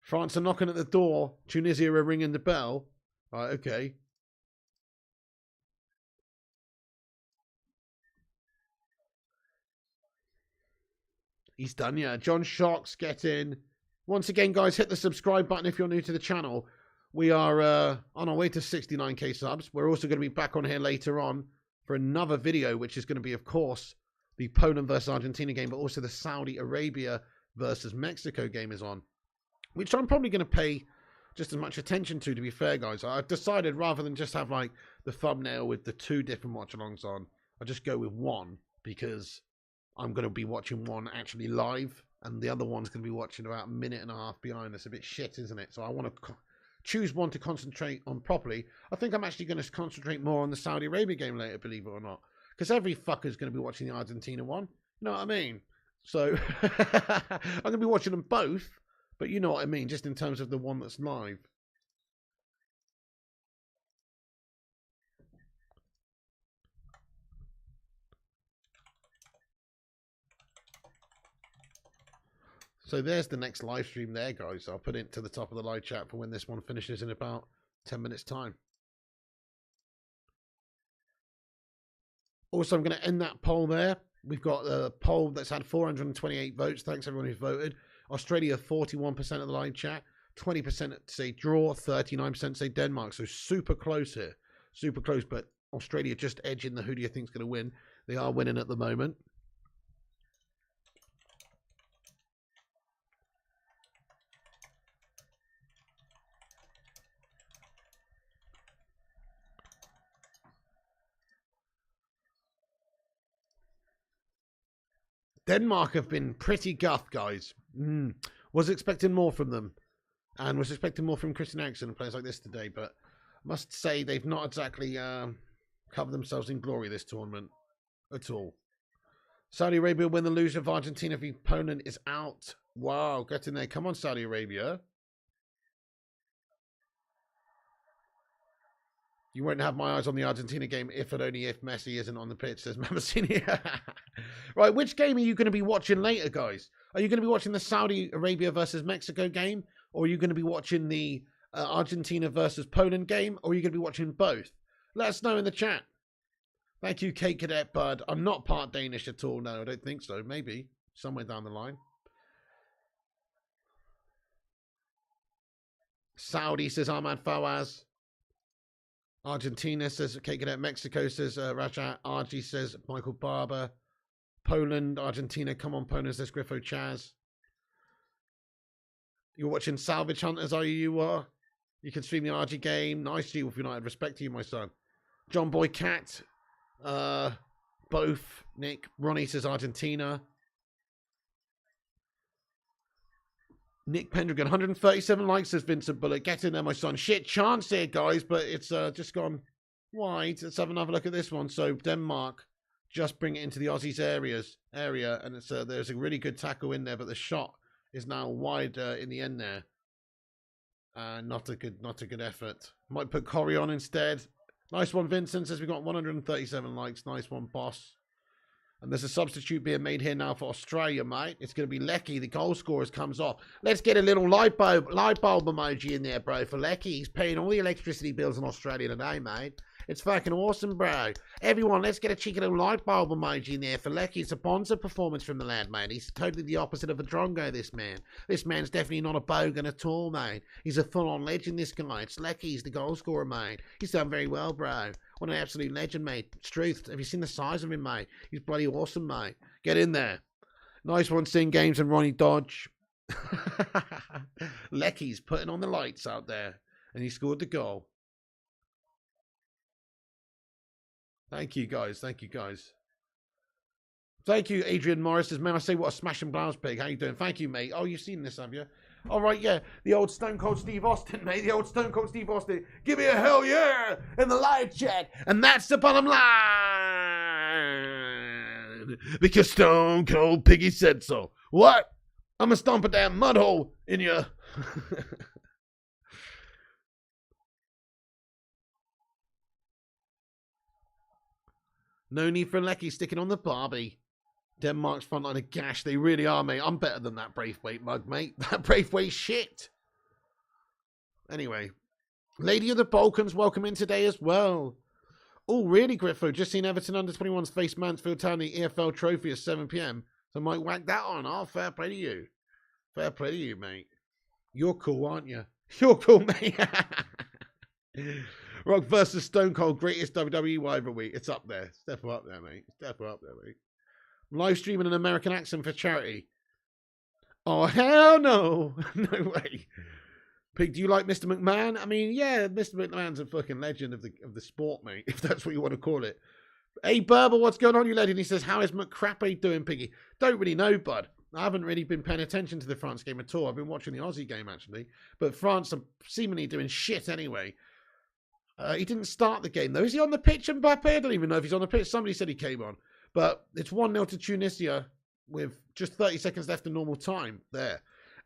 France are knocking at the door. Tunisia are ringing the bell. Right, okay. He's done, yeah. John Sharks get in. Once again, guys, hit the subscribe button if you're new to the channel. We are on our way to 69k subs. We're also going to be back on here later on for another video, which is going to be, of course, the Poland versus Argentina game, but also the Saudi Arabia versus Mexico game is on, which I'm probably going to pay just as much attention to be fair, guys. I've decided rather than just have like the thumbnail with the 2 different watch-alongs on, I'll just go with one, because I'm going to be watching one actually live, and the other one's going to be watching about a minute and a half behind. That's a bit shit, isn't it? So I want to choose one to concentrate on properly. I think I'm actually going to concentrate more on the Saudi Arabia game later, believe it or not, because every fucker's going to be watching the Argentina one. You know what I mean? So I'm going to be watching them both, but you know what I mean, just in terms of the one that's live. So there's the next live stream there, guys. I'll put it to the top of the live chat for when this one finishes in about 10 minutes' time. Also, I'm going to end that poll there. We've got a poll that's had 428 votes. Thanks, everyone who's voted. Australia, 41% of the live chat. 20% say draw. 39% say Denmark. So super close here. Super close, but Australia just edging the who do you think's going to win. They are winning at the moment. Denmark have been pretty guff, guys. Was expecting more from them. And was expecting more from Christian Eriksen and players like this today. But must say they've not exactly covered themselves in glory this tournament at all. Saudi Arabia win the loser of Argentina v Poland is out. Wow, get in there. Come on, Saudi Arabia. You won't have my eyes on the Argentina game if and only if Messi isn't on the pitch, says Mamasini. Right, which game are you going to be watching later, guys? Are you going to be watching the Saudi Arabia versus Mexico game? Or are you going to be watching the Argentina versus Poland game? Or are you going to be watching both? Let us know in the chat. Thank you, Kate Cadet Bud. I'm not part Danish at all. No, I don't think so. Maybe somewhere down the line. Saudi, says Ahmad Fawaz. Argentina, says Kate Cadet. Mexico, says Rajat. Argy, says Michael Barber. Poland, Argentina. Come on, Poland, says Griffo Chaz. You're watching Salvage Hunters, are you? You are. You can stream the RG game. Nice, you, with United. Respect to you, my son. John Boy Cat. Both. Nick. Ronnie says Argentina. Nick Pendragon. 137 likes, says Vincent Bullock. Get in there, my son. Shit chance here, guys, but it's just gone wide. Let's have another look at this one. So Denmark just bring it into the Aussies area, and it's there's a really good tackle in there, but the shot is now wide in the end there. Not a good effort. Might put Corey on instead. Nice one, Vincent. Says we got 137 likes. Nice one, boss. And there's a substitute being made here now for Australia, mate. It's going to be Lecky. The goal scorers comes off. Let's get a little light bulb emoji in there, bro, for Lecky. He's paying all the electricity bills in Australia today, mate. It's fucking awesome, bro. Everyone, let's get a cheeky little light bulb emoji in there for Lecky. It's a bonza performance from the lad, mate. He's totally the opposite of a drongo, this man. This man's definitely not a bogan at all, mate. He's a full-on legend, this guy. It's Lecky. He's the goal scorer, mate. He's done very well, bro. What an absolute legend, mate. It's truth. Have you seen the size of him, mate? He's bloody awesome, mate. Get in there. Nice one, Sing Games and Ronnie Dodge. Lecky's putting on the lights out there. And he scored the goal. Thank you, guys. Thank you, guys. Thank you, Adrian Morris. Says, man, I say what a smashing blouse pig. How you doing? Thank you, mate. Oh, you've seen this, have you? All right, yeah. The old Stone Cold Steve Austin, mate. The old Stone Cold Steve Austin. Give me a hell yeah in the live chat. And that's the bottom line. Because Stone Cold Piggy said so. What? I'm going to stomp a damn mud hole in your... No need for Lecky sticking on the Barbie. Denmark's frontline a gash. They really are, mate. I'm better than that Braithwaite mug, mate. That Braithwaite shit. Anyway. Lady of the Balkans, welcome in today as well. Oh, really, Griffo? Just seen Everton under 21s face Mansfield Town in the EFL trophy at 7 p.m. So I might whack that on. Oh, fair play to you. Fair play to you, mate. You're cool, aren't you? You're cool, mate. Rock versus Stone Cold, greatest WWE rivalry. It's up there. Step up there, mate. Step up there, mate. Live streaming an American accent for charity. Oh, hell no. No way. Pig, do you like Mr. McMahon? I mean, yeah, Mr. McMahon's a fucking legend of the sport, mate, if that's what you want to call it. Hey, Berber, what's going on, you legend? He says, how is McCrappy doing, Piggy? Don't really know, bud. I haven't really been paying attention to the France game at all. I've been watching the Aussie game, actually. But France are seemingly doing shit anyway. He didn't start the game, though. Is he on the pitch, Mbappe? I don't even know if he's on the pitch. Somebody said he came on. But it's 1-0 to Tunisia with just 30 seconds left in normal time there.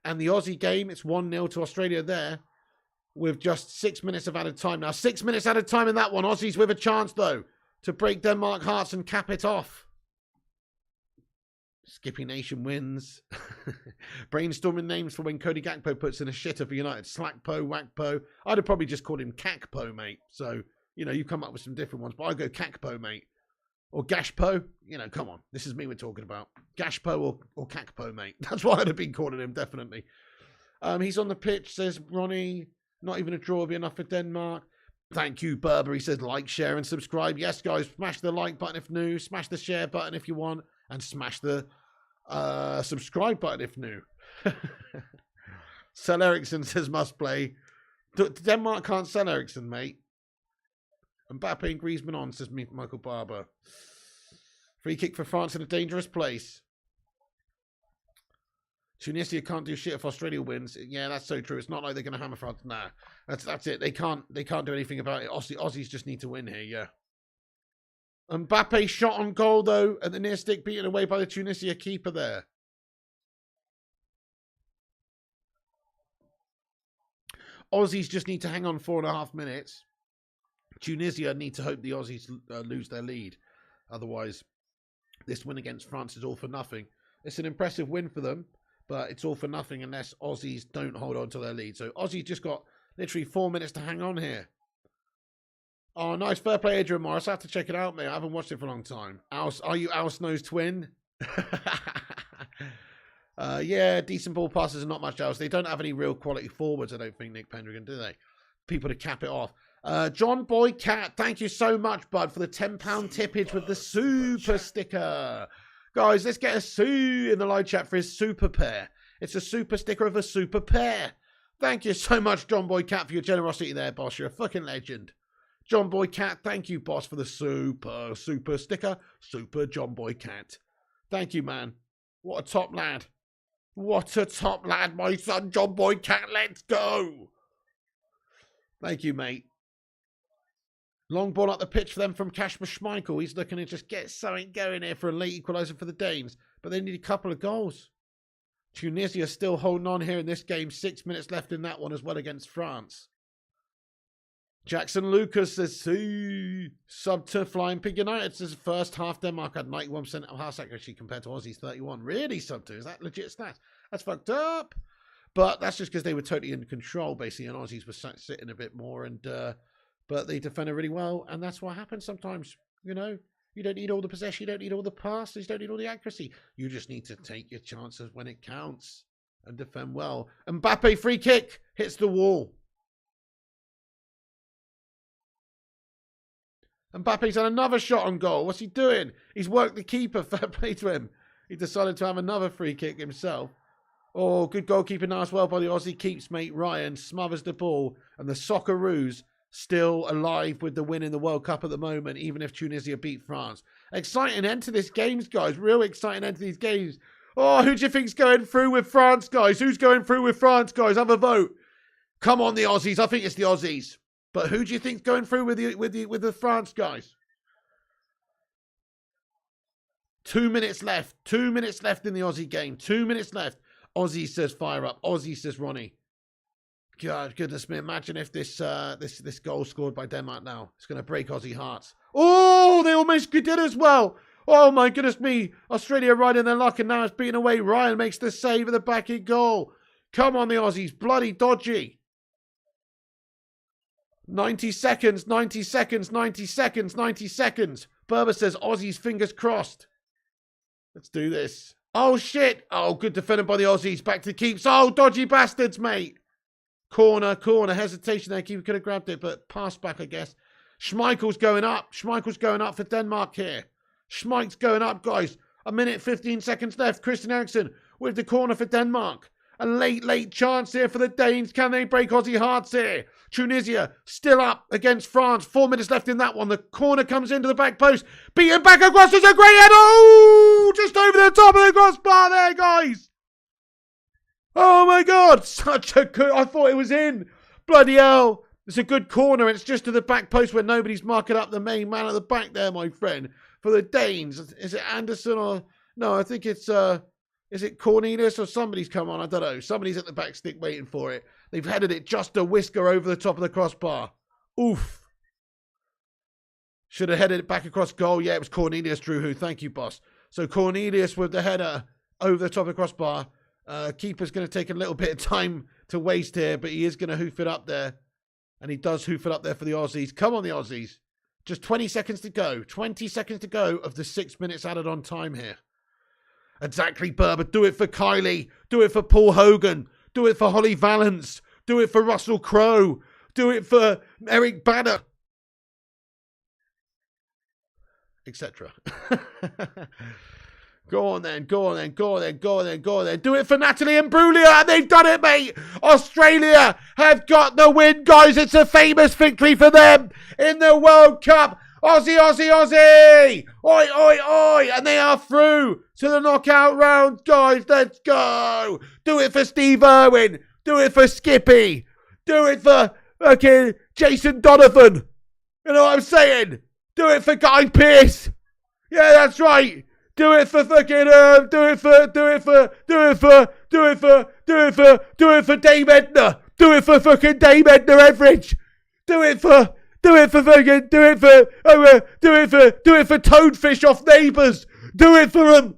And the Aussie game, it's 1-0 to Australia there with just 6 minutes of added time. Now, 6 minutes added time in that one. Aussies with a chance, though, to break Denmark hearts and cap it off. Skippy Nation wins. Brainstorming names for when Cody Gakpo puts in a shitter for United. Slackpo, Wackpo. I'd have probably just called him Cacpo, mate. So, you know, you come up with some different ones. But I'd go Cacpo, mate. Or Gashpo. You know, come on. This is me we're talking about. Gashpo or Cacpo, mate. That's what I'd have been calling him, definitely. He's on the pitch, says Ronnie. Not even a draw would be enough for Denmark. Thank you, Berber. He says like, share, and subscribe. Yes, guys, smash the like button if new. Smash the share button if you want. And smash the subscribe button if new. Sell Ericsson says must play. Denmark can't sell Ericsson, mate. Mbappe and Griezmann on, says Michael Barber. Free kick for France in a dangerous place. Tunisia can't do shit if Australia wins. Yeah, that's so true. It's not like they're going to hammer France. Nah, that's it. They can't do anything about it. Aussies just need to win here, yeah. Mbappe shot on goal, though, at the near stick, beaten away by the Tunisia keeper there. Aussies just need to hang on 4.5 minutes. Tunisia need to hope the Aussies lose their lead. Otherwise, this win against France is all for nothing. It's an impressive win for them, but it's all for nothing unless Aussies don't hold on to their lead. So Aussies just got literally 4 minutes to hang on here. Oh, nice. Fair play, Adrian Morris. I have to check it out, mate. I haven't watched it for a long time. Are you Al Snow's twin? Yeah, decent ball passes and not much else. They don't have any real quality forwards, I don't think, Nick Pendragon, do they? People to cap it off. John Boy Cat, thank you so much, bud, for the £10 tippage with the super sticker. Guys, let's get a Sue in the live chat for his super pair. It's a super sticker of a super pair. Thank you so much, John Boy Cat, for your generosity there, boss. You're a fucking legend. John Boy Cat, thank you, boss, for the super sticker. Super John Boy Cat. Thank you, man. What a top lad. What a top lad, my son, John Boy Cat. Let's go. Thank you, mate. Long ball up the pitch for them from Kasper Schmeichel. He's looking to just get something going here for a late equaliser for the Danes. But they need a couple of goals. Tunisia still holding on here in this game. 6 minutes left in that one as well against France. Jackson Lucas says, sub to Flying Pig United. Says first half Denmark had 91% of pass accuracy compared to Aussie's 31. Really sub to? Is that legit stats? That's fucked up. But that's just because they were totally in control, basically, and Aussies were sitting a bit more. And but they defended really well, and that's what happens sometimes. You know, you don't need all the possession, you don't need all the passes, you don't need all the accuracy. You just need to take your chances when it counts and defend well. Mbappe free kick hits the wall. Mbappe's had another shot on goal. What's he doing? He's worked the keeper. Fair play to him. He decided to have another free kick himself. Oh, good goalkeeper now as well by the Aussie keeps mate Ryan. Smothers the ball. And the Socceroos still alive with the win in the World Cup at the moment, even if Tunisia beat France. Exciting end to this games, guys. Real exciting end to these games. Oh, who do you think's going through with France, guys? Who's going through with France, guys? Have a vote. Come on, the Aussies. I think it's the Aussies. But who do you think's going through with the France guys? 2 minutes left. 2 minutes left in the Aussie game. 2 minutes left. Aussie says fire up. Aussie says Ronnie. God, goodness me! Imagine if this goal scored by Denmark now. It's going to break Aussie hearts. Oh, they almost did as well. Oh my goodness me! Australia right in their luck, and now it's beaten away. Ryan makes the save of the back end goal. Come on, the Aussies! Bloody dodgy. 90 seconds, 90 seconds, 90 seconds, 90 seconds. Berber says, Aussies, fingers crossed. Let's do this. Oh, shit. Oh, good defended by the Aussies. Back to the keeps. Oh, dodgy bastards, mate. Corner. Hesitation there. Keeper could have grabbed it, but pass back, I guess. Schmeichel's going up. Schmeichel's going up for Denmark here. Schmeich's going up, guys. A minute, 15 seconds left. Christian Eriksen with the corner for Denmark. A late chance here for the Danes. Can they break Aussie hearts here? Tunisia still up against France. 4 minutes left in that one. The corner comes into the back post. Beaten back across. It's a great head. Oh, just over the top of the crossbar there, guys. Oh, my God. Such a good... I thought it was in. Bloody hell. It's a good corner. It's just to the back post where nobody's marking up the main man at the back there, my friend. For the Danes. Is it Anderson or... No, I think it's... Is it Cornelius or somebody's come on? I don't know. Somebody's at the back stick waiting for it. They've headed it just a whisker over the top of the crossbar. Oof. Should have headed it back across goal. Yeah, it was Cornelius Drew. Thank you, boss. So Cornelius with the header over the top of the crossbar. Keeper's going to take a little bit of time to waste here, but he is going to hoof it up there. And he does hoof it up there for the Aussies. Come on, the Aussies. Just 20 seconds to go. 20 seconds to go of the 6 minutes added on time here. Exactly, Berber. Do it for Kylie. Do it for Paul Hogan. Do it for Holly Valance. Do it for Russell Crowe. Do it for Eric Banner. Etc. Go on then. Go on then. Go on then. Go on then. Go on then. Do it for Natalie and Imbruglia. And they've done it, mate. Australia have got the win, guys. It's a famous victory for them in the World Cup. Aussie, Aussie, Aussie! Oi, oi, oi! And they are through to the knockout round, guys. Let's go! Do it for Steve Irwin. Do it for Skippy. Do it for fucking Jason Donovan. You know what I'm saying? Do it for Guy Pearce. Yeah, that's right. Do it for fucking do it for Dame Edna. Do it for fucking Dame Edna Everidge. Do it for Toadfish off Neighbours. Do it for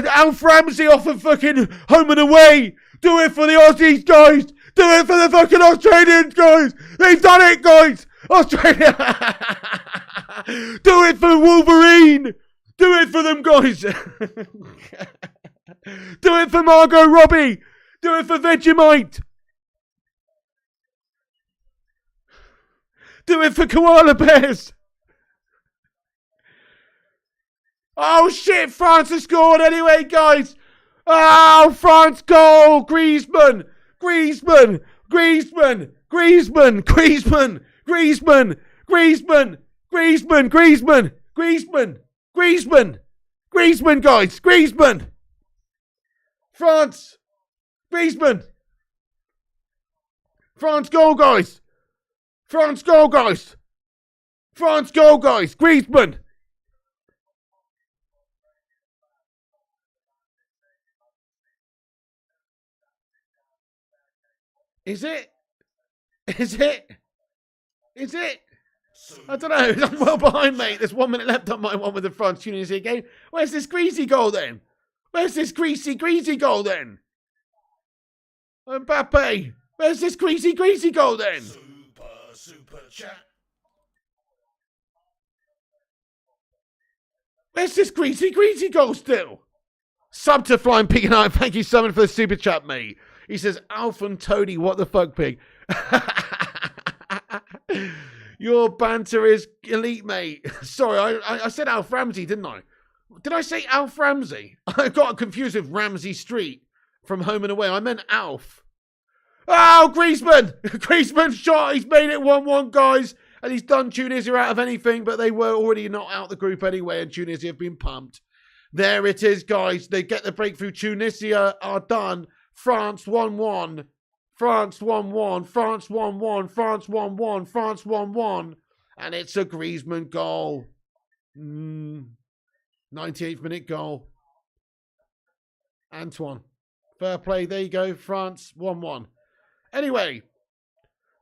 Alf Ramsey off of fucking Home and Away. Do it for the Aussies, guys. Do it for the fucking Australians, guys. They've done it, guys. Australia. Do it for Wolverine. Do it for them, guys. Do it for Margot Robbie. Do it for Vegemite. Do it for Koala Bears. Oh shit, France has scored anyway, guys. Oh, France goal. Griezmann. Griezmann. Griezmann. Griezmann. Griezmann. Griezmann. Griezmann. Griezmann. Griezmann. Griezmann. Griezmann. Griezmann, guys. Griezmann. France. Griezmann. France goal, guys. France goal, guys. France goal, guys. Griezmann. Is it? Is it? Is it? I don't know. I'm well behind, mate. There's 1 minute left on my one with the France Tunisia game. Where's this greasy goal then? Where's this greasy goal then? Mbappe. Where's this greasy goal then? Super chat. Where's this greasy goal still? Sub to Flying Pig and I. Thank you so much for the super chat, mate. He says, Alf and Tony, what the fuck, pig? Your banter is elite, mate. Sorry, I said Alf Ramsey, didn't I? Did I say Alf Ramsey? I got confused with Ramsey Street from Home and Away. I meant Alf. Oh, Griezmann! Griezmann shot. He's made it 1-1, guys. And he's done Tunisia out of anything, but they were already not out the group anyway, and Tunisia have been pumped. There it is, guys. They get the breakthrough. Tunisia are done. France 1-1. France 1-1. France 1-1. France 1-1. France 1-1. And it's a Griezmann goal. 98th minute goal. Antoine. Fair play. There you go. France 1-1. Anyway,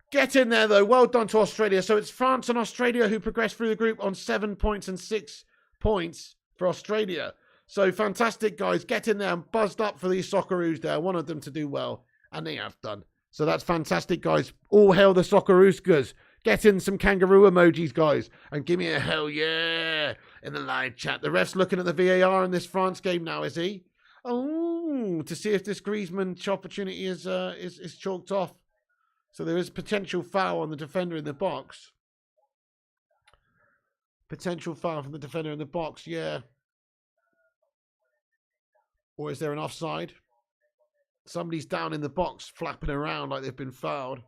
get in there, though. Well done to Australia. So it's France and Australia who progress through the group on 7 points and 6 points for Australia. So fantastic, guys. Get in there and buzzed up for these Socceroos there. I wanted them to do well, and they have done. So that's fantastic, guys. All hail the Soccerooskas. Get in some kangaroo emojis, guys, and give me a hell yeah in the live chat. The ref's looking at the VAR in this France game now, is he? Oh, to see if this Griezmann opportunity is chalked off. So there is potential foul on the defender in the box. Potential foul from the defender in the box, yeah. Or is there an offside? Somebody's down in the box flapping around like they've been fouled.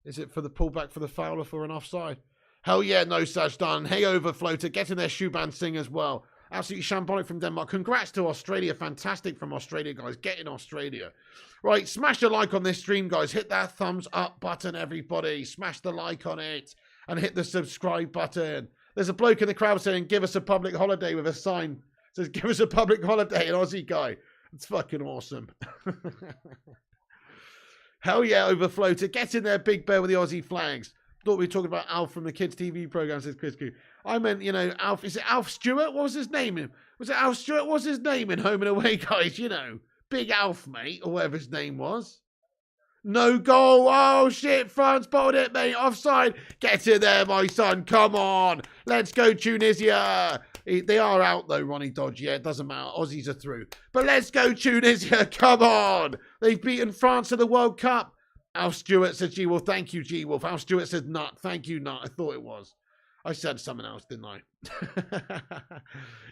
Is it for the pullback for the foul or for an offside? Hell yeah, no such done. Hey, Overfloater, getting their Shuban Singh as well. Absolutely shambolic from Denmark. Congrats to Australia. Fantastic from Australia, guys. Get in Australia. Right, smash a like on this stream, guys. Hit that thumbs up button, everybody. Smash the like on it. And hit the subscribe button. There's a bloke in the crowd saying, give us a public holiday with a sign. It says, give us a public holiday, an Aussie guy. It's fucking awesome. Hell yeah, Overfloater. Get in there, Big Bear with the Aussie flags. Thought we were talking about Alf from the kids' TV program, says Chris Q. I meant, you know, Alf. Is it Alf Stewart? What was his name? Was it Alf Stewart? What was his name in Home and Away, guys? You know, Big Alf, mate, or whatever his name was. No goal. Oh, shit. France bottled it, mate. Offside. Get in there, my son. Come on. Let's go, Tunisia. They are out, though, Ronnie Dodge. Yeah, it doesn't matter. Aussies are through. But let's go, Tunisia. Come on. They've beaten France at the World Cup. Alf Stewart said G-Wolf. Thank you, G-Wolf. Alf Stewart said nut. Thank you, nut. I thought it was. I said something else, didn't I?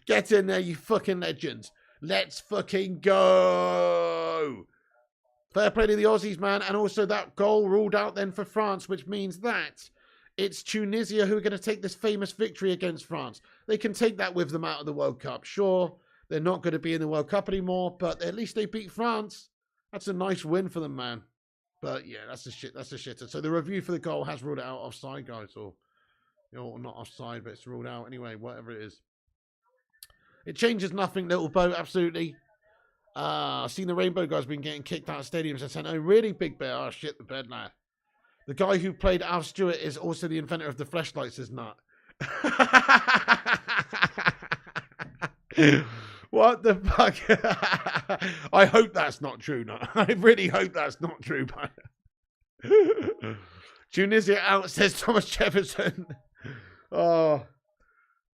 Get in there, you fucking legends. Let's fucking go. Fair play to the Aussies, man. And also that goal ruled out then for France, which means that it's Tunisia who are going to take this famous victory against France. They can take that with them out of the World Cup. Sure, they're not going to be in the World Cup anymore, but at least they beat France. That's a nice win for them, man. But yeah, that's a shitter. So the review for the goal has ruled it out offside, guys, or you know, not offside, but it's ruled out anyway. Whatever it is, it changes nothing. Little boat, absolutely. I've seen the Rainbow guys been getting kicked out of stadiums and saying, "Oh, really, Big Bear? Oh shit, the bed lad." The guy who played Alf Stewart is also the inventor of the fleshlights. Says nut. What the fuck? I hope that's not true. No, I really hope that's not true. Tunisia out, says Thomas Jefferson. Oh,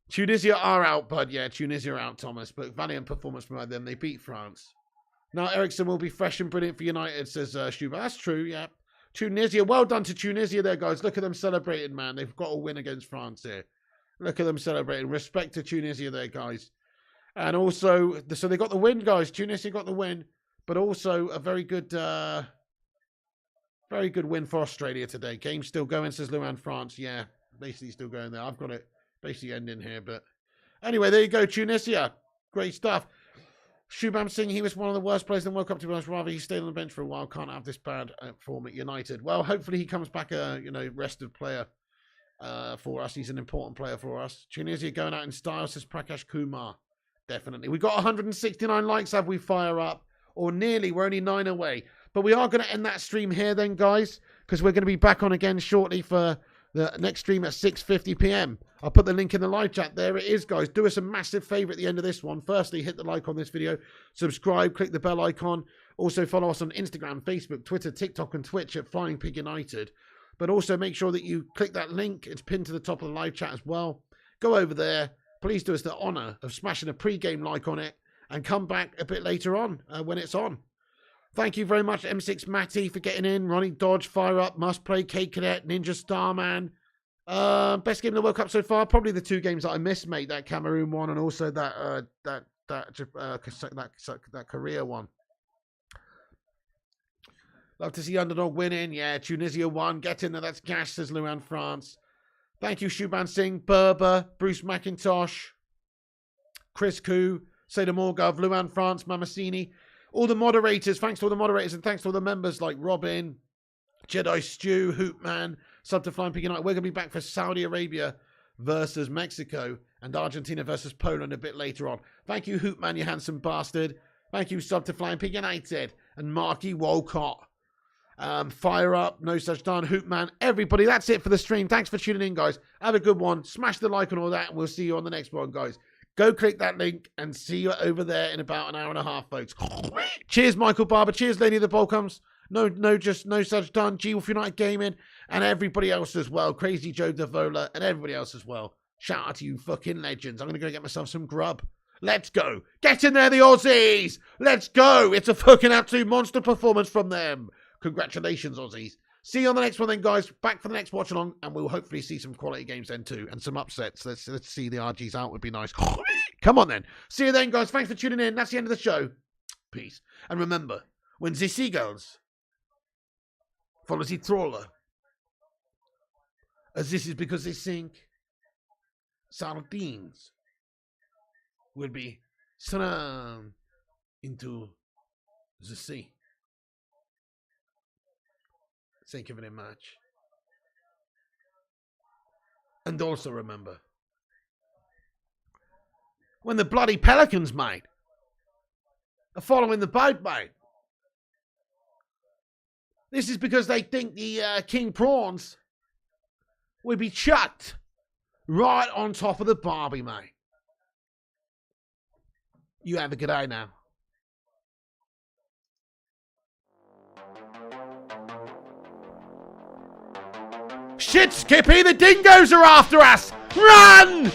Tunisia are out, bud. Yeah, Tunisia are out, Thomas. But valiant performance from them. They beat France. Now Ericsson will be fresh and brilliant for United, says Schuber. That's true, yeah. Tunisia, well done to Tunisia there, guys. Look at them celebrating, man. They've got a win against France here. Look at them celebrating. Respect to Tunisia there, guys. And also, so they got the win, guys. Tunisia got the win, but also a very good win for Australia today. Game's still going, says Luan France. Yeah, basically still going there. I've got it basically ending here, but anyway, there you go, Tunisia. Great stuff. Shubham Singh, he was one of the worst players in the World Cup, to be honest. Rather, he stayed on the bench for a while. Can't have this bad form at United. Well, hopefully he comes back a rested player for us. He's an important player for us. Tunisia going out in style, says Prakash Kumar. Definitely. We got 169 likes, have we, fire up? Or nearly. We're only 9 away. But we are going to end that stream here then, guys, because we're going to be back on again shortly for the next stream at 6:50 p.m. I'll put the link in the live chat. There it is, guys. Do us a massive favour at the end of this one. Firstly, hit the like on this video. Subscribe. Click the bell icon. Also follow us on Instagram, Facebook, Twitter, TikTok and Twitch at Flying Pig United. But also make sure that you click that link. It's pinned to the top of the live chat as well. Go over there. Please do us the honour of smashing a pre-game like on it and come back a bit later on when it's on. Thank you very much, M6 Matty, for getting in. Ronnie Dodge, Fire Up, Must Play, Cake Cadet, Ninja Starman. Best game in the World Cup so far? Probably the 2 games that I missed, mate. That Cameroon one and also that Korea one. Love to see Underdog winning. Yeah, Tunisia won. Get in there. That's Gash, says Luan France. Thank you, Shuban Singh, Berber, Bruce McIntosh, Chris Koo, Seda Morgov, Luan France, Mamasini, all the moderators. Thanks to all the moderators and thanks to all the members like Robin, Jedi Stew, Hoopman, Sub to Flying Pig United. We're going to be back for Saudi Arabia versus Mexico and Argentina versus Poland a bit later on. Thank you, Hoopman, you handsome bastard. Thank you, Sub to Flying Pig United and Marky Wolcott. Fire Up, No Such Done, Hoopman, everybody. That's it for the stream. Thanks for tuning in, guys. Have a good one. Smash the like and all that, and we'll see you on the next one, guys. Go click that link and see you over there in about an hour and a half, folks. Cheers, Michael Barber. Cheers, Lady of the Bolcoms. No Such Done, G-Wolf United Gaming, and everybody else as well. Crazy Joe Davola and everybody else as well. Shout out to you fucking legends. I'm going to go get myself some grub. Let's go. Get in there, the Aussies. Let's go. It's a fucking absolute monster performance from them. Congratulations, Aussies. See you on the next one then, guys. Back for the next watch along, and we'll hopefully see some quality games then too, and some upsets. Let's see the RGs out. Would be nice. Come on then. See you then, guys. Thanks for tuning in. That's the end of the show. Peace. And remember, when the seagulls follow the trawler, as this is because they think sardines will be thrown into the sea. Thank you very much. And also remember, when the bloody pelicans, mate, are following the boat, mate, this is because they think the king prawns will be chucked right on top of the Barbie, mate. You have a good day now. Shit, Skippy, the dingoes are after us! Run!